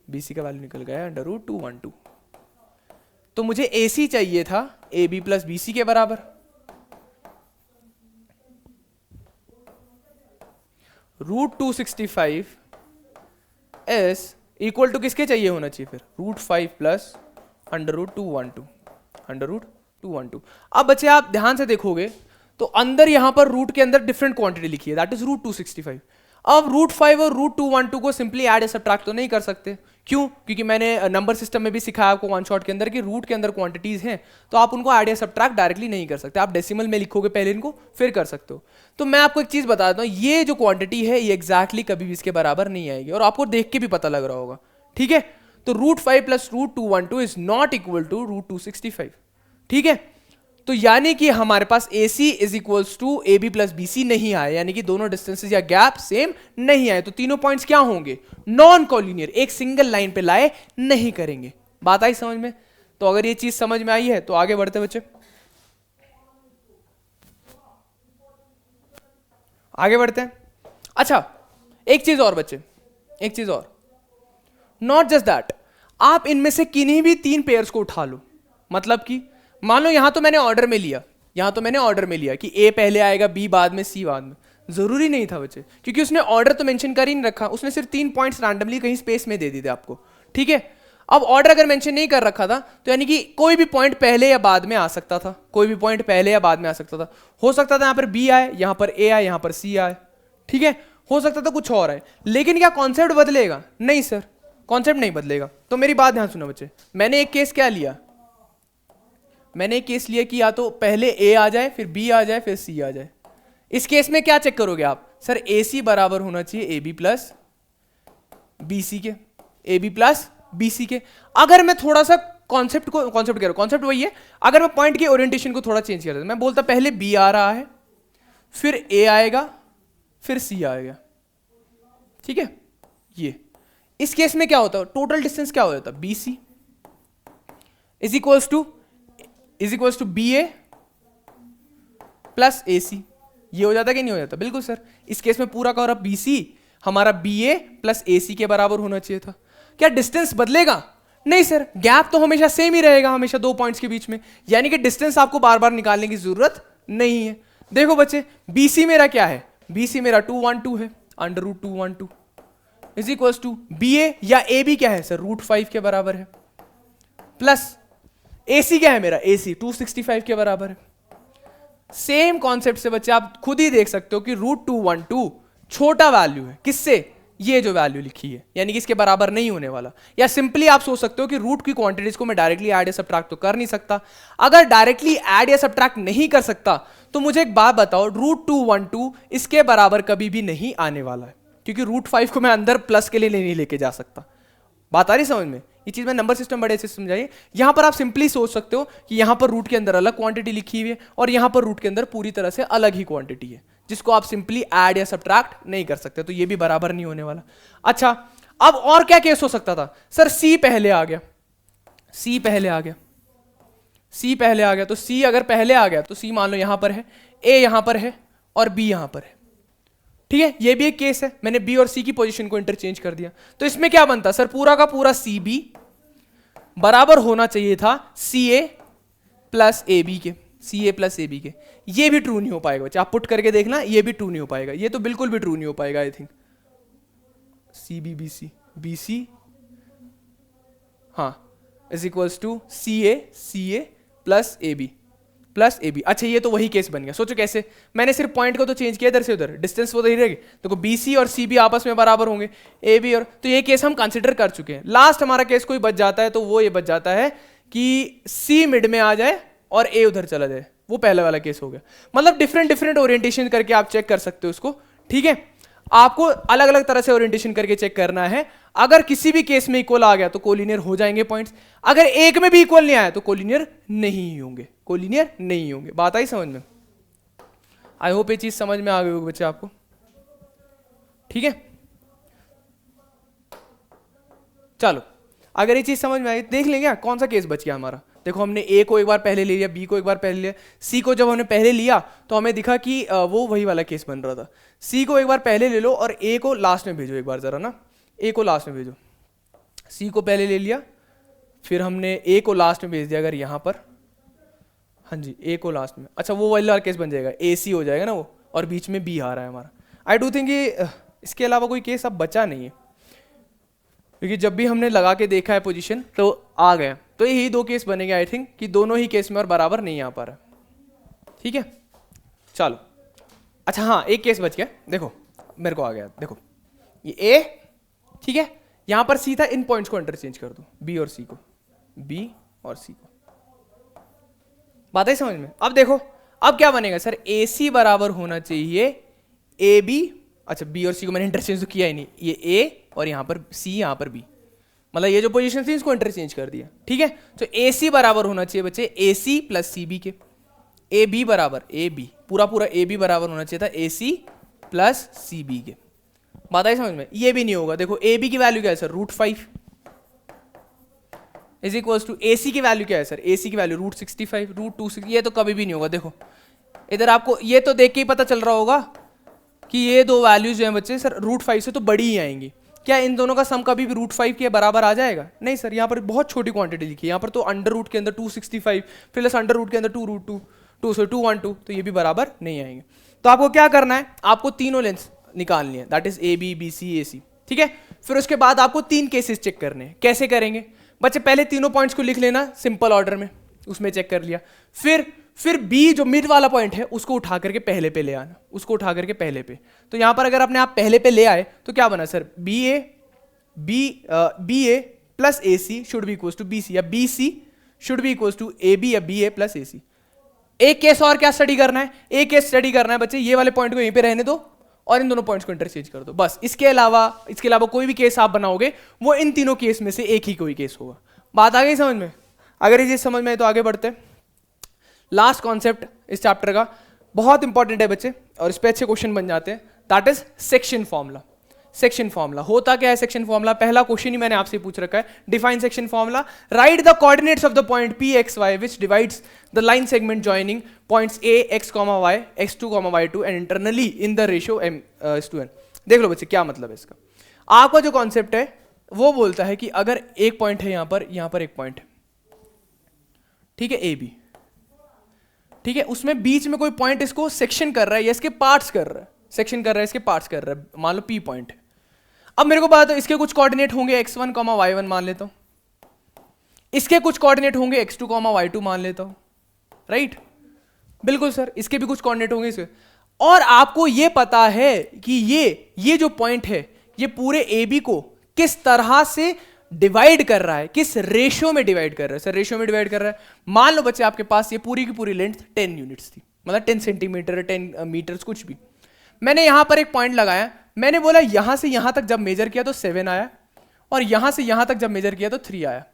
BC का वैल्यू निकल गया अंडर रूट 212। तो मुझे AC चाहिए था AB + BC के बराबर। √265 इज इक्वल टू किसके चाहिए होना चाहिए फिर? √5 प्लस अंडर रूट 212। अब बच्चे आप ध्यान से देखोगे तो अंदर यहां पर रूट के अंदर डिफरेंट क्वांटिटी लिखी है, दैट इज √265। अब रूट 5 और रूट 212 को सिंपली ऐड या सब्ट्रैक्ट तो नहीं कर सकते। क्यों? क्योंकि मैंने नंबर सिस्टम में भी सिखाया आपको वन शॉट के अंदर कि रूट के अंदर क्वांटिटीज हैं तो आप उनको ऐड या सब्ट्रैक्ट डायरेक्टली नहीं कर सकते, आप डेसिमल में लिखोगे पहले इनको फिर कर सकते हो। तो मैं आपको एक चीज बताता हूँ, ये जो क्वांटिटी है ये एग्जैक्टली कभी भी इसके बराबर नहीं आएगी और आपको देख के भी पता लग रहा होगा, ठीक है। तो root 5 plus root 212 is not equal to root 265, ठीक है। तो यानी कि हमारे पास AC is equals to AB plus BC नहीं आए, यानी कि दोनों डिस्टेंसेस या गैप सेम नहीं आए। तो तीनों पॉइंट्स क्या होंगे? नॉन कॉलिनियर, एक सिंगल लाइन पे लाए नहीं करेंगे। बात आई समझ में? तो अगर ये चीज समझ में आई है तो आगे बढ़ते बच्चे, आगे बढ़ते हैं। अच्छा एक चीज और बच्चे, एक चीज और, नॉट जस्ट दैट, आप इनमें से किन्हीं भी तीन पेयर्स को उठा लो। मतलब कि मान लो यहां तो मैंने ऑर्डर में लिया, यहां तो मैंने ऑर्डर में लिया कि A पहले आएगा, B बाद में, C बाद में। जरूरी नहीं था बच्चे, क्योंकि उसने ऑर्डर तो मेंशन कर ही नहीं रखा, उसने सिर्फ 3 पॉइंट्स रैंडमली कहीं स्पेस में दे दिए थे आपको, ठीक है। अब ऑर्डर अगर मेंशन नहीं कर रखा था तो यानी कि कोई भी पॉइंट पहले या बाद में आ सकता था, कोई भी पॉइंट पहले या बाद में आ सकता था। हो सकता था यहां पर B आए, यहां पर A आए, यहां पर C आए, ठीक है। हो सकता था कुछ और आए, लेकिन क्या कॉन्सेप्ट बदलेगा? नहीं सर, कॉन्सेप्ट नहीं बदलेगा। तो मेरी बात ध्यान सुनो बच्चे, मैंने एक केस क्या लिया, मैंने एक केस लिया कि या तो पहले A आ जाए, फिर B आ जाए, फिर C आ जाए। इस केस में क्या चेक करोगे आप? सर AC बराबर होना चाहिए AB प्लस BC के, AB प्लस BC के। अगर मैं थोड़ा सा कॉन्सेप्ट कह रहा हूं, कॉन्सेप्ट वही है, अगर मैं पॉइंट के ओरिएंटेशन को थोड़ा चेंज कर देता, मैं बोलता पहले B आ रहा है, फिर A आएगा, फिर C आएगा, ठीक है। ये इस केस में क्या होता है? टोटल डिस्टेंस क्या हो जाता है? BC is equals to BA plus AC। ये हो जाता कि नहीं हो जाता? बिल्कुल सर, इस केस में पूरा का पूरा BC हमारा BA प्लस AC के बराबर होना चाहिए था। क्या डिस्टेंस बदलेगा? नहीं सर, गैप तो हमेशा सेम ही रहेगा, हमेशा दो पॉइंट्स के बीच में, यानी कि डिस्टेंस आपको बार बार निकालने की जरूरत नहीं है। देखो बच्चे, BC मेरा क्या है? BC मेरा 212 है, under root 212 is equals to BA या AB क्या है सर? रूट 5 के बराबर है, प्लस AC क्या है मेरा? AC 265 के बराबर है। सेम कॉन्सेप्ट से बच्चे आप खुद ही देख सकते हो कि रूट 212 छोटा वैल्यू है किससे? ये जो वैल्यू लिखी है, यानी कि इसके बराबर नहीं होने वाला। या सिंपली आप सोच सकते हो कि रूट की क्वांटिटीज को मैं डायरेक्टली ऐड या सब्ट्रैक्ट तो कर नहीं सकता। अगर डायरेक्टली ऐड या सब्ट्रैक्ट नहीं कर सकता तो मुझे एक बात बताओ, रूट 212 इसके बराबर कभी भी नहीं आने वाला है, क्योंकि रूट 5 को मैं अंदर प्लस के लिए नहीं लेके जा सकता। बात आ रही समझ में? ये चीज मैं नंबर सिस्टम बड़े से समझाइए। यहां पर आप सिंपली सोच सकते हो कि यहां पर रूट के अंदर अलग क्वांटिटी लिखी हुई है और यहां पर रूट के अंदर पूरी तरह से अलग ही क्वांटिटी है, जिसको आप सिंपली ऐड या सब्ट्रैक्ट नहीं कर सकते, तो ये भी बराबर नहीं होने वाला। अच्छा, अब और क्या केस हो सकता था? सर C पहले आ गया, C पहले आ गया, C पहले आ गया। तो C अगर पहले आ गया तो C मान लो यहां पर है, A यहां पर है और B यहां पर है, ठीक है। ये भी एक केस है, मैंने B और C की पोजीशन को इंटरचेंज कर दिया। तो इसमें क्या बनता? सर पूरा का पूरा CB बराबर होना चाहिए था CA प्लस AB के, CA प्लस AB के। ये भी ट्रू नहीं हो पाएगा बच्चे, आप पुट करके देखना, ये भी ट्रू नहीं हो पाएगा, ये तो बिल्कुल भी ट्रू नहीं हो पाएगा। आई थिंक CB BC हाँ is equals to CA plus AB। अच्छा, ये तो वही केस बन गया। सोचो कैसे, मैंने सिर्फ पॉइंट को तो चेंज किया इधर से उधर, डिस्टेंस वो तो ही रहेगी। देखो BC और CB आपस में बराबर होंगे, AB और, तो ये केस हम कंसिडर कर चुके हैं। लास्ट हमारा केस कोई बच जाता है तो वो ये बच जाता है कि C मिड में आ जाए और A उधर चला जाए, वो पहले वाला केस हो गया। मतलब डिफरेंट ओरिएंटेशन करके आप चेक कर सकते हो उसको, ठीक है। आपको अलग अलग तरह से ओरिएंटेशन करके चेक करना है। अगर किसी भी केस में इक्वल आ गया तो कोलिनियर हो जाएंगे पॉइंट्स, अगर एक में भी इक्वल नहीं आया तो कोलिनियर नहीं होंगे, कोलिनियर नहीं होंगे। बात आई समझ में? आई होप ये चीज समझ में आ गई होगी बच्चे आपको, ठीक है। चलो, अगर ये चीज समझ में आई, देख लेंगे कौन सा केस बच गया हमारा। देखो, हमने A को एक बार पहले ले लिया, B को एक बार पहले लिया, C को जब हमने पहले लिया तो हमें दिखा कि वो वही वाला केस बन रहा था। C को एक बार पहले ले लो और A को लास्ट में भेजो, एक बार जरा ना, A को लास्ट में भेजो। C को पहले ले लिया, फिर हमने A को लास्ट में भेज दिया अगर यहाँ पर, हाँ जी A को लास्ट में। अच्छा, वो वाला केस बन जाएगा, AC हो जाएगा ना वो, और बीच में B आ रहा है हमारा। आई डू थिंक इसके अलावा कोई केस अब बचा नहीं है, क्योंकि जब भी हमने लगा के देखा है पोजीशन तो आ गया। तो यही दो केस बनेंगे आई थिंक, कि दोनों ही केस में और बराबर नहीं आ पा रहा, ठीक है। चलो, अच्छा हाँ, एक केस बच गया। देखो मेरे को आ गया, देखो ये ए, ठीक है, यहां पर सी था, इन पॉइंट्स को इंटरचेंज कर दो, बी और सी को, बी और सी को, बात है समझ में। अब देखो अब क्या बनेगा सर, ए सी बराबर होना चाहिए ए बी, अच्छा बी और सी को मैंने इंटरचेंज तो किया ही नहीं, ये ए और यहां पर सी, यहां पर बी, मतलब ये जो पोजीशन थी इसको इंटरचेंज कर दिया, ठीक है। तो ए सी बराबर होना चाहिए बच्चे ए सी प्लस सी बी के, ए बी बराबर ए बी, पूरा पूरा ए बी बराबर होना चाहिए था ए सी प्लस सी बी के, बात आई समझ में। ये भी नहीं होगा, देखो ए बी की वैल्यू क्या है सर, √5 इज इक्वल्स टू ए सी की वैल्यू क्या है सर, ए सी की वैल्यू √65, √2, ये तो कभी भी नहीं होगा। देखो इधर आपको ये तो देख के ही पता चल रहा होगा कि ये दो वैल्यूज जो हैं बच्चे सर √5 से तो बड़ी ही आएंगी। क्या इन दोनों का सम कभी भी √5 के बराबर आ जाएगा? नहीं सर, यहाँ पर बहुत छोटी क्वांटिटी लिखी है, यहाँ पर तो अंडर रूट के अंदर 265 प्लस अंडर रूट के अंदर 212, तो ये भी बराबर नहीं आएंगे। तो आपको क्या करना है, आपको तीनों लेंस निकालनी है, that is A B B C A C, ठीक है। फिर उसके बाद आपको 3 केसेस चेक करने हैं। कैसे करेंगे बच्चे, पहले तीनों पॉइंट्स को लिख लेना सिंपल ऑर्डर में, उसमें चेक कर लिया, फिर बी जो मिड वाला पॉइंट है उसको उठा करके पहले पे ले आना, उसको उठा करके पहले पे। तो यहां पर अगर अपने आप पहले पे ले आए तो क्या बना sir, B A plus A C should be equals to B C, या B C should be equals to A B या B A plus A C. एक केस और क्या स्टडी करना है, एक केस स्टडी करना है बच्चे, ये वाले पॉइंट को यहीं पे रहने दो और इन दोनों पॉइंट्स को इंटरचेंज कर दो, बस। इसके अलावा कोई भी केस आप बनाओगे वो इन तीनों केस में से एक ही कोई केस होगा। बात आ गई समझ में? अगर ये चीज समझ में आए तो आगे बढ़ते हैं। लास्ट कॉन्सेप्ट इस चैप्टर का बहुत इंपॉर्टेंट है बच्चे, और इस पे अच्छे क्वेश्चन बन जाते हैं, that is section formula. Section formula होता क्या है? सेक्शन फॉर्मूला पहला क्वेश्चन ही मैंने आपसे पूछ रखा है, define section formula, write the coordinates of the point P x y which divides the line segment joining points A x comma y x2 comma y2 and internally in the ratio m/n। देख लो बच्चे क्या मतलब है इसका। आपका जो concept है वो बोलता है कि अगर एक पॉइंट है यहां पर एक पॉइंट है, ठीक है, ए बी, ठीक है, उसमें बीच में कोई पॉइंट इसको सेक्शन कर रहा है या इसके पार्ट्स कर रहा है, सेक्शन कर रहा है, इसके पार्ट्स कर रहा है, मान लो पी पॉइंट है। अब मेरे को बात है, इसके कुछ कोऑर्डिनेट होंगे x1 कॉमा y1 मान लेता हूं, इसके कुछ कोऑर्डिनेट होंगे x2 कॉमा y2 मान लेता हूं, राइट? बिल्कुल सर, इसके भी कुछ कोऑर्डिनेट होंगे इसके। और आपको ये पता है कि ये जो पॉइंट है ये पूरे ए बी को किस तरह से डिवाइड कर रहा है, किस रेशियो में डिवाइड कर रहा है। सर रेशियो में डिवाइड कर रहा है, मान लो बच्चे आपके पास ये पूरी की पूरी लेंथ 10 यूनिट्स थी, मतलब 10 सेंटीमीटर 10 मीटर्स कुछ भी। मैंने यहां पर एक पॉइंट लगाया, मैंने बोला यहां से यहां तक जब मेजर किया तो 7 आया, और यहां से यहां तक जब मेजर किया तो 3 आया।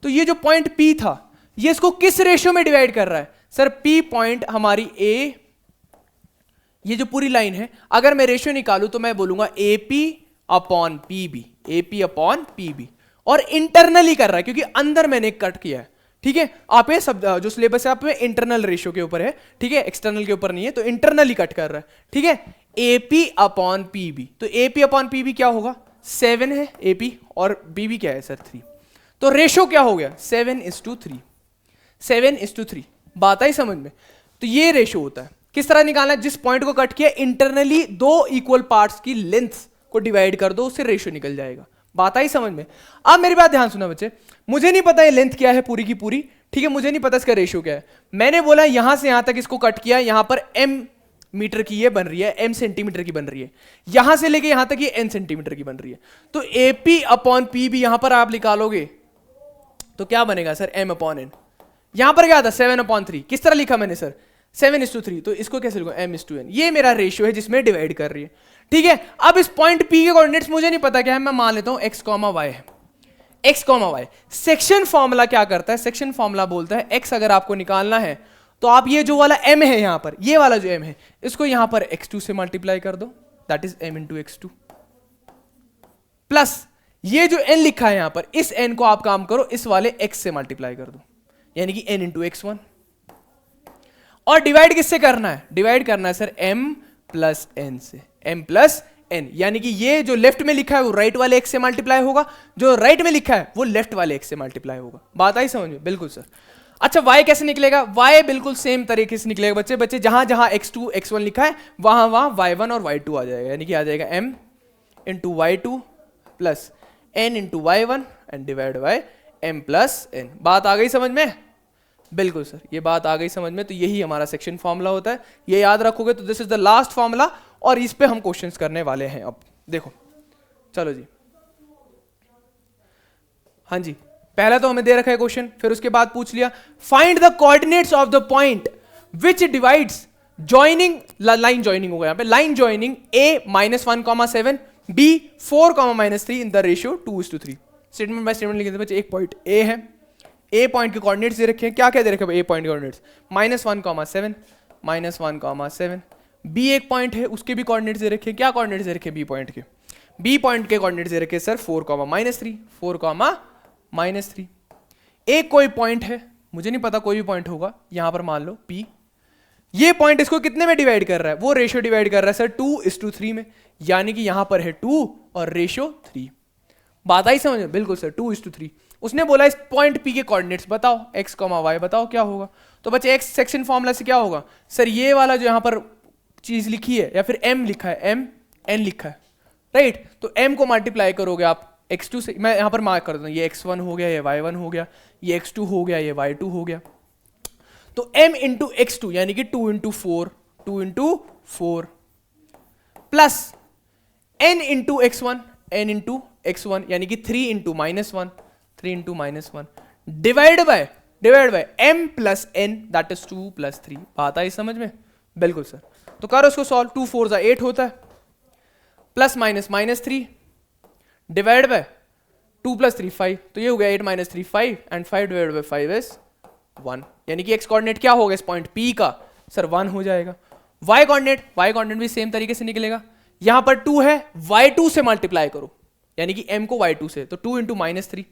तो ये जो पॉइंट P था ये इसको किस रेशियो में डिवाइड कर रहा है? सर P पॉइंट हमारी A, ये जो पूरी लाइन है, अगर मैं रेशियो निकालूं तो मैं बोलूंगा AP upon PB, AP upon PB, और इंटरनली कर रहा है क्योंकि अंदर मैंने कट किया है, ठीक है। आप ये सब जो सिलेबस है आप में इंटरनल रेशियो के ऊपर है, ठीक है, एक्सटर्नल के ऊपर नहीं है, तो इंटरनली कट कर रहा है, ठीक है। AP अपॉन PB, तो AP अपॉन PB क्या होगा? 7 है AP और BB क्या है सर? 3। तो रेशियो क्या हो गया? 7:3, 7:3। बात आई समझ में? तो ये रेशियो होता है। किस तरह निकालना है? जिस पॉइंट को कट किया इंटरनली 2 इक्वल पार्ट्स की लेंथ को डिवाइड कर दो, उससे रेशियो निकल जाएगा। बात आई समझ में? अब मेरी बात ध्यान सुना बच्चे, मुझे नहीं पता ये लेंथ क्या है पूरी की पूरी, ठीक है, मुझे नहीं पता इसका रेशियो क्या है। मैंने बोला यहां से यहां तक इसको कट किया, यहां पर m मीटर की ये बन रही है, m सेंटीमीटर की बन रही है, यहां से लेके यहां तक ये n सेंटीमीटर की बन रही है। तो AP अपॉन PB यहां पर आप निकालोगे तो क्या बनेगा सर? m upon n। यहां पर क्या था? 7/3। किस तरह लिखा मैंने सर? 7:3। तो इसको कैसे लिखूं? m/n। ये मेरा रेशियो है जिसमें डिवाइड कर रही है, ठीक है। अब इस पॉइंट P के कोऑर्डिनेट्स मुझे नहीं पता क्या है, मैं मान लेता हूं x, y है, x, y। सेक्शन फॉर्मूला क्या करता है? सेक्शन फॉर्मूला बोलता है x अगर आपको निकालना है तो आप ये जो वाला m है यहां पर, ये वाला जो m है, इसको यहां पर x2 से मल्टीप्लाई कर दो, that is m into x2, plus ये जो n लिखा है यहां पर, इस n को आप काम करो इस वाले x से मल्टीप्लाई कर दो, यानी कि n into x1। और डिवाइड किससे करना है? डिवाइड करना है सर m प्लस n से, m प्लस n, यानी कि ये जो लेफ्ट में लिखा है वो राइट वाले x से मल्टीप्लाई होगा, जो राइट में लिखा है वो लेफ्ट वाले x से मल्टीप्लाई होगा। बात आई समझ में? बिल्कुल सर। अच्छा y कैसे निकलेगा? y बिल्कुल सेम तरीके से निकलेगा बच्चे जहां जहां x2 x1 लिखा है वहां वहां y1 और y2 आ जाएगा, यानी कि आ जाएगा m into y2 plus n into y1 and divide by m plus n। बात आ गई समझ में? बिल्कुल सर, ये बात आ गई समझ में। तो यही हमारा सेक्शन फॉर्मूला होता है, ये याद रखोगे तो this is the last formula और इस पे हम क्वेश्चंस करने वाले हैं। अब देखो, चलो जी, हाँ जी, पहला तो हमें दे रखा है क्वेश्चन, फिर उसके बाद पूछ लिया find the coordinates of the point which divides joining, line joining होगा यहाँ पे, line joining a -1,7 b 4,-3 in the ratio 2:3। Statement by statement लिखे थे बच्चे। एक पॉइंट a है, a पॉइंट के कोऑर्डिनेट्स दे रखे हैं, क्या क्या दे रखे हैं a पॉइंट के कोऑर्डिनेट्स, -1,7 -1,7, b एक पॉइंट है उसके भी कोऑर्डिनेट्स दे रखे हैं, क्या कोऑर्डिनेट्स दे रखे हैं b पॉइंट के, b पॉइंट के कोऑर्डिनेट्स दे रखे हैं सर 4,-3, 4,-3। एक कोई पॉइंट है, मुझे नहीं पता, कोई भी पॉइंट होगा, यहां पर मान लो p, ये पॉइंट इसको कितने में डिवाइड कर रहा है, वो रेशियो डिवाइड कर रहा है सर 2:3 में, यानी कि यहां पर है 2 और रेशियो 3। बात आई समझ में? बिल्कुल सर, 2:3। उसने बोला इस पॉइंट P के कोऑर्डिनेट्स बताओ, x, y बताओ क्या होगा। तो बच्चे x सेक्शन फॉर्मूला से क्या होगा सर, ये वाला जो यहां पर चीज लिखी है या फिर m लिखा है, m n लिखा है, राइट, तो m को मल्टीप्लाई करोगे आप x2 से, मैं यहां पर मार्क कर दूं, ये x1 हो गया, ये y1 हो गया, ये x2 हो गया, ये y2 हो गया, तो m इंटू x2 यानी कि 2 into 4 plus n into x1 यानी कि 3 into -1 divide bye m plus n that is 2 + 3। बात आई समझ में? बिल्कुल सर। तो करो उसको सॉल्व, 2 4 8 होता है, प्लस -3 डिवाइड बाय 2 + 3 5, तो ये हो गया 8 - 3 5 एंड 5 डिवाइड बाय 5 इज 1, यानी कि x कोऑर्डिनेट क्या होगा इस पॉइंट P का सर 1 हो जाएगा। y कोऑर्डिनेट भी सेम तरीके से निकलेगा, यहां पर 2 है, y2 से मल्टीप्लाई करो, यानी कि m को y2 से, तो 2 इंटू -3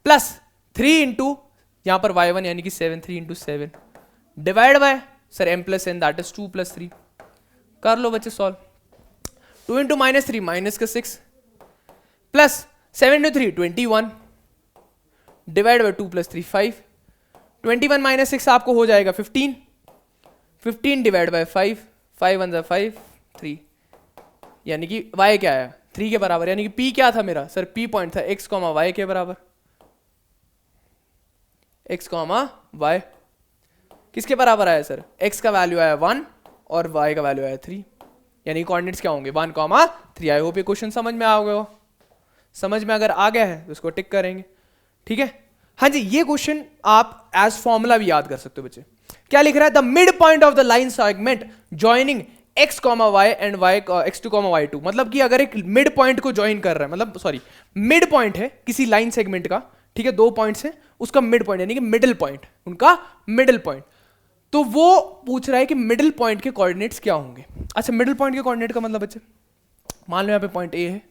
प्लस 3 इंटू यहां पर y1 यानी कि 7, 3 into 7 divide by sir m plus n that is 2 + 3। कर लो बच्चे solve, 2 into -3 -6 plus 7 into 3 21 divide by 2 + 3 5, 21 - 6 आपको हो जाएगा 15 डिवाइड बाय 5 1 = 5 3, यानी कि y क्या आया 3 के बराबर, यानी कि p क्या था मेरा सर, p पॉइंट था x, y के बराबर, x, y किसके बराबर आया सर, x का वैल्यू आया 1 और y का वैल्यू आया 3, यानी कोऑर्डिनेट्स क्या होंगे 1, 3। आई होप ये क्वेश्चन समझ में आ गया हो, समझ में अगर आ गया है तो उसको टिक करेंगे, ठीक है। हाँ जी, ये क्वेश्चन आप एज फॉर्मूला भी याद कर सकते हो बच्चे। क्या लिख रहा है, the mid point of the line segment joining x, y and x2, y2, मतलब कि अगर एक मिड पॉइंट को ज्वाइन कर रहा है, मतलब सॉरी मिड पॉइंट है किसी लाइन सेगमेंट का, ठीक है, 2 पॉइंट्स हैं, उसका मिड पॉइंट यानी कि मिडिल पॉइंट, उनका मिडिल पॉइंट, तो वो पूछ रहा है कि मिडिल पॉइंट के कोऑर्डिनेट्स क्या होंगे। अच्छा, मिडिल पॉइंट के कोऑर्डिनेट का मतलब बच्चे, मान लो यहाँ पे पॉइंट A है,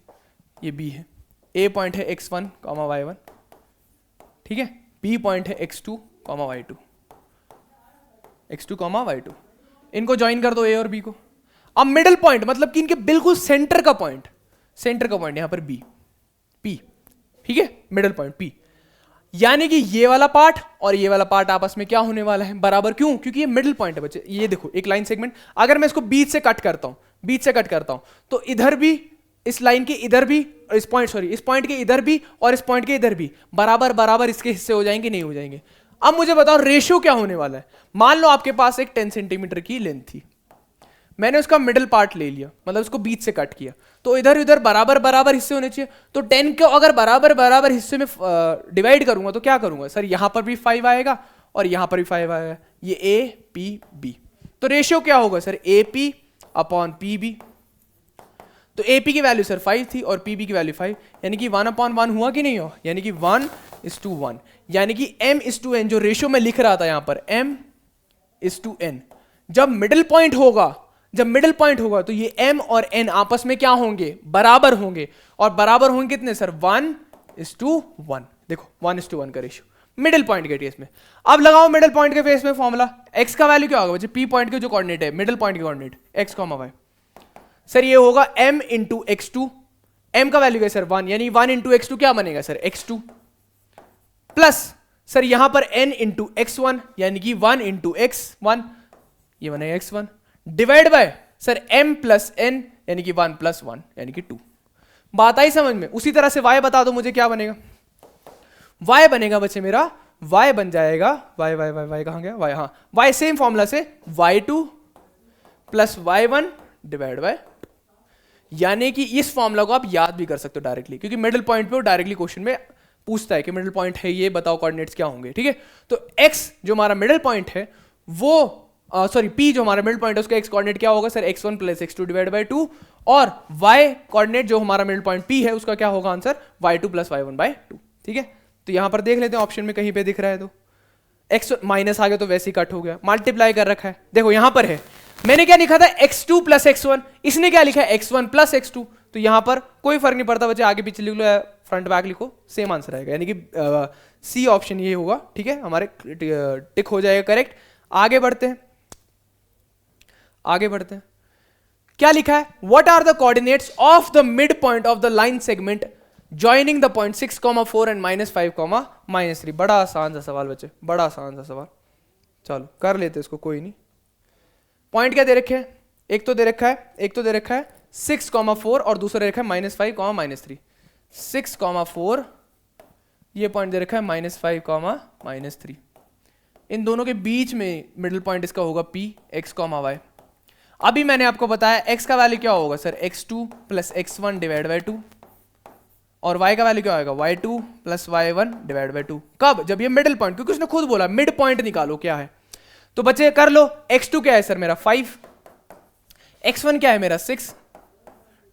ये B है, A पॉइंट है x1, y1, ठीक है, B पॉइंट है x2, y2, इनको ज्वाइन कर दो A और B को। अब मिडिल पॉइंट मतलब कि इनके बिल्कुल सेंटर का पॉइंट यहां पर B, P, ठीक है, मिडिल पॉइंट P, यानी कि ये वाला पार्ट और ये वाला पार्ट आपस में क्या होने वाला है बराबर, क्यों, क्योंकि ये मिडिल पॉइंट है बच्चे। ये देखो एक लाइन सेगमेंट, अगर मैं इसको बीच से कट करता हूं तो इधर भी, इस लाइन के इधर भी, इस पॉइंट के इधर भी और इस पॉइंट के इधर भी बराबर इसके हिस्से हो जाएंगे, नहीं हो जाएंगे। अब मुझे बताओ रेशियो क्या होने वाला है। मान लो आपके पास एक 10 सेंटीमीटर की लेंथ थी, मैंने उसका मिडिल पार्ट ले लिया, मतलब उसको बीच से कट किया, तो इधर उधर बराबर हिस्से होने चाहिए। तो 10 को अगर बराबर हिस्से में डिवाइड करूंगा तो क्या करूंगा सर, यहां पर भी 5 आएगा और यहां पर भी 5 आएगा, ये A P B, तो रेशियो क्या होगा सर, AP अपॉन PB। तो AP की वैल्यू सर 5 थी और PB की वैल्यू 5, यानी कि 1/1 हुआ कि नहीं हुआ, यानी कि 1:1, यानी कि M:n, जो रेशियो में लिख रहा था यहां पर M:n, जब मिडिल पॉइंट होगा तो ये M और N आपस में क्या होंगे, बराबर होंगे, और बराबर होंगे कितने सर, 1:1। देखो 1:1 का रेशियो मिडिल पॉइंट के केस में। अब लगाओ मिडिल पॉइंट के केस में फॉर्मूला, x का वैल्यू क्या होगा बच्चे, P पॉइंट के जो कोऑर्डिनेट है, मिडिल पॉइंट के कोऑर्डिनेट x, y, सर ये होगा m इंटू x2, m का वैल्यू क्या सर 1, यानी 1 इंटू x2 क्या बनेगा सर x2, प्लस सर यहां पर n इंटू x1 यानी कि 1 इंटू x1, ये बनेगा x1, divide by sir m plus n यानी कि 1 + 1 यानी कि 2। बात आई समझ में? उसी तरह से y बता दो मुझे क्या बनेगा, y बनेगा बच्चे मेरा, y बन जाएगा y कहां गया y, हाँ y सेम फॉर्मूला से y2 plus y1 divide by, यानी कि इस फॉर्मूला को आप याद भी कर सकते हो डायरेक्टली, क्योंकि मिडिल पॉइंट पे वो डायरेक्टली क्वेश्चन में पूछता है कि मिडिल पॉइंट है ये, बताओ कोऑर्डिनेट्स क्या होंगे, ठीक है। तो x जो हमारा मिडिल पॉइंट है वो सॉरी p जो हमारा मिडिल पॉइंट है उसका x कोऑर्डिनेट क्या होगा sir, x1 plus x2 divide by 2, और y कोऑर्डिनेट जो हमारा मिडिल पॉइंट p है उसका क्या होगा answer, y2 plus y1 bye 2, ठीक है। तो यहां पर देख लेते हैं ऑप्शन में कहीं पे दिख रहा है, तो x माइनस आ गया तो वैसे ही कट हो गया, मल्टीप्लाई कर रखा है, देखो यहां पर है, मैंने क्या लिखा था x2 प्लस x1, इसने क्या लिखा है x1 प्लस x2, तो यहां पर कोई फर्क नहीं पड़ता बच्चे, आगे पीछे लिख लो या फ्रंट बैक लिखो, सेम आंसर आएगा, यानी कि सी ऑप्शन ये होगा, ठीक है, हमारे टिक हो जाएगा करेक्ट। आगे बढ़ते हैं, आगे बढ़ते हैं, क्या लिखा है, what are the coordinates of the mid point of the line segment joining the point 6,4 and -5, -3। बड़ा आसान सा सवाल बच्चे, बड़ा आसान सा सवाल, चलो कर लेते इसको, कोई नहीं। पॉइंट क्या दे रखे हैं, एक तो दे रखा है 6,4 और दूसरा दे रखा है -5, -3। 6,4 ये पॉइंट दे रखा है -5, -3, इन दोनों के बीच में मिडिल पॉइंट इसका होगा P, x, y। अभी मैंने आपको बताया x का वैल्यू क्या होगा sir, x2 plus x1 divide by 2, और y का वैल्यू क्या होगा, y2 plus y1 divide by 2। कब, जब ये मिडिल पॉइंट, क्योंकि उसने खुद बोला मिड पॉइंट निकालो क्या है, तो बच्चे कर लो, x2 क्या है सर मेरा 5, x1 क्या है मेरा 6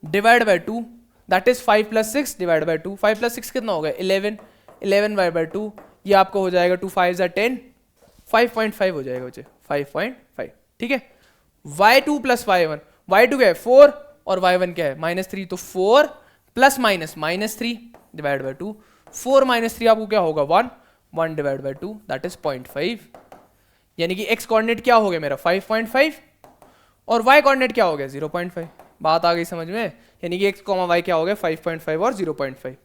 divide by 2, that is 5 plus 6 divide by 2, 5 plus 6 कितना होगा 11, 11 डिवाइड बाय 2, ये आपको हो जाएगा 2 5 10, 5.5 हो जाएगा बच्चे, 5.5, ठीक है। y2 प्लस y1, y2 क्या है 4 और y1 क्या है -3, तो 4 प्लस माइनस -3 डिवाइड बाय 2, 4 -3 आपको क्या होगा 1, 1 डिवाइड बाय 2 दैट इज 0.5, यानी कि x कोऑर्डिनेट क्या हो गया मेरा 5.5 और y कोऑर्डिनेट क्या हो गया 0.5। बात आ गई समझ में, यानी कि x, y क्या हो गया 5.5 और 0.5,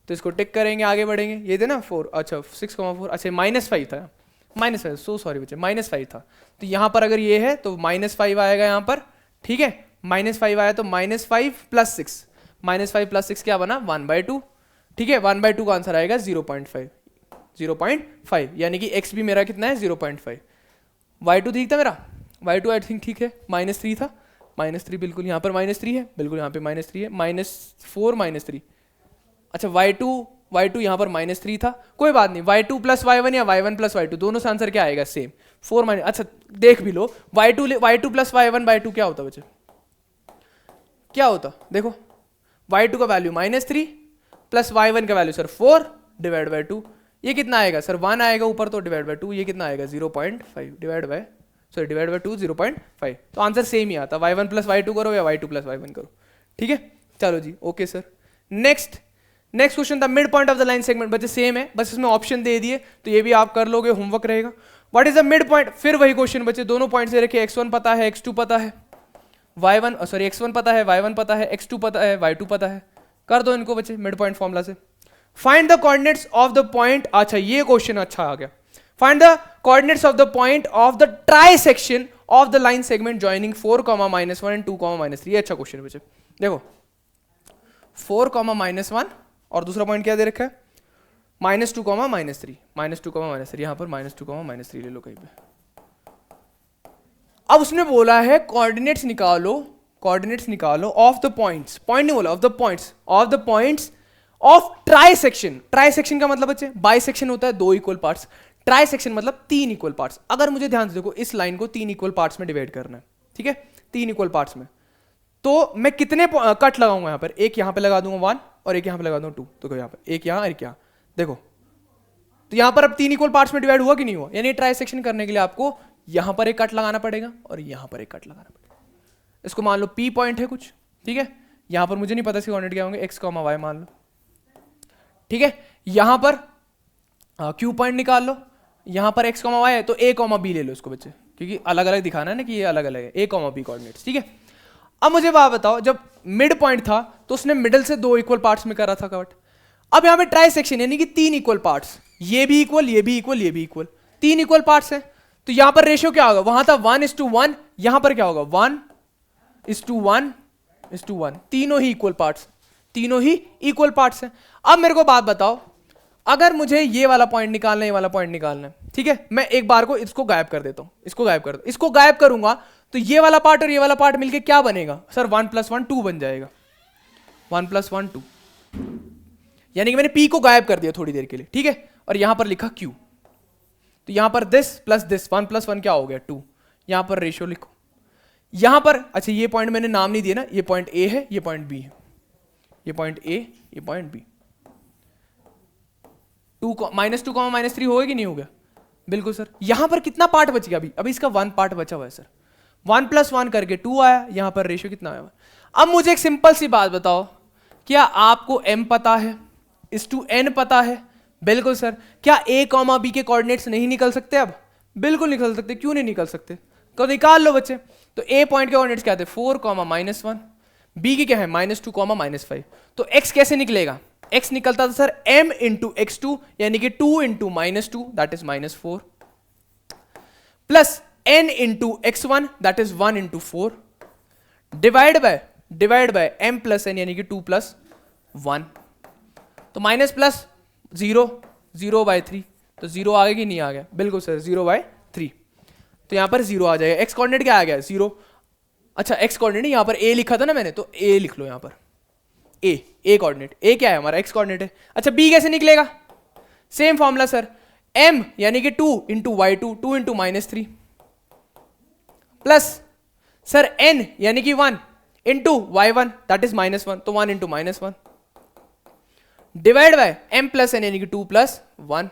तो इसको टिक करेंगे, आगे बढ़ेंगे। ये थे ना 4, अच्छा 6,4, अच्छा -5 था, -5, सो सॉरी बच्चे, -5 था, तो यहाँ पर अगर ये है तो -5 आएगा यहाँ पर, ठीक है, -5 आया तो -5 प्लस 6, -5 प्लस 6 क्या बना 1/2, ठीक है, 1/2 का आंसर आएगा 0.5, 0.5, यानी कि x भी मेरा कितना है 0.5। y2 ठीक था मेरा, y2 आई थिंक ठीक है, -3 था, -3 बिल्कुल यहाँ पर -3 है, बिल्कुल यहाँ पे -3 है, -4 -3, अच्छा y2 यहाँ पर -3 था, कोई बात नहीं, y2 प्लस y1 या y1 प्लस y2 दोनों से आंसर क्या आएगा सेम, 4 अच्छा देख भी लो, y2 प्लस y1/2 क्या होता बच्चे, क्या होता देखो, y2 का वैल्यू -3 प्लस y1 का वैल्यू सर 4 डिवाइड बाय 2, ये कितना आएगा सर 1 आएगा ऊपर तो डिवाइड बाय 2, ये कितना आएगा 0.5 डिवाइड बाय 2 0.5, तो आंसर सेम ही आता, y1 प्लस y2 करो या y2 प्लस y1 करो, ठीक है। चलो जी ओके सर, नेक्स्ट क्वेश्चन था mid point of the line segment, बच्चे सेम है, बस इसमें ऑप्शन दे दिए, तो ये भी आप कर लोगे, होमवर्क रहेगा। What is the mid point, फिर वही क्वेश्चन बच्चे, दोनों पॉइंट से रखे, x1 पता है, x2 पता है, x1 पता है, y1 पता है, x2 पता है, y2 पता है, कर दो इनको बच्चे मिड पॉइंट फॉर्मूला से। Find the coordinates of the point, अच्छा ये क्वेश्चन अच्छा आ गया, find the coordinates of the point of the trisection of the line segment joining 4, -1 and 2, -3, ये अच्छा क्वेश्चन बच्चे। देखो 4, -1 और दूसरा पॉइंट क्या दे रखा है -2, -3, -2, यहां पर -2, -3 ले लो कहीं पे। अब उसने बोला है कोऑर्डिनेट्स निकालो ऑफ द पॉइंट्स, पॉइंट नहीं बोला, of the points of trisection. Trisection का मतलब बच्चे बाइसेक्शन होता है 2 इक्वल पार्ट्स, ट्राइसेक्शन मतलब 3 इक्वल पार्ट्स। अगर मुझे ध्यान से देखो इस लाइन को 3 इक्वल पार्ट्स में डिवाइड करना है, ठीक है, 3 इक्वल पार्ट्स में, तो मैं कितने कट लगाऊंगा यहाँ पर, एक यहाँ पे लगा दूंगा 1 और एक यहाँ पे लगा दूंगा 2, तो यहाँ पर एक यहाँ और एक यहाँ, देखो तो यहाँ पर अब 3 इक्वल पार्ट्स में डिवाइड हुआ कि नहीं हुआ, यानी ट्राइसेक्शन करने के लिए आपको यहाँ पर एक कट लगाना पड़ेगा और यहाँ पर एक कट लगाना पड़ेगा। इसको मान लो P पॉइंट है कुछ, ठीक है, यहाँ पर मुझे नहीं पता इसके कोऑर्डिनेट क्या होंगे, x, y मान लो, ठीक है, यहाँ पर Q पॉइंट निकाल लो, यहाँ पर x, y है तो a, b ले लो इसको बच्चे, क्योंकि अलग अलग दिखाना है ना कि ये अलग अलग है, a, b कोऑर्डिनेट्स, ठीक है। अब मुझे बात बताओ, जब मिड पॉइंट था तो उसने मिडिल से 2 इक्वल पार्ट्स में करा था कट, अब यहाँ पे ट्राइसेक्शन यानी कि 3 इक्वल पार्ट्स, ये भी इक्वल, ये भी इक्वल, ये भी इक्वल, 3 इक्वल पार्ट्स है, तो यहाँ पर रेशियो क्या होगा, वहां था 1:1, यहाँ पर क्या होगा 1:1:1, तीनों ही इक्वल पार्ट्स, तीनों ही इक्वल पार्ट्स हैं। अब मेरे को बात बताओ, अगर मुझे ये वाला पॉइंट निकालना है, ये वाला पॉइंट निकालना है, ठीक है, मैं एक बार को इसको गायब कर देता हूं, इसको गायब करूंगा तो ये वाला पार्ट और ये वाला पार्ट मिलके क्या बनेगा सर, 1 + 1 2 बन जाएगा, 1 + 1 2, यानी कि मैंने p को गायब कर दिया थोड़ी देर के लिए, ठीक है, और यहां पर लिखा q, तो यहां पर दिस प्लस दिस 1 + 1 क्या हो गया 2, यहां पर रेशियो लिखो, यहां पर अच्छा ये पॉइंट मैंने नाम नहीं दिया ना, ये पॉइंट a है, ये पॉइंट b है, ये पॉइंट a, ये पॉइंट b, 2 -2, -3 हो गया कि नहीं हो गया, बिल्कुल सर। यहां पर कितना पार्ट बच गया, अभी इसका 1 पार्ट बचा हुआ है सर, 1 + 1 करके 2 आया, यहां पर रेशियो कितना आया। अब मुझे एक सिंपल सी बात बताओ, क्या आपको m पता है, इस टू n पता है, बिल्कुल सर। क्या a, b के कोऑर्डिनेट्स नहीं निकल सकते अब, बिल्कुल निकल सकते, क्यों नहीं निकल सकते, तो निकाल लो बच्चे। तो a पॉइंट के कोऑर्डिनेट्स क्या थे 4, -1, b की क्या है -2, -5, तो x कैसे निकलेगा, x निकलता था सर m × x2 यानी कि 2 × -2 that is -4 plus n × x1 that is 1 × 4 divide by m + n यानी कि 2 + 1, तो माइनस प्लस 0, 0/3, तो 0 आ गया कि नहीं आ गया, बिल्कुल सर 0/3, तो यहां पर 0 आ जाएगा। x कोऑर्डिनेट क्या आ गया 0, अच्छा x कोऑर्डिनेट यहां पर a लिखा था ना मैंने, तो a लिख लो यहां पर, a कोऑर्डिनेट, a क्या है हमारा x कोऑर्डिनेट है। अच्छा b कैसे निकलेगा, सेम फॉर्मूला सर, m यानी कि 2 × y2, 2 × -3 प्लस सर n यानी कि 1 × y1 दैट इज -1, तो 1 × -1 डिवाइड बाय m + n यानी कि 2 + 1,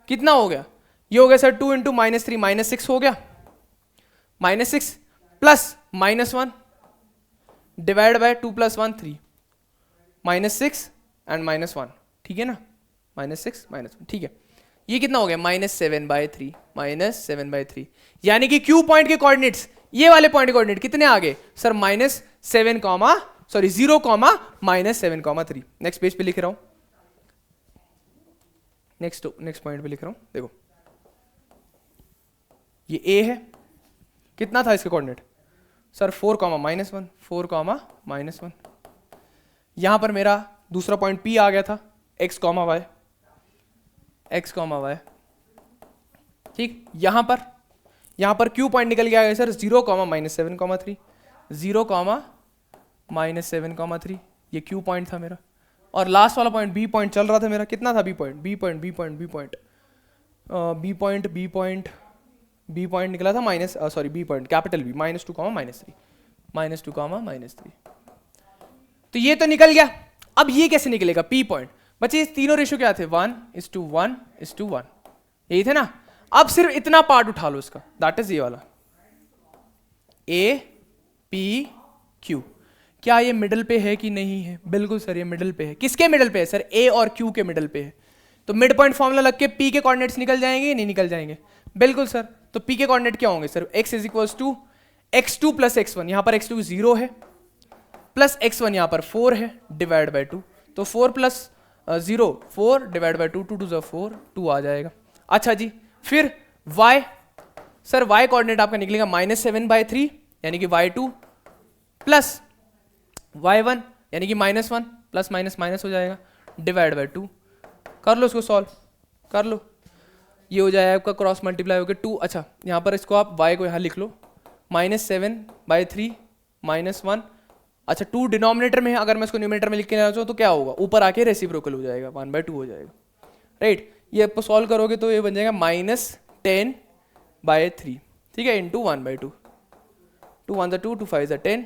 कितना हो गया, ये हो गया सर 2 × -3 -6 हो गया, -6 प्लस -1 डिवाइड बाय 2 + 1 3, -6 एंड -1, ठीक है ना, -6 -1, ठीक है, ये कितना हो गया -7/3, -7/3, यानी कि Q पॉइंट के कोऑर्डिनेट्स, ये वाले पॉइंट के कोऑर्डिनेट कितने आ गए सर -0, -7,3। नेक्स्ट पेज पे लिख रहा हूं, नेक्स्ट पॉइंट पे लिख रहा हूं, देखो ये A है, कितना था इसका कोऑर्डिनेट सर 4, -1, 4, -1, यहां पर मेरा दूसरा पॉइंट P आ गया था, x, y, ठीक, यहां पर Q पॉइंट निकल गया सर 0, -7,3, 0, -7,3, ये Q पॉइंट था मेरा, और लास्ट वाला पॉइंट B पॉइंट चल रहा था मेरा, कितना था B पॉइंट निकला था B पॉइंट कैपिटल B -2, -3, तो ये तो निकल गया। अब ये कैसे निकलेगा P पॉइंट, बच्चे इस तीनों रेशियो क्या थे 1:1:1, यही थे ना। अब सिर्फ इतना पार्ट उठा लो इसका, दैट इज ये वाला A P Q, क्या ये मिडल पे है कि नहीं है, बिल्कुल सर ये मिडल पे है। किसके मिडल पे है सर, A और Q के मिडल पे है, तो मिड पॉइंट फॉर्मूला लग के P के कोऑर्डिनेट्स निकल जाएंगे या नहीं निकल जाएंगे, बिल्कुल सर। तो P के कोऑर्डिनेट क्या होंगे सर, x = x2 + x1, यहां पर x2 0 है, प्लस x1 यहां पर 4 है, डिवाइड बाय 2, तो 4 + 0 4 डिवाइड बाय 2, 2 2 4, 2 आ जाएगा। अच्छा जी, फिर y, सर y कोऑर्डिनेट आपका निकलेगा -7/3 यानी कि y2 प्लस y1 यानी कि -1, प्लस माइनस हो जाएगा, डिवाइड बाय 2, कर लो इसको सॉल्व कर लो, ये हो जाएगा आपका क्रॉस मल्टीप्लाई होकर 2। अच्छा यहाँ पर इसको आप y को यहाँ लिख लो -7/3 -1, अच्छा 2 डिनोमिनेटर में है, अगर मैं इसको न्यूमरेटर में लिख के चाहूँ तो क्या होगा, ऊपर आके रेसिप्रोकल हो जाएगा, 1/2 हो जाएगा, राइट। ये आप सॉल्व करोगे तो ये बन जाएगा -10/3, ठीक है, इंटू 1/2, 2 1 2 2 5 10,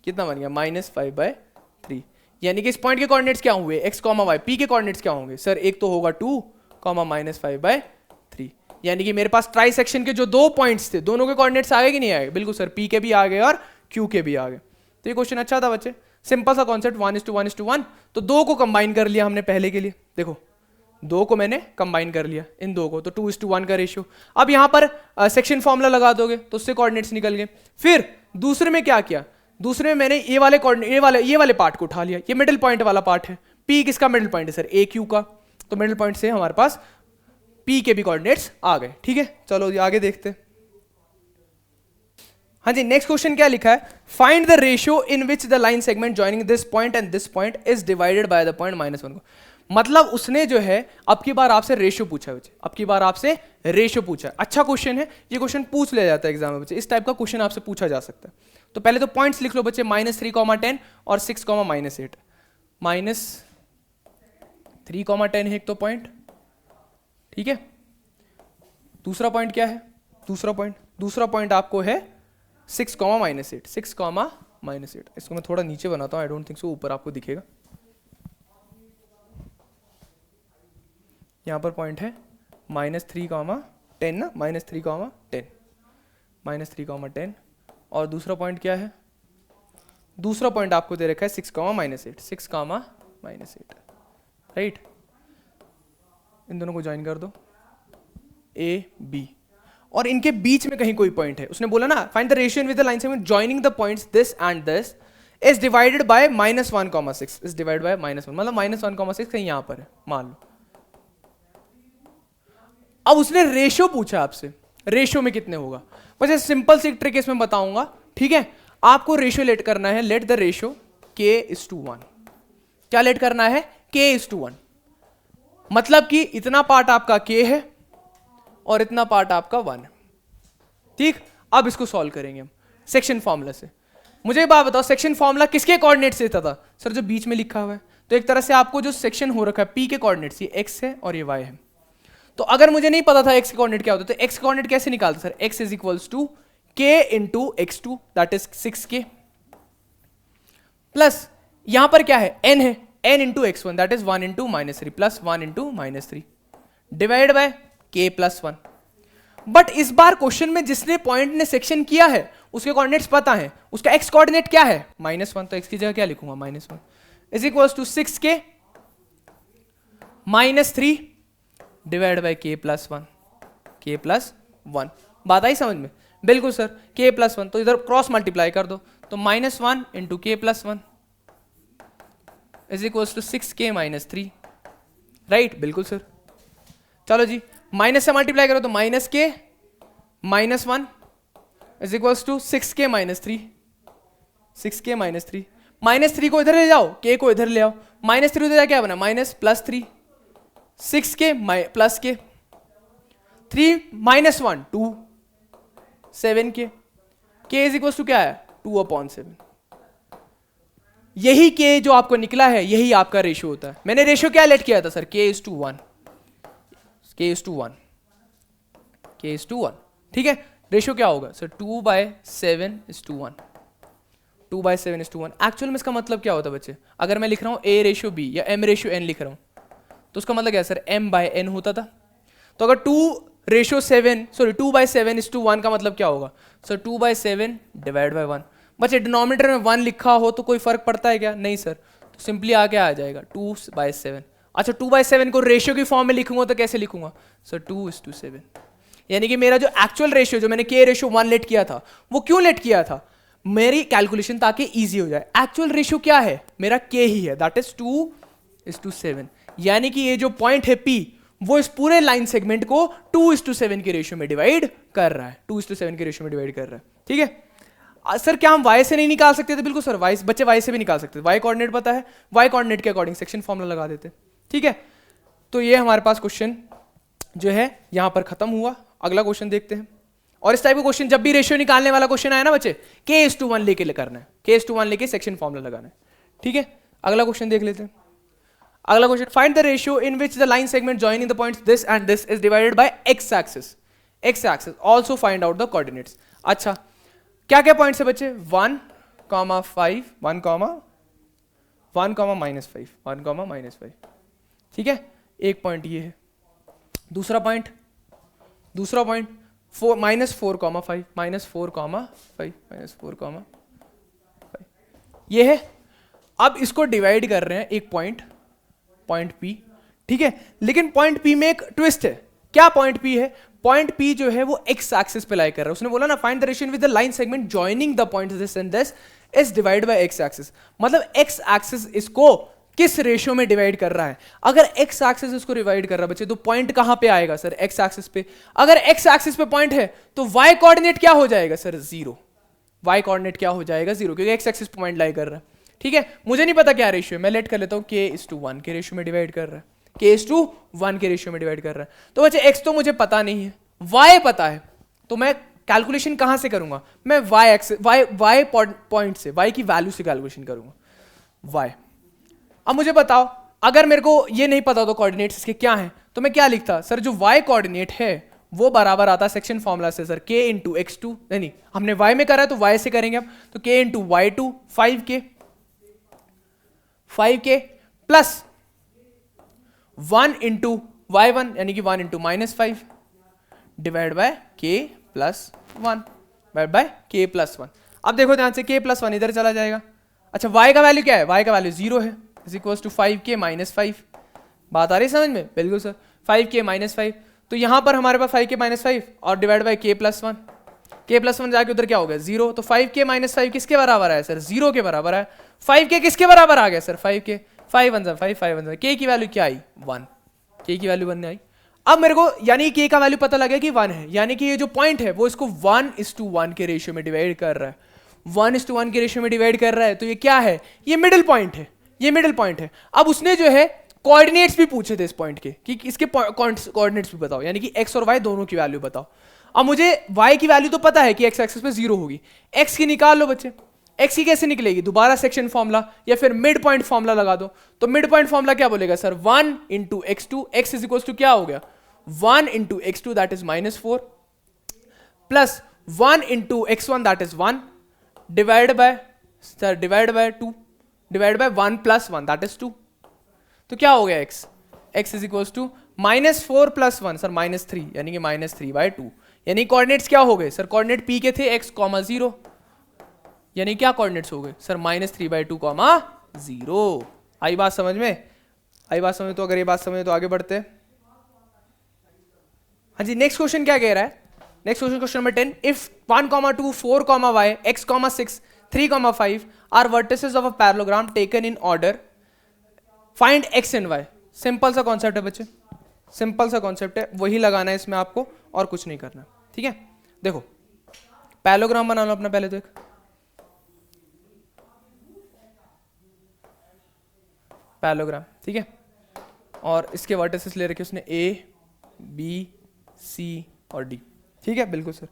कितना बन गया -5/3। यानी कि इस पॉइंट के कोऑर्डिनेट्स क्या हुए, x, y, p के कोऑर्डिनेट्स क्या होंगे सर, एक तो होगा 2, -5/3, यानी कि मेरे पास ट्राई सेक्शन के जो 2 पॉइंट्स थे दोनों के कोऑर्डिनेट्स आ गए कि नहीं आए, बिल्कुल सर, p के भी आ गए और q के भी आ गए। तो ये क्वेश्चन अच्छा था बच्चे, सिंपल सा कॉन्सेप्ट, 1:1:1, तो 2 को कंबाइन कर लिया हमने पहले के लिए, देखो 2 को मैंने कंबाइन कर लिया इन 2 को, तो 2:1 का रेशियो। अब यहां पर सेक्शन फॉर्मूला लगा दोगे तो उससे कोऑर्डिनेट्स निकल गए। फिर दूसरे में क्या किया, दूसरे में मैंने ये वाले ये वाले पार्ट को उठा लिया, ये मिडिल पॉइंट वाला पार्ट है, P किसका मिडिल पॉइंट है सर, AQ का, तो मिडिल पॉइंट से हमारे पास P के भी कोऑर्डिनेट्स आ गए, ठीक है। चलो आगे देखते हैं। हाँ जी, नेक्स्ट क्वेश्चन क्या लिखा है, find the ratio in which the line segment joining this point and this point is divided by the point -1 को। मतलब उसने जो है अब की बार आपसे रेशियो पूछा है बच्चे, अब की बार आपसे रेशियो पूछा है। अच्छा क्वेश्चन है, ये क्वेश्चन पूछ लिया जाता है एग्जाम में बच्चे, इस टाइप का क्वेश्चन आपसे पूछा जा सकता है। तो पहले तो पॉइंट्स लिख लो बच्चे, -3, 10 और 6, -8। -3, 10 है एक तो पॉइंट, ठीक है। दूसरा पॉइंट क्या है? दूसरा पॉइंट आपको है 6, -8, 6, -8। इसको मैं थोड़ा नीचे बनाता हूं, आई डोंट थिंक सो ऊपर आपको दिखेगा। यहां पर पॉइंट है -3, 10 ना, -3, 10, -3, 10। और दूसरा पॉइंट क्या है? दूसरा पॉइंट आपको दे रखा है 6, -8, 6, -8, राइट। इन दोनों को ज्वाइन कर दो, ए बी, और इनके बीच में कहीं कोई पॉइंट है। उसने बोला ना find the ratio with the line segment joining the points this and this is divided by -1, 6 is divided by -1, मतलब -1, 6 कहीं यहां पर है मान लो। अब उसने रेशियो पूछा आपसे, रेशियो में कितने होगा। वैसे सिंपल सी ट्रिक इसमें बताऊंगा, ठीक है। आपको रेशियो लेट करना है, लेट द रेशियो k:1। क्या लेट करना है? k:1। मतलब कि इतना पार्ट आपका k है और इतना पार्ट आपका 1 है, ठीक। अब इसको सॉल्व करेंगे हम सेक्शन फॉर्मूला से। मुझे एक बात बताओ, सेक्शन फॉर्मूला किसके कोऑर्डिनेट से था? सर जो बीच में लिखा हुआ है। तो एक तरह से आपको जो सेक्शन हो रखा है p के कोऑर्डिनेट्स, ये x है और ये y है। तो अगर मुझे नहीं पता था x के कोऑर्डिनेट क्या होता है, तो x के कोऑर्डिनेट कैसे निकालते sir? x is equals to k into x2 that is 6k, plus यहां पर क्या है? n है, n into x1 that is 1 into -3 plus 1 into -3 divide by k+1। But इस बार क्वेश्चन में जिसने पॉइंट ने सेक्शन किया है उसके कोऑर्डिनेट्स पता है, उसका x कोऑर्डिनेट क्या है? -1, तो x की जगह क्या लिखूंगा? -1 is equals to 6k -3 divide by k+1। बात आई समझ में? बिल्कुल सर, k+1 तो इधर क्रॉस मल्टीप्लाई कर दो, तो -1 into k+1 is equals to 6k -3, right. बिल्कुल सर। चलो जी, माइनस से मल्टीप्लाई करो तो -k -1 is equals to 6k -3, 6k -3। -3 को इधर ले जाओ, k को इधर ले आओ, -3 उधर क्या बना? -+3, 6k plus k, 3 -1 2, 7k, k is equals to क्या है? 2/7। यही k जो आपको निकला है यही आपका रेशियो होता है। मैंने रेशियो क्या लेट किया था सर? k:1, k:1, ठीक है। रेशियो क्या होगा सर? 2/7:1, 2/7:1। एक्चुअल में इसका मतलब क्या होता है बच्चे? अगर मैं लिख रहा हूं a:b या m:n लिख रहा हूं तो उसका मतलब क्या है सर? m/n होता था। तो अगर 2/7:1 का मतलब क्या होगा सर? 2/7 divide by 1। बच्चे डिनोमिनेटर में 1 लिखा हो तो कोई फर्क पड़ता है क्या? नहीं सर। तो सिंपली आके आ जाएगा 2/7। अच्छा 2/7 को रेशियो की फॉर्म में लिखूंगा तो कैसे लिखूंगा सर? 2:7। यानी कि मेरा जो एक्चुअल रेशियो जो मैंने k:1 लेट किया था, वो क्यों लेट किया था? मेरी कैलकुलेशन ताकि इजी हो जाए। एक्चुअल रेशियो क्या है? मेरा k ही है, दैट इज 2:7। यानी कि ये जो पॉइंट है p, वो इस पूरे लाइन सेगमेंट को 2:7 के रेशियो में डिवाइड कर रहा है, 2:7 के रेशियो में डिवाइड कर रहा है, ठीक है। सर क्या हम y से नहीं निकाल सकते थे? बिल्कुल सर, y बच्चे y से भी निकाल सकते थे। y कोऑर्डिनेट पता है, y कोऑर्डिनेट के अकॉर्डिंग सेक्शन फॉर्मूला लगा देते, ठीक है। तो ये हमारे पास क्वेश्चन जो है यहां पर खत्म हुआ। अगला क्वेश्चन देखते हैं। और इस टाइप का क्वेश्चन जब भी रेशियो निकालने वाला क्वेश्चन आया ना बच्चे, k:1 लेके करना है, k:1 लेके सेक्शन फॉर्मूला लगाना है, ठीक है। अगला क्वेश्चन देख लेते हैं। अगला question, find the ratio in which the line segment joining the points this and this is divided by x axis, also find out the coordinates. अच्छा क्या क्या पॉइंट्स है बच्चे? 1, 5, 1, -5, 1, -5, ठीक है। एक पॉइंट ये है। दूसरा पॉइंट -4, -5, -4, ये है। अब इसको डिवाइड कर रहे हैं एक पॉइंट P, ठीक है। लेकिन पॉइंट P में एक ट्विस्ट है। क्या पॉइंट P है? पॉइंट P जो है वो x एक्सिस पे लाई कर रहा है। उसने बोला ना find the ratio with the line segment joining the points this and this is divide by x axis. मतलब x एक्सिस इसको किस रेशियो में डिवाइड कर रहा है? अगर x एक्सिस इसको डिवाइड कर रहा है बच्चे, तो पॉइंट कहां पे आएगा सर? x एक्सिस पे। अगर x एक्सिस पे पॉइंट है तो y कोऑर्डिनेट क्या हो जाएगा सर? 0। y कोऑर्डिनेट क्या हो जाएगा? 0, क्योंकि x एक्सिस पे पॉइंट लाई कर रहा है, ठीक है, मुझे नहीं पता क्या रेशियो है, मैं लेट कर लेता हूँ k:1 के रेशियो में डिवाइड कर रहा है, k:1 के रेशियो में डिवाइड कर रहा है। तो बच्चे x तो मुझे पता नहीं है, y पता है, तो मैं कैलकुलेशन कहां से करूंगा, मैं y पॉइंट से, y की वैल्यू से कैलकुलेशन करूंगा y। अब मुझे बताओ, अगर मेरे को ये नहीं पता तो कोऑर्डिनेट्स इसके क्या हैं, तो मैं क्या लिखता सर, जो y कोऑर्डिनेट है वो बराबर आता सेक्शन फॉर्मूला से सर k इंटू x2, नहीं हमने y में करा है तो y से करेंगे अब, तो k into y2 5k plus 1 into y1 यानी कि 1 into -5 divide bye k plus 1 divide bye k plus 1। अब देखो ध्यान से, k प्लस 1 इधर चला जाएगा। अच्छा y का वैल्यू क्या है, y का वैल्यू 0 है, is equal to 5k minus 5। बात आ रही समझ में? बिल्कुल सर, 5k माइनस 5, तो यहां पर हमारे पास 5k माइनस 5 और divide by k plus 1, k plus 1 जाके उधर क्या हो गया 0, तो 5k माइनस 5 किसके बराबर है सर, 0 के बराबर है। 5k किसके बराबर आ गया सर, 5k, 5 1 5 5 1, k की वैल्यू क्या आई 1, k की वैल्यू 1 आई। अब मेरे को यानी k का वैल्यू पता लगा कि 1 है, यानी कि ये जो पॉइंट है वो इसको 1:1 के रेशियो में डिवाइड कर रहा है, 1:1 के रेशियो में डिवाइड कर रहा है, तो ये क्या है, ये मिडिल पॉइंट है, ये मिडिल पॉइंट है। अब उसने जो है कोऑर्डिनेट्स भी पूछे थे इस पॉइंट के कि इसके कोऑर्डिनेट्स भी बताओ, यानी कि x और y दोनों की वैल्यू बताओ। अब मुझे y की वैल्यू तो पता है कि x एक्सिस पे 0 होगी, x की निकाल लो बच्चे, x की कैसे निकलेगी, दोबारा सेक्शन फॉर्मूला या फिर मिड पॉइंट फॉर्मूला लगा दो। तो मिड पॉइंट फॉर्मूला क्या बोलेगा sir, 1 into x2, x is equal to क्या हो गया 1 into x2 that is -4 plus 1 into x1 that is 1 divide by 2 divide by 1 plus 1 that is 2। तो क्या हो गया x is equal to -4 plus 1 sir -3, यानी कि -3/2, यानी कोऑर्डिनेट्स क्या हो गए सर, कोऑर्डिनेट p के थे x, 0, यानी क्या कोऑर्डिनेट्स हो गए सर -3/2, 0। आई बात समझ में? आई बात समझ, तो अगर ये बात समझ तो आगे बढ़ते हैं। हाँ जी, नेक्स्ट क्वेश्चन क्या कह रहा है, next question, question number 10, if 1, 2, 4, y, x, 6, 3, 5 are vertices of a parallelogram taken in order, find x and y। Simple सा कॉन्सेप्ट है बच्चे, सिंपल सा कॉन्सेप्ट है, वही लगाना है इसमें आपको और कुछ नहीं करना, ठीक है। देखो पैरेललोग्राम बना लो अपना पहले, तो एक पैरेललोग्राम, ठीक है, और इसके वर्टिसेस ले रखे उसने a, b, c और d, ठीक है, बिल्कुल सर।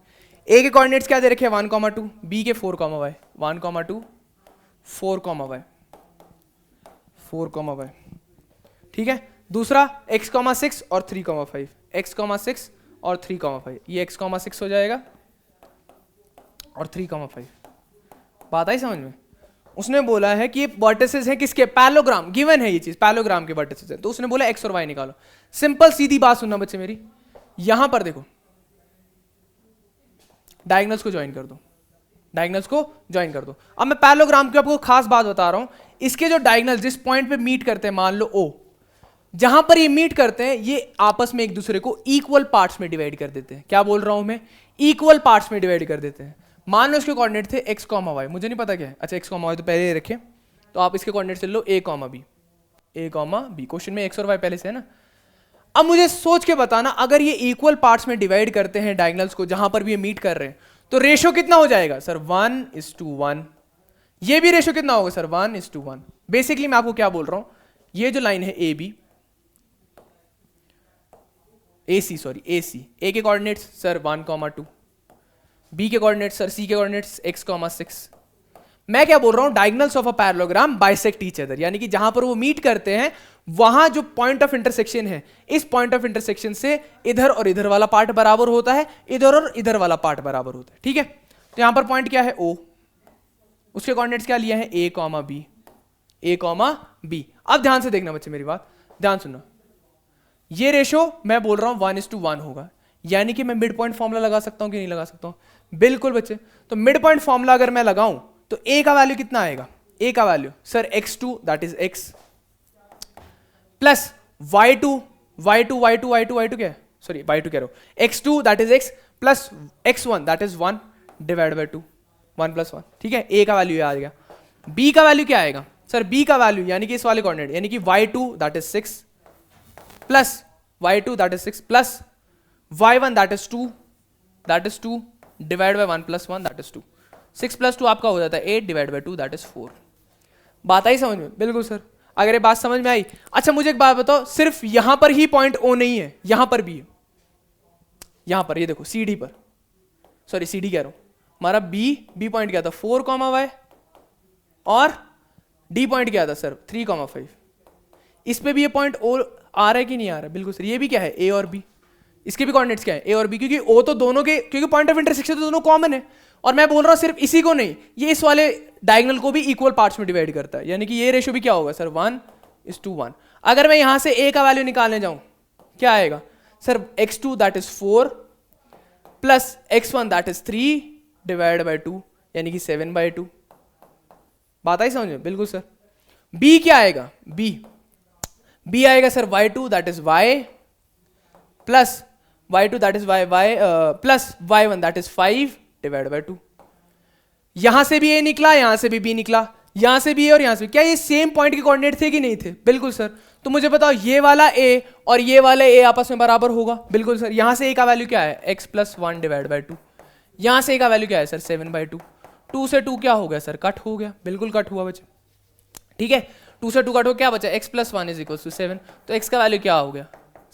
a के कोऑर्डिनेट्स क्या दे रखे हैं 1, 2, b के 4, y, 1, 2, 4, y, 4, y, ठीक है। दूसरा x, 6 और 3, 5, x, 6 और 3, 5, ये x, 6 हो जाएगा और 3, 5। बात आई समझ में? उसने बोला है कि ये वर्टिसेस हैं किसके, पैरेललोग्राम, गिवन है ये चीज, पैरेललोग्राम के वर्टिसेस है, तो उसने बोला x और y निकालो। सिंपल सीधी बात सुनना बच्चे मेरी, यहां पर देखो डायगोनल्स को ज्वाइन कर दो, डायगोनल्स को ज्वाइन कर दो। अब मैं पैरेललोग्राम की आपको खास बात बता रहा हूं, इसके जो डायगोनल जिस पॉइंट पे मीट करते हैं, मान लो O, जहां पर ये मीट करते हैं ये आपस में एक दूसरे को इक्वल पार्ट्स में डिवाइड कर देते हैं। क्या बोल रहा हूं मैं, इक्वल पार्ट्स में डिवाइड कर देते हैं। मान लो इसके कोऑर्डिनेट थे x, y, मुझे नहीं पता क्या है, अच्छा x, y तो पहले ही रखे, तो आप इसके कोऑर्डिनेट ले लो a, b, क्वेश्चन में x और y पहले से है ना। अब मुझे सोच के बताना, अगर ये इक्वल पार्ट्स में डिवाइड करते हैं डायगोनल्स को जहां पर भी ये मीट कर रहे हैं, तो रेशियो कितना हो जाएगा सर 1:1। ये भी रेशियो कितना होगा सर 1:1। बेसिकली मैं आपको क्या बोल रहा हूं, ये जो लाइन है AB, AC, A के कोऑर्डिनेट्स सर 1, 2, B के कोऑर्डिनेट्स सर, C के कोऑर्डिनेट्स x, 6। मैं क्या बोल रहा हूं, diagonals of a parallelogram bisect each other, यानी कि जहां पर वो मीट करते हैं वहां जो पॉइंट ऑफ इंटरसेक्शन है, इस पॉइंट ऑफ इंटरसेक्शन से इधर और इधर वाला पार्ट बराबर होता है, इधर और इधर वाला पार्ट बराबर होता है, ठीक है। तो यहां पर पॉइंट क्या है O, उसके कोऑर्डिनेट्स क्या लिए हैं a, b। अब ध्यान से देखना बच्चे मेरी बात, ध्यान सुनना, ये रेशो मैं बोल रहा हूं 1:1 होगा, यानी कि मैं मिड पॉइंट फॉर्मूला लगा सकता हूं कि नहीं लगा सकता हूं, बिल्कुल बच्चे। तो मिड पॉइंट फॉर्मूला अगर मैं लगाऊं तो a का वैल्यू कितना आएगा, a का value sir x2 that is x plus y2 क्या है, सॉरी y2 कह रहा हूं, x2 that is x plus x1 that is 1 divide by 2, 1 + 1, ठीक है। a का वैल्यू आ गया, b का वैल्यू क्या आएगा सर, b का वैल्यू यानी कि इस वाले कोऑर्डिनेट, यानी कि y2 that is 6 plus y2 that is 6 plus y1 that is 2 divide by 1 + 1 that is 2, 6 + 2 आपका हो जाता है 8 डिवाइड बाय 2 दैट इज 4। बात आई समझ में? बिल्कुल सर, अगर ये बात समझ में आई। अच्छा मुझे एक बात बताओ, सिर्फ यहां पर ही पॉइंट ओ नहीं है, यहां पर भी है, यहां पर ये देखो सी डी पर, सॉरी सी डी कह रहा हूं, हमारा बी पॉइंट क्या था 4, y और डी पॉइंट क्या था सर 3, 5। इस पे भी ये पॉइंट ओ आ रहा है कि नहीं आ रहा है? बिल्कुल सर, ये भी क्या है ए और बी, इसके भी कोऑर्डिनेट्स क्या है ए और बी, क्योंकि ओ तो दोनों के, क्योंकि पॉइंट ऑफ इंटरसेक्शन तो दोनों कॉमन है। और मैं बोल रहा हूं सिर्फ इसी को नहीं, ये इस वाले डायगोनल को भी इक्वल पार्ट्स में डिवाइड करता है, यानी कि ये रेशियो भी क्या होगा सर 1:1। अगर मैं यहां से ए का वैल्यू निकालने जाऊं क्या आएगा sir, x2 that is 4 plus x1 that is 3 divide by 2, यानी कि 7/2। बात आई समझ में? बिल्कुल सर। b क्या आएगा, b आएगा sir y2 that is y plus y2 that is y plus y1 that is 5 divide by 2। यहां से भी a निकला, यहां से भी b निकला, यहां से भी a और यहां से भी। क्या ये सेम पॉइंट के कोऑर्डिनेट थे कि नहीं थे? बिल्कुल सर। तो मुझे बताओ ये वाला a और ये वाला a आपस में बराबर होगा? बिल्कुल सर। यहां से a का वैल्यू क्या है x प्लस 1 डिवाइड बाय 2, यहां से a का वैल्यू क्या है सर 7/2। 2 से 2 क्या हो गया सर, कट हो गया, बिल्कुल कट हुआ बच्चे, ठीक है। 2 से 2 कट हो, क्या बचा x plus 1 is equal to 7, तो x का वैल्यू क्या हो गया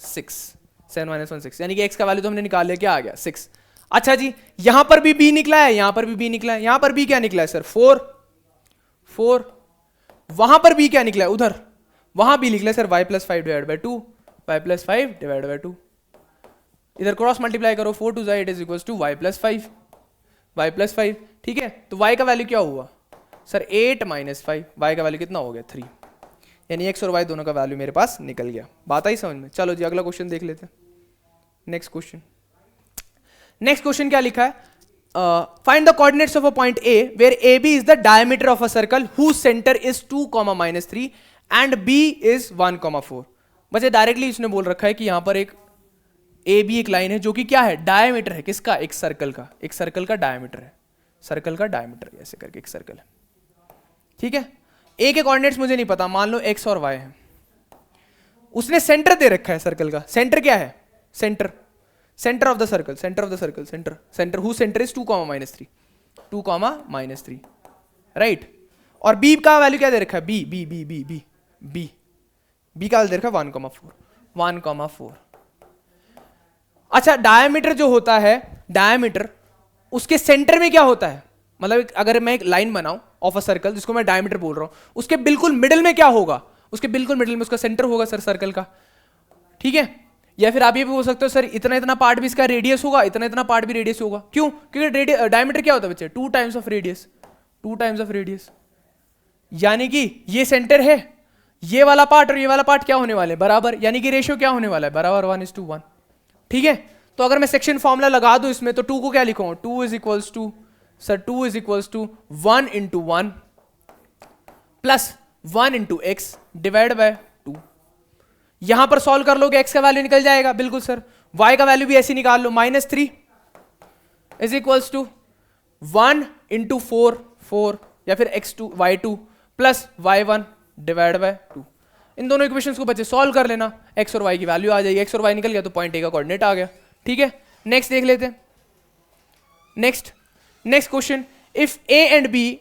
6, 7 - 1 6, यानी कि x का वैल्यू तो हमने निकाल लिया, क्या आ गया 6। अच्छा जी, यहां पर भी b निकला है, यहां पर भी b निकला है, यहां पर b क्या निकला है सर 4, वहां पर b क्या निकला है उधर, वहां b निकला है sir y plus 5 divide by 2, y plus 5 divide by 2। इधर क्रॉस मल्टीप्लाई करो, 4 to it is equal to y plus 5, ठीक है। तो y का वैल्यू क्या हुआ सर 8 - 5, y का वैल्यू कितना हो गया 3, यानी x और y दोनों का वैल्यू मेरे पास निकल गया। बात आई समझ में? चलो जी अगला क्वेश्चन देख लेते हैं। नेक्स्ट क्वेश्चन क्या लिखा है, find the coordinates of a point a where ab is the diameter of a circle whose centre is 2, -3 and b is 1, 4। बच्चे डायरेक्टली इसने बोल रखा है कि यहां पर एक AB एक लाइन है जो कि क्या है, डायमीटर है किसका, एक सर्कल का, एक सर्कल का डायमीटर है, सर्कल का डायमीटर ऐसे करके एक सर्कल है, ठीक है। A के कोऑर्डिनेट्स मुझे नहीं पता, मान लो x और y है, उसने सेंटर दे रखा है सर्कल का, सेंटर क्या है, centre of the circle, centre who centre is 2, -3, right. और b का वैल्यू क्या दे रखा है, b का वैल्यू दे रखा है 1, 4। अच्छा डायमीटर जो होता है, डायमीटर उसके सेंटर में क्या होता है, मतलब अगर मैं एक लाइन बनाऊं ऑफ अ सर्कल जिसको मैं डायमीटर बोल रहा हूं, उसके बिल्कुल मिडिल में क्या होगा, उसके बिल्कुल मिडिल में उसका सेंटर होगा सर सर्कल का, ठीक है। या फिर आप ये भी बोल सकते हो सर इतना पार्ट भी इसका रेडियस होगा, इतना पार्ट भी रेडियस होगा, क्यों, क्योंकि डायमीटर क्या होता है बच्चे 2 टाइम्स ऑफ रेडियस, यानी कि ये सेंटर है, ये वाला पार्ट और ये वाला पार्ट क्या होने वाले बराबर, यानी कि रेशियो क्या होने वाला है बराबर 1:1, ठीक है। तो अगर मैं सेक्शन फॉर्मूला लगा दूं इसमें, तो 2 को क्या लिखूंगा, 2 is equals to 1 × 1 plus 1 × x divide by 2। यहां पर सॉल्व कर लोगे x का वैल्यू निकल जाएगा, बिल्कुल सर। y का वैल्यू भी ऐसे निकाल लो, -3 इज इक्वल्स टू 1 × 4 या फिर y2 plus y1 divide by 2। इन दोनों इक्वेशंस को बच्चे सॉल्व कर लेना, x और y की वैल्यू आ जाएगी, x और y निकल गया तो पॉइंट a का कोऑर्डिनेट आ गया, ठीक है। नेक्स्ट देख लेते हैं, next question, if a and b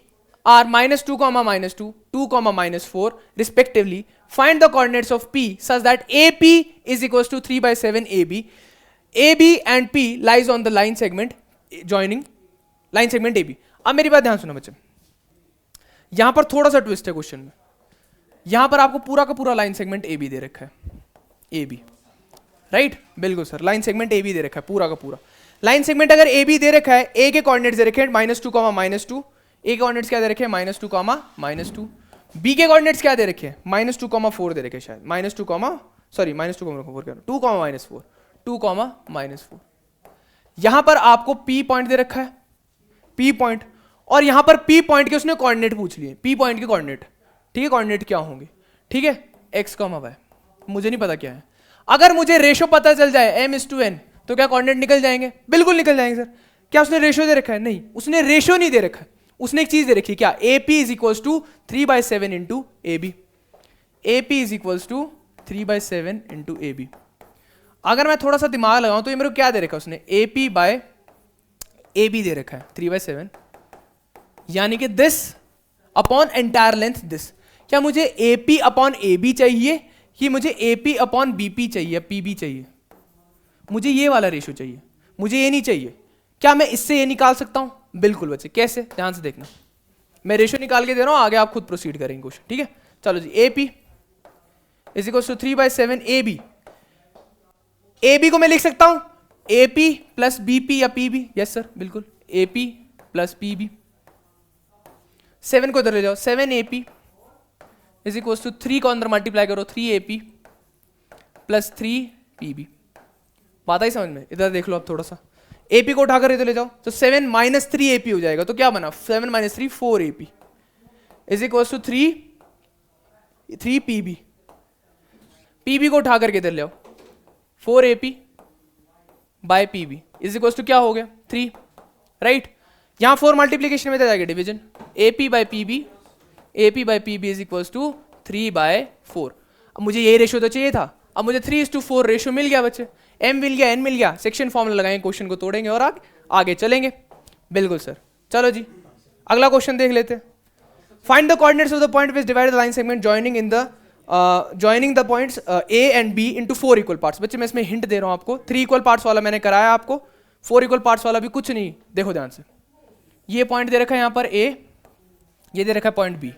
are -2, -2, 2, -4 respectively, find the coordinates of p such that AP is equals to 3/7 AB and P lies on the line segment joining line segment AB। अब मेरी बात ध्यान सुनो बच्चे, यहां पर थोड़ा सा ट्विस्ट है क्वेश्चन में, यहां पर आपको पूरा का पूरा लाइन सेगमेंट AB दे रखा है, AB, राइट, बिल्कुल सर, लाइन सेगमेंट AB दे रखा है पूरा का पूरा। लाइन सेगमेंट अगर AB दे रखा है, A के कोऑर्डिनेट्स दे रखे हैं -2, -2, A के कोऑर्डिनेट्स क्या दे रखे हैं -2, -2, B के कोऑर्डिनेट्स क्या दे रखे हैं -2, 4 दे रखे हैं शायद, -2, 2, 4 यहां पर आपको P पॉइंट दे रखा है, P पॉइंट, और यहां पर P पॉइंट के उसने कोऑर्डिनेट पूछ लिए, P पॉइंट के कोऑर्डिनेट, ठीक है, कोऑर्डिनेट क्या होंगे, ठीक है, x, y, मुझे नहीं पता क्या है। अगर मुझे रेशो पता चल जाए m:n तो क्या कोऑर्डिनेट निकल जाएंगे, बिल्कुल निकल जाएंगे सर। क्या उसने रेशो दे रखा है, नहीं, उसने रेशो नहीं दे रखा है, उसने एक चीज दे रखी है, क्या, AP is equals to 3/7 × AB, AP is equals to 3/7 × AB। अगर मैं थोड़ा सा दिमाग लगाऊं तो ये मेरे को क्या दे रखा है उसने, AP/AB दे रखा है 3/7, यानी कि this upon entire length this. क्या मुझे AP अपॉन AB चाहिए कि मुझे AP अपॉन BP चाहिए, PB चाहिए? मुझे ये वाला रेशो चाहिए, मुझे ये नहीं चाहिए। क्या मैं इससे ये निकाल सकता हूं? बिल्कुल बच्चे। कैसे? ध्यान से देखना, मैं रेशो निकाल के दे रहा हूं, आगे आप खुद प्रोसीड करेंगे क्वेश्चन, ठीक है? चलो जी, AP is equal to 3/7 AB। AB को मैं लिख सकता हूं AP प्लस BP या PB। यस सर, बिल्कुल, AP प्लस PB। 7 को इधर ले जाओ, 7AP इज इक्वल टू 3 को अंदर मल्टीप्लाई करो, 3AP प्लस 3PB। बात आई समझ में? इधर देख लो आप थोड़ा सा, AP को उठाकर इधर ले जाओ तो 7 माइनस 3AP हो जाएगा। तो क्या बना? 7 minus 3 4AP is equal to 3PB। PB को उठा करके इधर ले आओ, 4AP by PB is equal to क्या हो गया? 3, राइट? यहां 4 मल्टीप्लीकेशन में जाएगा division, AP by PB, AP by PB is equal to 3/4। अब मुझे ये रेशो तो चाहिए था, अब मुझे 3:4 रेशो मिल गया बच्चे, M मिल गया, N मिल गया। सेक्शन फॉर्मूला लगाएंगे, क्वेश्चन को तोड़ेंगे और आगे चलेंगे। बिल्कुल सर। चलो जी, अगला क्वेश्चन देख लेते हैं। Find the coordinates of the point which divide the line segment joining the points A and B into 4 equal parts. बच्चे मैं इसमें हिंट दे रहा हूं आपको, 3 इक्वल पार्ट्स वाला मैंने कराया आपको, 4 इक्वल पार्ट्स वाला भी कुछ नहीं। देखो ध्यान से, ये पॉइंट दे रखा है यहां पर A, ये दे रखा है point B।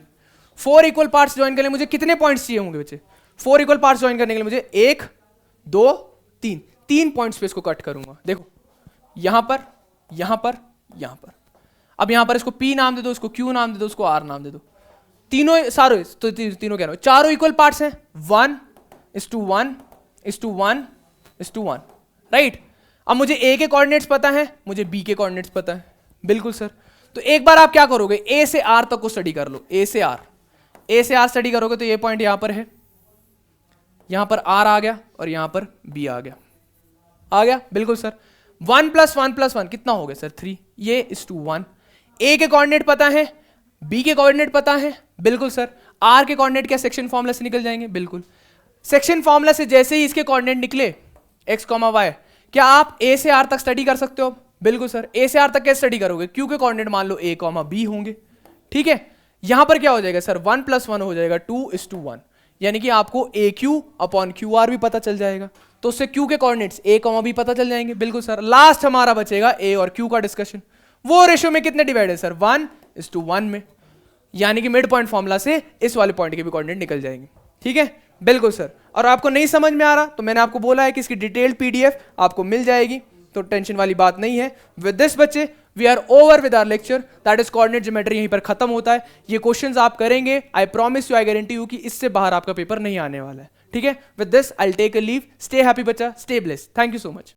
4 equal parts join करने मुझे कितने पॉइंट्स चाहिए होंगे बच्चे? 4 इक्वल पार्ट्स ज्वाइन करने के लिए मुझे 1 2 3 पॉइंट्स पे इसको कट करूंगा। देखो यहां पर, यहां पर, यहां पर। अब यहां पर इसको P नाम दे दो, इसको Q नाम दे दो, इसको R नाम दे दो। तीनों सारे तो तीनों कह रहा हूं, चारों इक्वल पार्ट्स हैं, 1:1:1:1, राइट? अब मुझे A के कोऑर्डिनेट्स पता है, मुझे B के कोऑर्डिनेट्स पता है। बिल्कुल सर। तो एक बार आप क्या करोगे, A से R तक को स्टडी कर लो, A से R स्टडी करोगे तो ये पॉइंट यहां पर है, यहां पर R आ गया और यहां पर B आ गया, बिल्कुल सर। 1 + 1 + 1 कितना हो गया सर? 3। ये इज टू 1। A के कोऑर्डिनेट पता है, B के कोऑर्डिनेट पता है, बिल्कुल सर। R के कोऑर्डिनेट क्या सेक्शन फॉर्मूला से निकल जाएंगे? बिल्कुल। सेक्शन फॉर्मूला से जैसे ही इसके कोऑर्डिनेट निकले x, y, क्या आप A से R तक स्टडी कर सकते हो? बिल्कुल सर। A से R तक कैसे स्टडी करोगे? Q के कोऑर्डिनेट मान लो A, B होंगे, ठीक है? यहां पर क्या हो जाएगा सर? 1 + 1 हो जाएगा 2:1, यानी कि आपको AQ अपॉन QR भी पता चल जाएगा, तो उससे Q के कोऑर्डिनेट्स A, B पता चल जाएंगे। बिल्कुल सर। लास्ट हमारा बचेगा A और Q का डिस्कशन। वो रेशियो में कितने डिवाइड है सर? 1:1 में, यानी कि मिड पॉइंट फॉर्मूला से इस वाले पॉइंट के भी कोऑर्डिनेट निकल जाएंगे, ठीक है? बिल्कुल सर। और आपको नहीं समझ में आ रहा तो मैंने आपको बोला है कि इसकी डिटेल्ड PDF आपको मिल जाएगी, तो टेंशन वाली बात नहीं है। विद दिस बच्चे we are over with our lecture, that is coordinate geometry, यहीं पर खत्म होता है। ये क्वेश्चंस आप करेंगे, I promise you, I guarantee you कि इससे बाहर आपका पेपर नहीं आने वाला है, ठीक है? With this I will take a leave. Stay happy बच्चा, stay blessed, thank you so much.